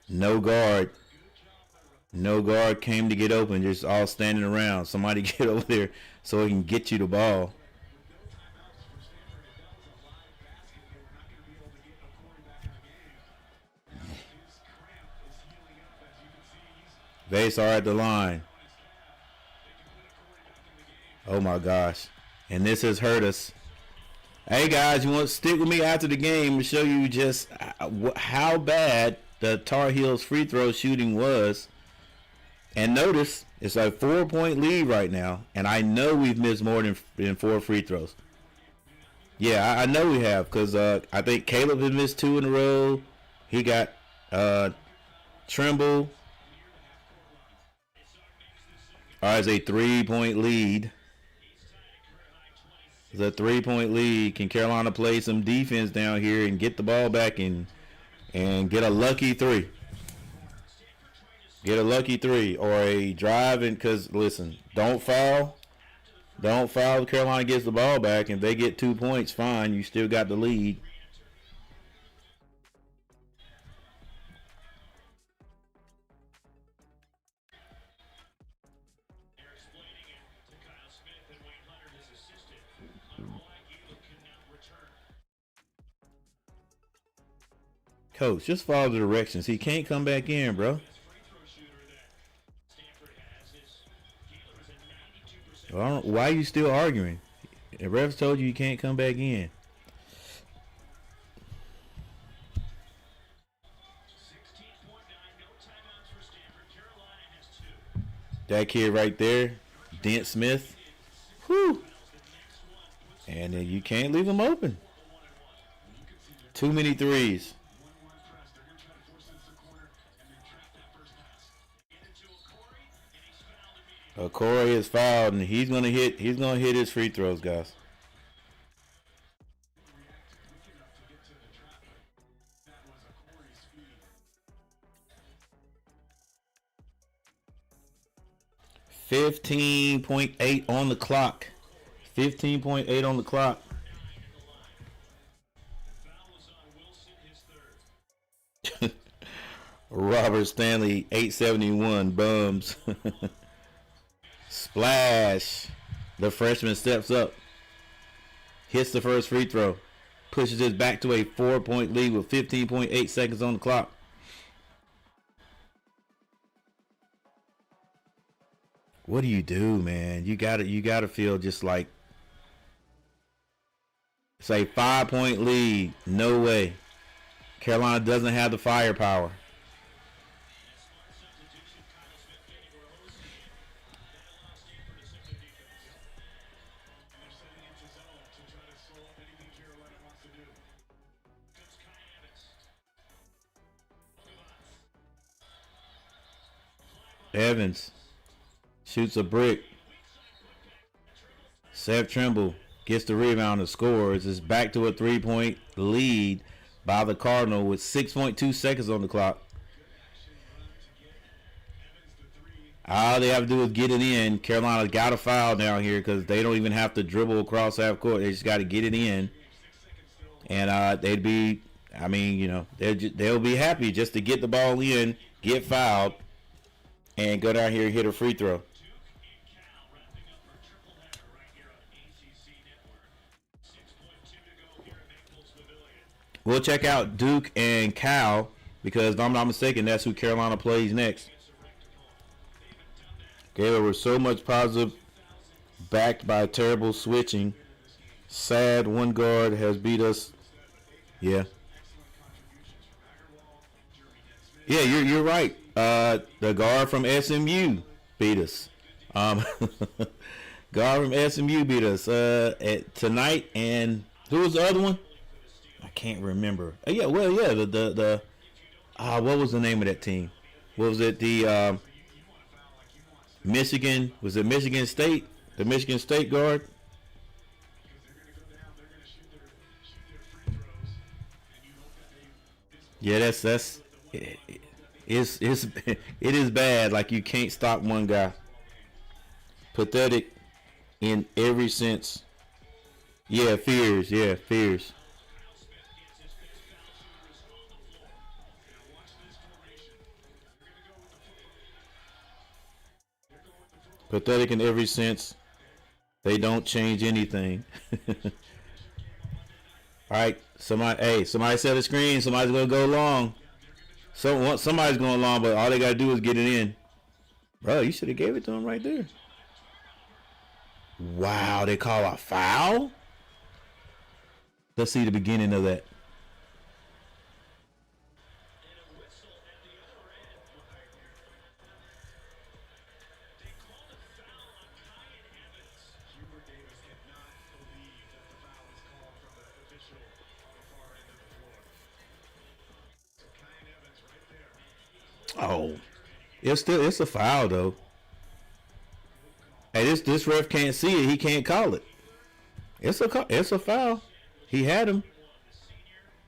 No guard came to get open, just all standing around. Somebody get over there so he can get you the ball. Vasar at the line. Oh my gosh. And this has hurt us. Hey guys, you want to stick with me after the game to show you just how bad the Tar Heels free throw shooting was. And notice, it's a 4-point lead right now, and I know we've missed more than 4 free throws. Yeah, I know we have, because I think Caleb has missed 2 in a row. He got Trimble. All right, it's a 3-point lead. It's a 3-point lead. Can Carolina play some defense down here and get the ball back and get a lucky 3? Get a lucky 3 or a drive, and because listen, don't foul. Carolina gets the ball back, and they get 2 points. Fine, you still got the lead. Coach, just follow the directions. He can't come back in, bro. Well, why are you still arguing? The refs told you can't come back in. That kid right there, Dent Smith. Whew. And then you can't leave him open. Too many threes. Corey is fouled, and he's gonna hit his free throws, guys. $15.8 on the clock. 15.8 on the clock. Robert Stanley, 871 bums. Splash. The freshman steps up. Hits the first free throw. Pushes it back to a 4-point lead with 15.8 seconds on the clock. What do you do, man? You gotta feel just like it's a 5-point lead. No way. Carolina doesn't have the firepower. Evans shoots a brick. Seth Trimble gets the rebound and scores. It's back to a 3-point lead by the Cardinal with 6.2 seconds on the clock. All they have to do is get it in. Carolina's got a foul down here because they don't even have to dribble across half court. They just got to get it in. And they'd be, I mean, you know, they'll be happy just to get the ball in, get fouled, and go down here and hit a free throw. We'll check out Duke and Cal because if I'm not mistaken, that's who Carolina plays next. Gaylor was so much positive, backed by terrible switching. Sad one guard has beat us. Yeah. Yeah, you're right. The guard from SMU beat us. Guard from SMU beat us tonight. And who was the other one? I can't remember. Yeah, well, yeah, the what was the name of that team? What was it? The Michigan, was it Michigan State? The Michigan State guard? Yeah, that's it is bad. Like, you can't stop one guy. Pathetic in every sense. Yeah, fears. Yeah, fears. Pathetic in every sense. They don't change anything. All right, somebody set a screen. Somebody's gonna go long. Somebody's going long, but all they gotta do is get it in. Bro, you should have gave it to him right there. Wow, they call a foul? Let's see the beginning of that. Oh, it's a foul though. Hey, this ref can't see it. He can't call it. It's a foul. He had him.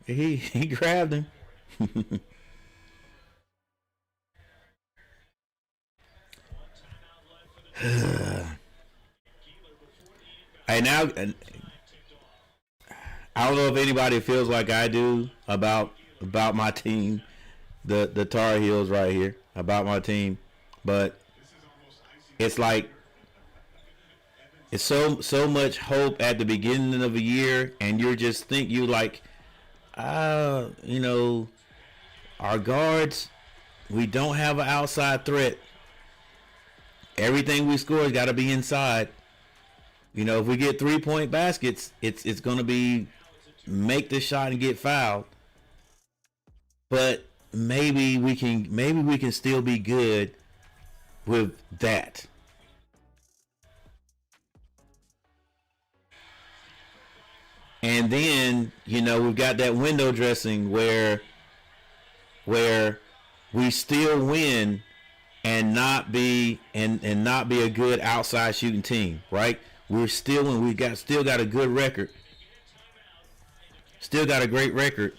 He grabbed him. Hey, now I don't know if anybody feels like I do about my team. The Tar Heels right here, about my team, but it's like it's so much hope at the beginning of a year, and you like, you know, our guards, we don't have an outside threat. Everything we score has got to be inside. You know, if we get 3-point baskets, it's gonna be make the shot and get fouled, but maybe we can still be good with that. And then, you know, we've got that window dressing where we still win and not be a good outside shooting team, right? We're still when we still got a good record. Still got a great record,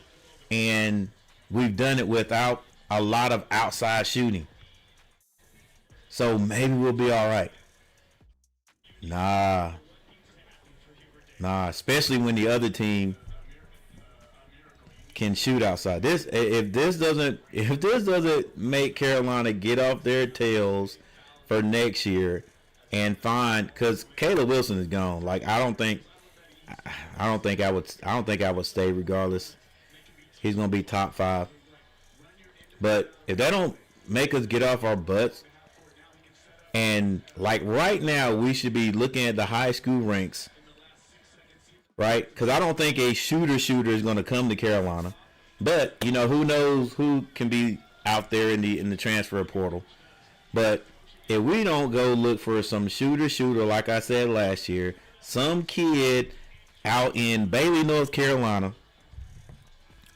and we've done it without a lot of outside shooting. So maybe we'll be all right. Nah, especially when the other team can shoot outside. If this doesn't make Carolina get off their tails for next year and find, because Caleb Wilson is gone. Like, I don't think I would stay regardless. He's gonna be top 5. But if they don't make us get off our butts, and like right now we should be looking at the high school ranks, right? Because I don't think a shooter is going to come to Carolina. But you know, who knows who can be out there in the transfer portal. But if we don't go look for some shooter, like I said last year, some kid out in Bailey, North Carolina,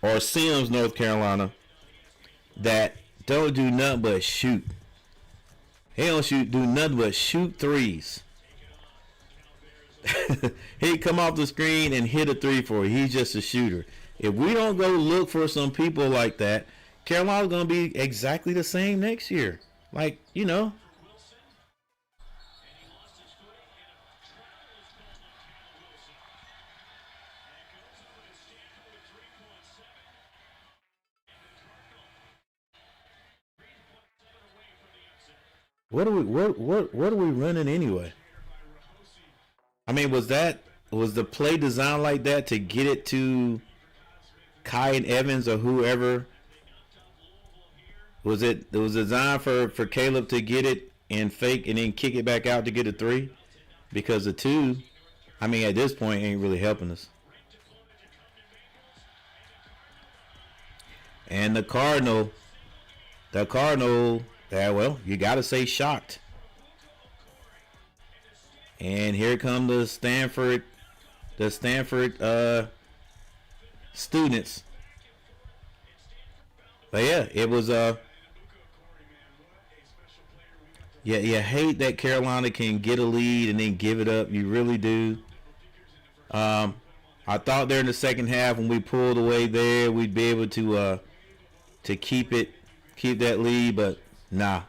or Sims, North Carolina, that don't do nothing but shoot. He don't do nothing but shoot threes. He come off the screen and hit a 3 for you. He's just a shooter. If we don't go look for some people like that, Carolina's going to be exactly the same next year. Like, you know. What are we running anyway? I mean, was the play designed like that to get it to Kai and Evans or whoever? Was it designed for Caleb to get it and fake and then kick it back out to get a 3? Because the 2, I mean, at this point, ain't really helping us. And the Cardinal, well, you got to say shocked. And here come the Stanford students. But yeah, it was yeah, you hate that Carolina can get a lead and then give it up. You really do. I thought there in the second half when we pulled away there, we'd be able to keep that lead, but nah.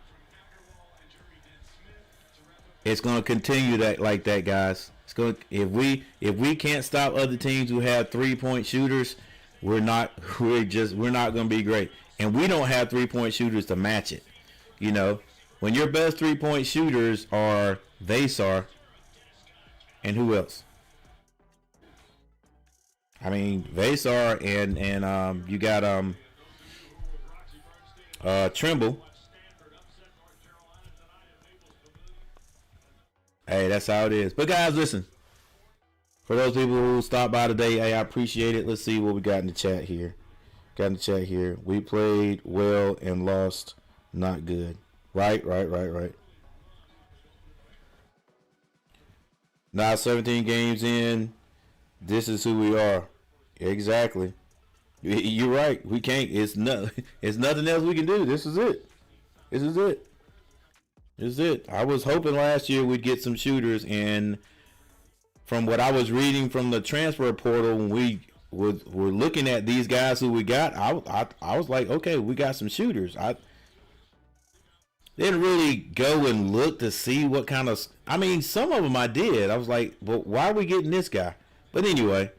It's going to continue that like that, guys. It's going if we can't stop other teams who have 3-point shooters, we're not going to be great. And we don't have 3-point shooters to match it. You know, when your best 3-point shooters are Vasar and who else? I mean, Vasar and you got Trimble. Hey, that's how it is. But guys, listen. For those people who stopped by today, hey, I appreciate it. Let's see what we got in the chat here. We played well and lost not good. Right. Now 17 games in, this is who we are. Exactly. You're right. We can't. It's nothing else we can do. This is it. I was hoping last year we'd get some shooters, and from what I was reading from the transfer portal, when we were looking at these guys who we got, I was like, okay, we got some shooters. I didn't really go and look to see what kind of. I mean, some of them I did. I was like, well, why are we getting this guy? But anyway,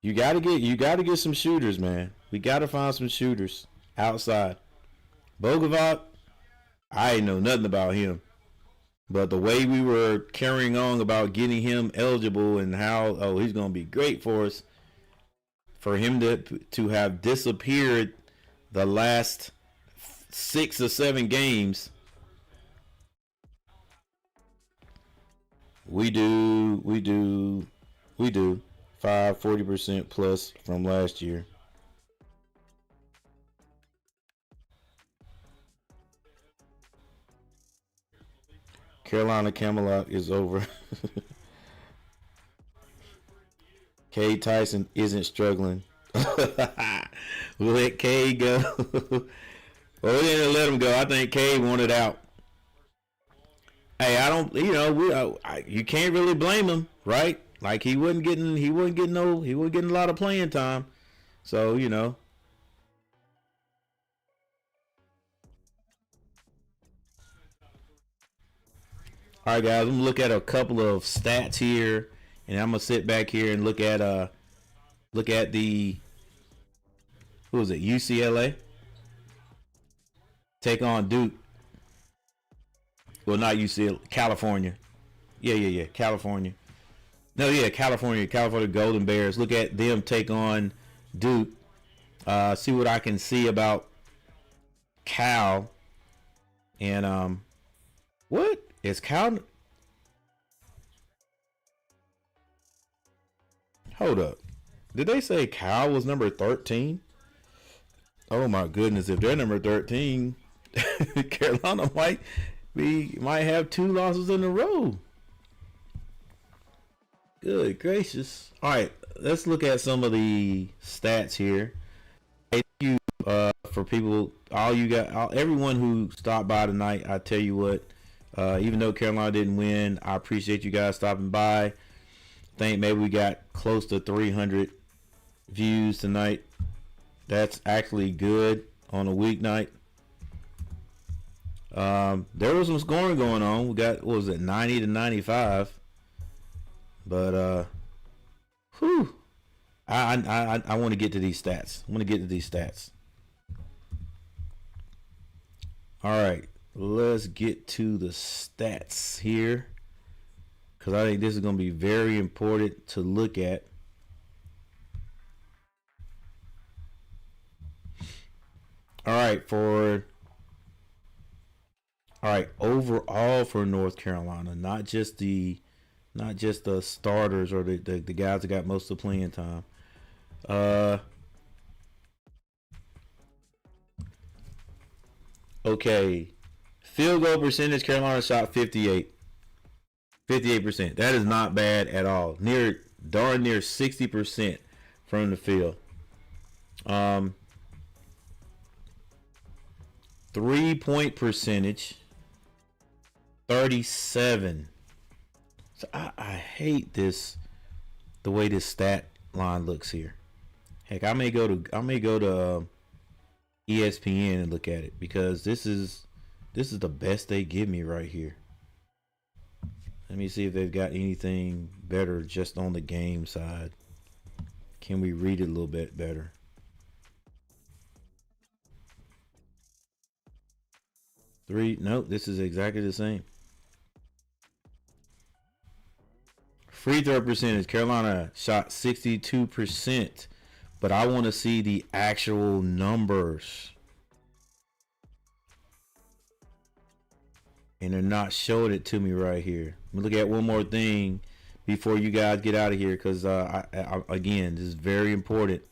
you gotta get some shooters, man. We gotta find some shooters outside. Bogovac, I ain't know nothing about him. But the way we were carrying on about getting him eligible and how, he's going to be great for us, for him to have disappeared the last 6 or 7 games, we do 40% plus from last year. Carolina Camelot is over. Cade Tyson isn't struggling. We'll let Cade go. Well, we didn't let him go. I think Cade wanted out. Hey, I don't. You know, you can't really blame him, right? Like he wasn't getting a lot of playing time. So you know. All right, guys, I'm gonna look at a couple of stats here, and I'm gonna sit back here and look at the who was it? UCLA take on Duke. Well, not UCLA, California. Yeah, California. No, yeah, California Golden Bears. Look at them take on Duke. See what I can see about Cal. And what? Is Cal? Hold up. Did they say Cal was number 13? Oh my goodness, if they're number 13, Carolina might have 2 losses in a row. Good gracious. All right, let's look at some of the stats here. Thank you for people, everyone who stopped by tonight. I tell you what, even though Carolina didn't win, I appreciate you guys stopping by. think maybe we got close to 300 views tonight. That's actually good on a weeknight. There was some scoring going on. We got, what was it, 90 to 95. But whew. I want to get to these stats. All right, let's get to the stats here, because I think this is going to be very important to look at. All right, overall for North Carolina, not just the starters or the guys that got most of the playing time. Okay, field goal percentage, Carolina shot 58%. That is not bad at all. Darn near 60% from the field. 3-point percentage, 37. So I hate this, the way this stat line looks here. Heck, I may go to ESPN and look at it, because this is the best they give me right here. Let me see if they've got anything better just on the game side. Can we read it a little bit better? Nope, this is exactly the same. Free throw percentage, Carolina shot 62%, but I want to see the actual numbers. And they're not showing it to me right here. Let me look at one more thing before you guys get out of here, because again, this is very important.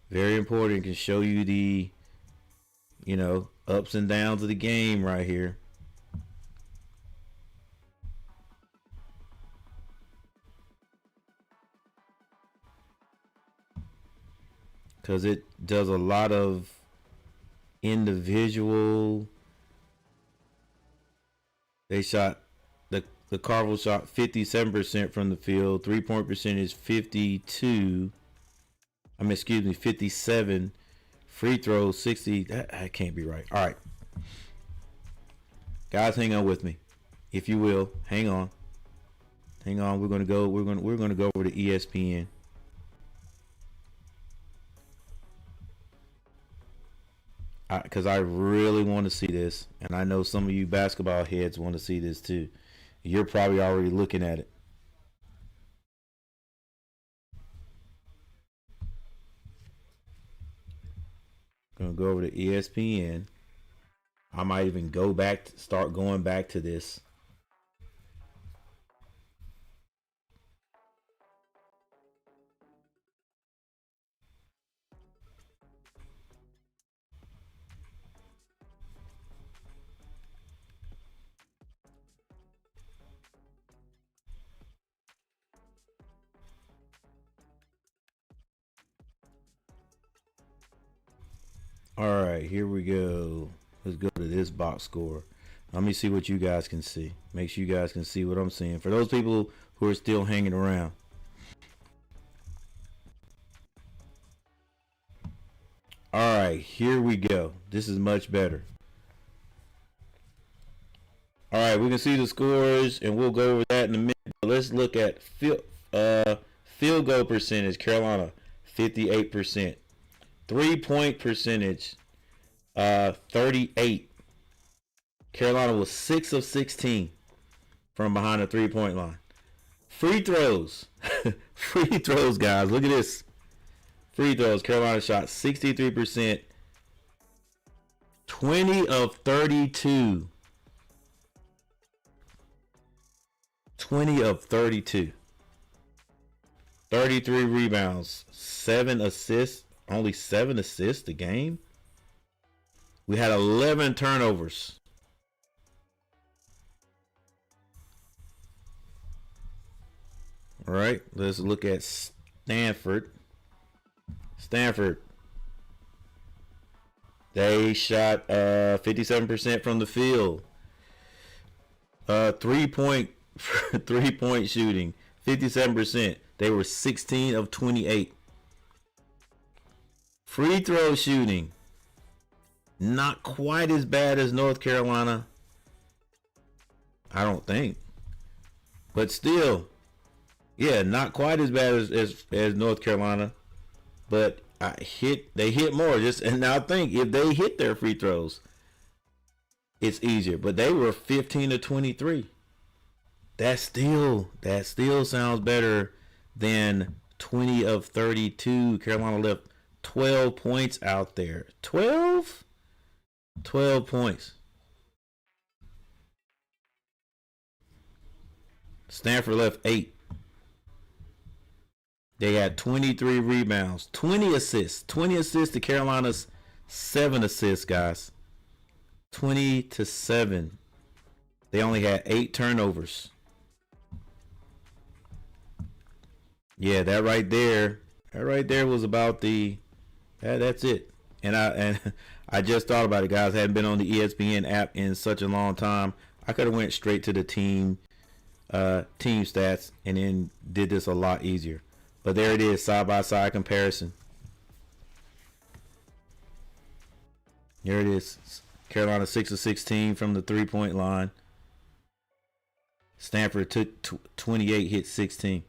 Very important. It can show you the, ups and downs of the game right here. Because it does a lot of individual. They shot, the Cardinals shot 57% from the field. 3-point percentage 57. Free throws 60. That can't be right. All right, guys, hang on with me, if you will. Hang on. We're gonna go over to ESPN. Because I really want to see this, and I know some of you basketball heads want to see this too. You're probably already looking at it. Gonna go over to ESPN. I might even start going back to this. All right, here we go. Let's go to this box score. Let me see what you guys can see. Make sure you guys can see what I'm seeing. For those people who are still hanging around. All right, here we go. This is much better. All right, we can see the scores, and we'll go over that in a minute. But let's look at field goal percentage. Carolina, 58%. 3-point percentage, 38. Carolina was 6 of 16 from behind the 3-point line. Free throws. Free throws, guys. Look at this. Free throws. Carolina shot 63%. 20 of 32. 20 of 32. 33 rebounds. 7 assists. Only 7 assists a game. We had 11 turnovers. All right, let's look at Stanford. They shot 57% from the field. 3-point shooting, 57%. They were 16 of 28. Free throw shooting. Not quite as bad as North Carolina. I don't think. But still, yeah, not quite as bad as North Carolina. But they hit more. And now think, if they hit their free throws, it's easier. But they were 15 to 23. That still sounds better than 20 of 32. Carolina left 12 points out there. 12 points. Stanford left 8. They had 23 rebounds, 20 assists. 20 assists to Carolina's 7 assists, guys. 20 to 7. They only had 8 turnovers. Yeah, that right there was about that's it. And I just thought about it, guys. I hadn't been on the ESPN app in such a long time. I could have went straight to the team stats and then did this a lot easier. But there it is, side by side comparison. There it is. Carolina 6 of 16 from the 3-point line. Stanford took 28, hit 16.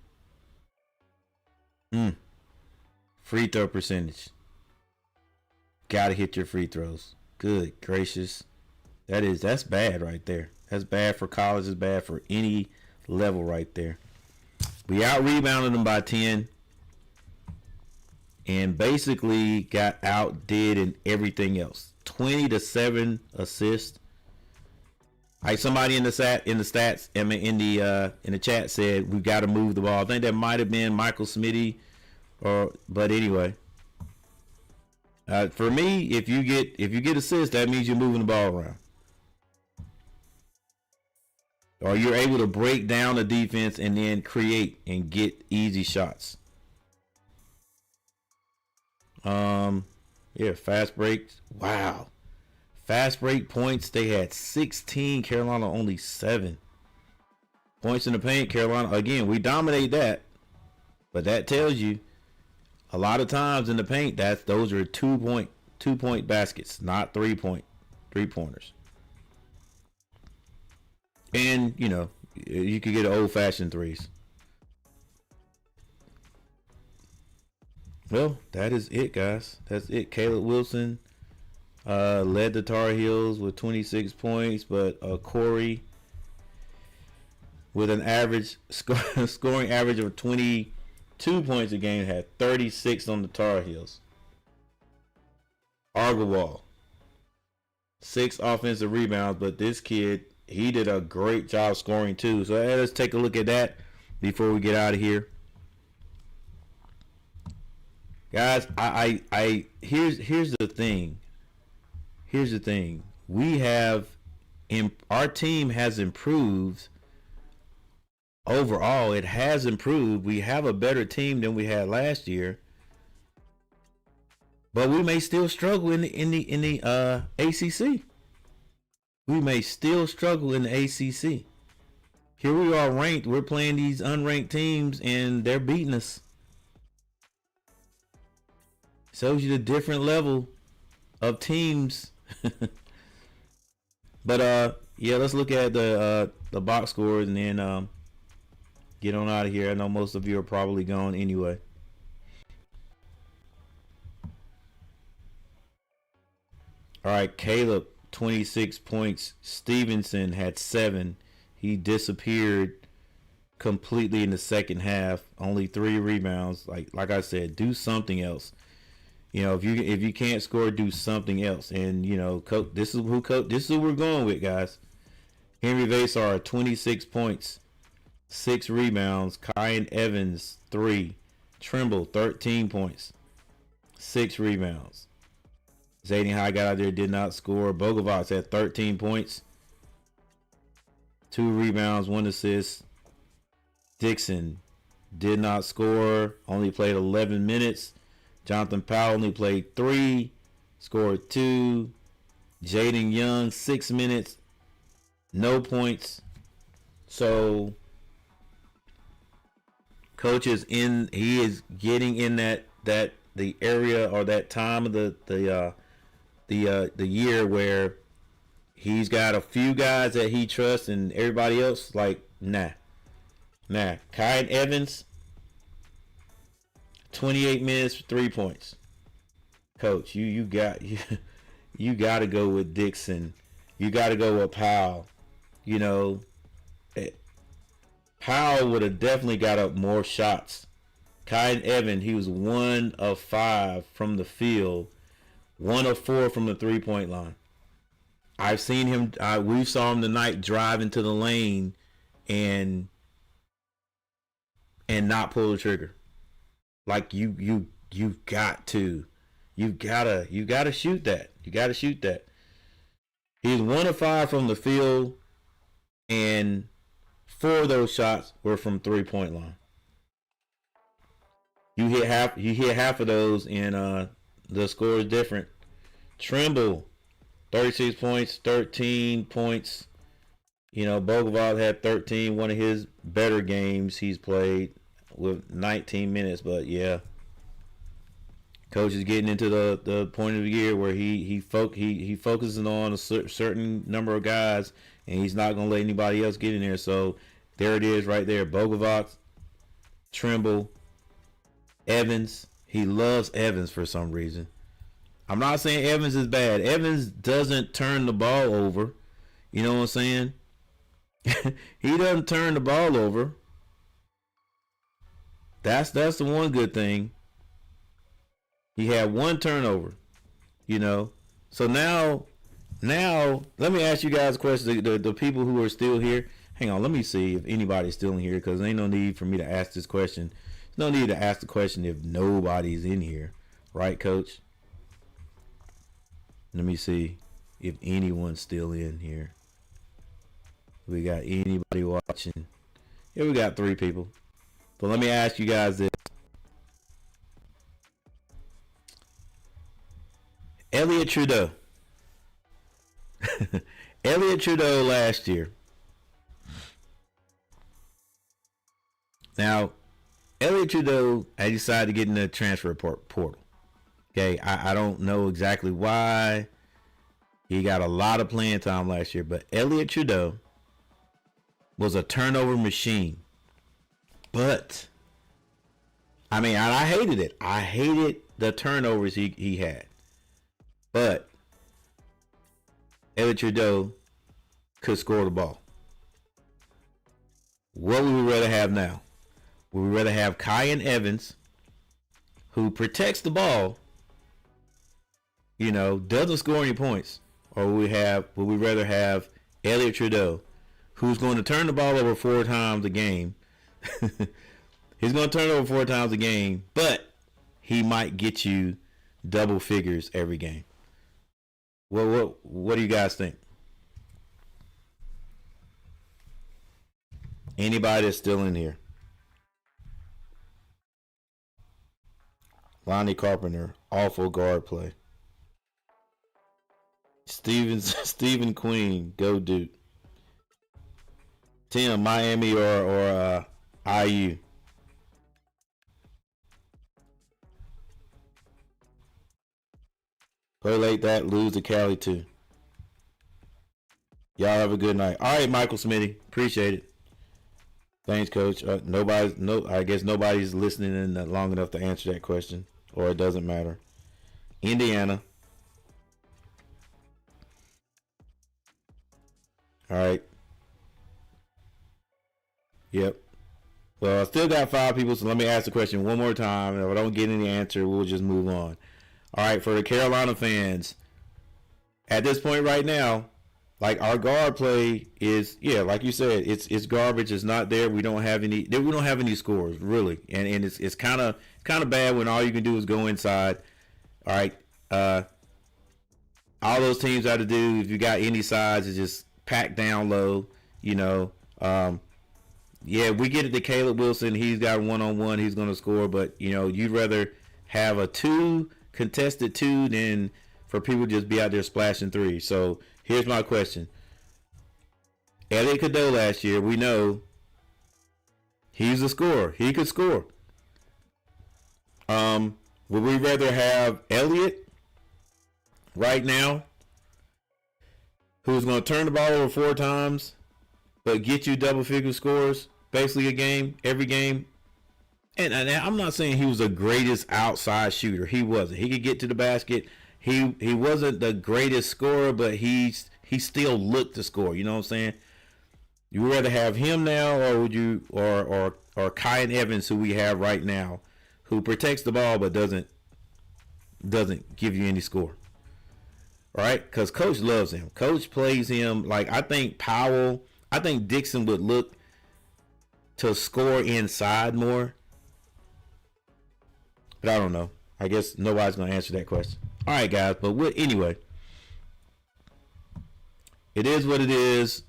Free throw percentage. Gotta hit your free throws. Good gracious. That's bad right there. That's bad for college. It's bad for any level right there. We out-rebounded them by 10. And basically got outdid in everything else. 20 to 7 assists. Like somebody in the stats, in the chat said we got to move the ball. I think that might have been Michael Smitty, but anyway, for me, if you get assists, that means you're moving the ball around, or you're able to break down the defense and then create and get easy shots. Yeah, fast breaks. Wow. Fast break points, they had 16. Carolina only 7. Points in the paint, Carolina, again, we dominate that. But that tells you a lot of times in the paint, those are 2-point baskets, not 3-pointers. And, you could get old-fashioned threes. Well, that is it, guys. That's it. Caleb Wilson led the Tar Heels with 26 points, but Corey with an average scoring average of 22 points a game had 36 on the Tar Heels. Argawal, 6 offensive rebounds, but this kid, he did a great job scoring too. So let's take a look at that before we get out of here. Guys, here's the thing. Here's the thing. Our team has improved. Overall, it has improved. We have a better team than we had last year. But we may still struggle in the ACC. We may still struggle in the ACC. Here we are ranked. We're playing these unranked teams and they're beating us. Shows you the different level of teams. But yeah, let's look at the box scores and then get on out of here. I know most of you are probably gone anyway. All right, Caleb, 26 points. Stevenson had 7. He disappeared completely in the second half. Only 3 rebounds. Like I said, do something else. If you can't score, do something else. And this is who we're going with, guys. Henry Vasar, 26 points, 6 rebounds. Kyan Evans, 3. Trimble, 13 points, 6 rebounds. Zayden High got out there, did not score. Bogovac had 13 points, 2 rebounds, 1 assist. Dixon did not score, only played 11 minutes. Jonathan Powell only played 3, scored 2. Jaden Young, 6 minutes, no points. So Coach is in. He is getting in that the area or that time of the year where he's got a few guys that he trusts and everybody else like nah. Kai Evans, 28 minutes for 3 points. Coach, you got to go with Dixon. You got to go with Powell. You know, Powell would have definitely got up more shots. Kai Evans, he was 1 of 5 from the field, 1 of 4 from the 3-point line. I've seen him. We saw him tonight drive into the lane and not pull the trigger. Like you got to. You gotta shoot that. You gotta shoot that. He's 1 of 5 from the field, and 4 of those shots were from 3-point line. You hit half of those, and the score is different. Trimble, 36 points, 13 points. You know, Bogovat had 13, one of his better games he's played with 19 minutes. But yeah, Coach is getting into the point of the year where he focuses on a certain number of guys, and he's not going to let anybody else get in there. So there it is right there. Bogovat, Trimble, Evans. He loves Evans for some reason. I'm not saying Evans is bad. Evans doesn't turn the ball over. You know what I'm saying? He doesn't turn the ball over. That's the one good thing. He had 1 turnover, you know. So now, let me ask you guys a question. The people who are still here, hang on. Let me see if anybody's still in here, because there ain't no need for me to ask this question. There's no need to ask the question if nobody's in here, right, Coach? Let me see if anyone's still in here. We got anybody watching? Yeah, we got 3 people. But let me ask you guys this. Elliot Trudeau. Elliot Trudeau last year. Now, Elliot Trudeau had decided to get in the transfer portal. Okay, I don't know exactly why. He got a lot of playing time last year, but Elliot Trudeau was a turnover machine. But, I mean, I hated it. I hated the turnovers he had. But Elliot Trudeau could score the ball. What would we rather have now? Would we rather have Kai Evans, who protects the ball, you know, doesn't score any points, or would we rather have Elliot Trudeau, who's going to turn the ball over 4 times a game? He's going to turn it over 4 times a game, but he might get you double figures every game. What do you guys think? Anybody that's still in here? Lonnie Carpenter, awful guard play. Stephen Queen, go Duke. Tim, Miami or IU? Play late that, lose to Cali too. Y'all have a good night. All right, Michael Smitty, appreciate it. Thanks, Coach. I guess nobody's listening in long enough to answer that question, or it doesn't matter. Indiana. All right. Yep. Well, I still got 5 people, so let me ask the question one more time. If I don't get any answer, we'll just move on. All right, for the Carolina fans, at this point right now, like our guard play is, yeah, like you said, it's garbage. It's not there. We don't have any scores really, and it's kind of bad when all you can do is go inside. All right, all those teams have to do, if you got any size, is just pack down low. You know, yeah, we get it to Caleb Wilson. He's got 1-on-1. He's going to score, but you know, you'd rather have a contested 2 than for people to just be out there splashing 3. So here's my question. Elliot Cadeau last year, we know He's a scorer. He could score. Would we rather have Elliott right now, who's going to turn the ball over 4 times, but get you double-figure scores, basically a game, every game? And I'm not saying he was the greatest outside shooter. He wasn't. He could get to the basket. He wasn't the greatest scorer, but he still looked to score. You know what I'm saying? You would rather have him now, or would you, or Kai Evans, who we have right now, who protects the ball but doesn't give you any score? Right? Because Coach loves him. Coach plays him like, I think Dixon would look to score inside more. But I don't know. I guess nobody's going to answer that question. All right, guys. But anyway, it is what it is.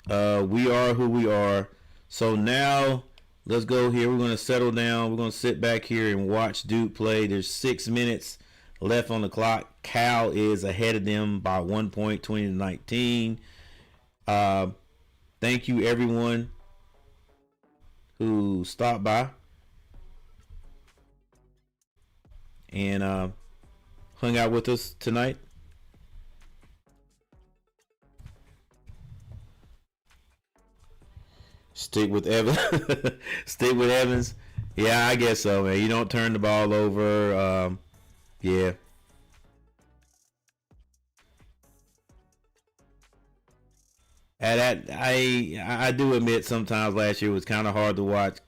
We are who we are. So now let's go here. We're going to settle down. We're going to sit back here and watch Duke play. There's 6 minutes left on the clock. Cal is ahead of them by 1 point, 20-19. Thank you, everyone who stopped by and hung out with us tonight. Stick with Evans. Stick with Evans. Yeah, I guess so, man. You don't turn the ball over. Yeah. And I do admit sometimes last year it was kind of hard to watch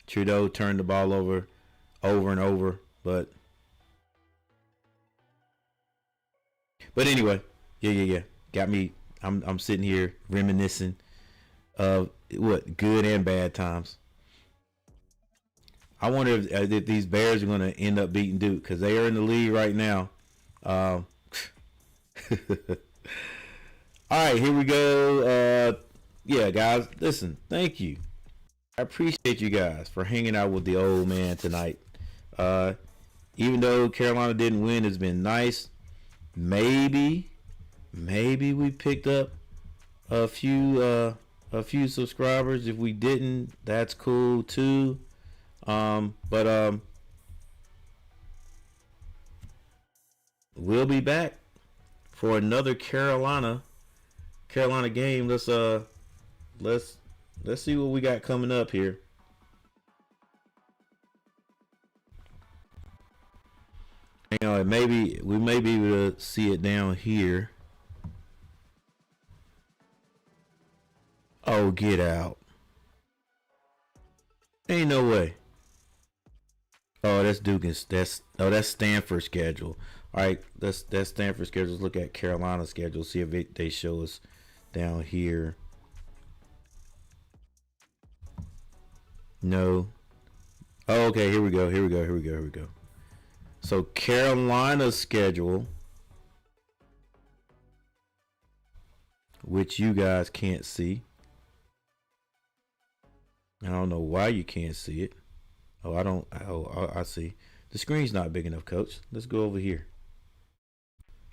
Trudeau turn the ball over and over, but anyway, yeah. Got me. I'm sitting here reminiscing of what good and bad times. I wonder if these Bears are going to end up beating Duke, because they are in the lead right now. All right, here we go. Yeah, guys, listen, thank you. I appreciate you guys for hanging out with the old man tonight. Even though Carolina didn't win, it's been nice. Maybe we picked up a few subscribers. If we didn't, that's cool too. But we'll be back for another Carolina game. Let's see what we got coming up here. You know, we may be able to see it down here. Oh, get out. Ain't no way. Oh, that's Dugan's. That's Stanford's schedule. All right, that's Stanford's schedule. Let's look at Carolina's schedule. See if they show us down here. No. Oh, okay. Here we go. So Carolina's schedule, which you guys can't see. I don't know why you can't see it. I see. The screen's not big enough, Coach. Let's go over here.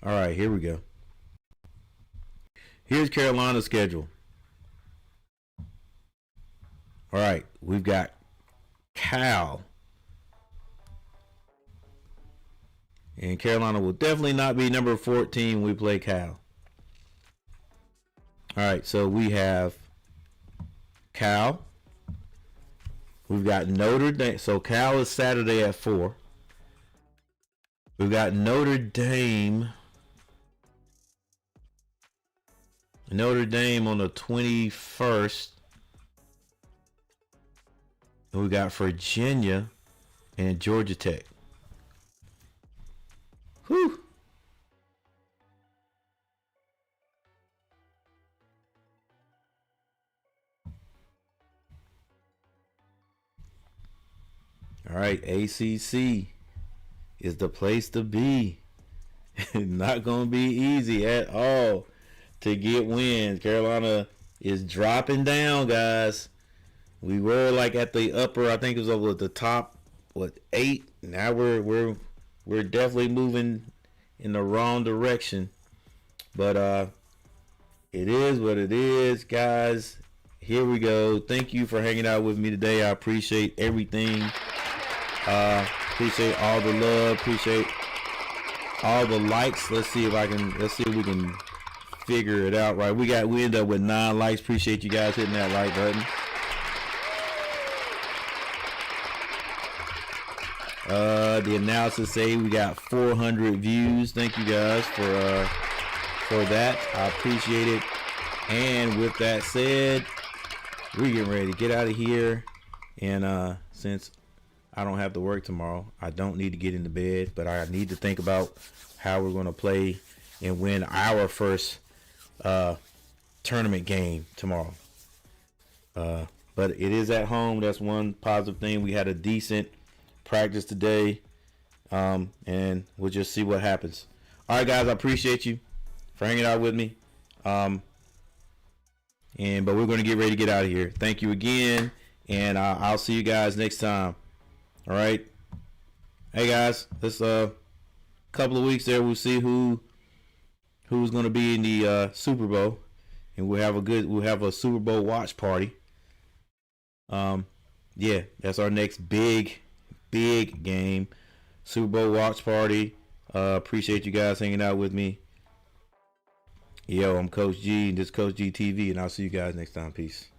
All right, here we go. Here's Carolina's schedule. All right, we've got Cal. And Carolina will definitely not be number 14 when we play Cal. All right, so we have Cal. We've got Notre Dame. So Cal is Saturday at 4. We've got Notre Dame. Notre Dame on the 21st. And we got Virginia and Georgia Tech. Whew. All right, ACC is the place to be. Not going to be easy at all to get wins. Carolina is dropping down, guys. We were like at the upper, I think it was over the top, 8. Now we're definitely moving in the wrong direction. But it is what it is, guys. here we go. Thank you for hanging out with me today. I appreciate everything. Appreciate all the love. Appreciate all the likes. Let's see if we can figure it out right. We end up with 9 likes. Appreciate you guys hitting that like button. The announcers say we got 400 views. Thank you guys for that. I appreciate it. And with that said, we're getting ready to get out of here. And since I don't have to work tomorrow, I don't need to get into bed, but I need to think about how we're going to play and win our first tournament game tomorrow. But it is at home. That's one positive thing. We had a decent practice today, and we'll just see what happens. All right, guys, I appreciate you for hanging out with me. But we're going to get ready to get out of here. Thank you again, and I'll see you guys next time. All right. Hey guys, this couple of weeks there, we'll see who's going to be in the Super Bowl, and we'll have a Super Bowl watch party. Yeah, that's our next big game, Super Bowl watch party. Appreciate you guys hanging out with me. Yo, I'm Coach G, and this is Coach G TV, and I'll see you guys next time. Peace.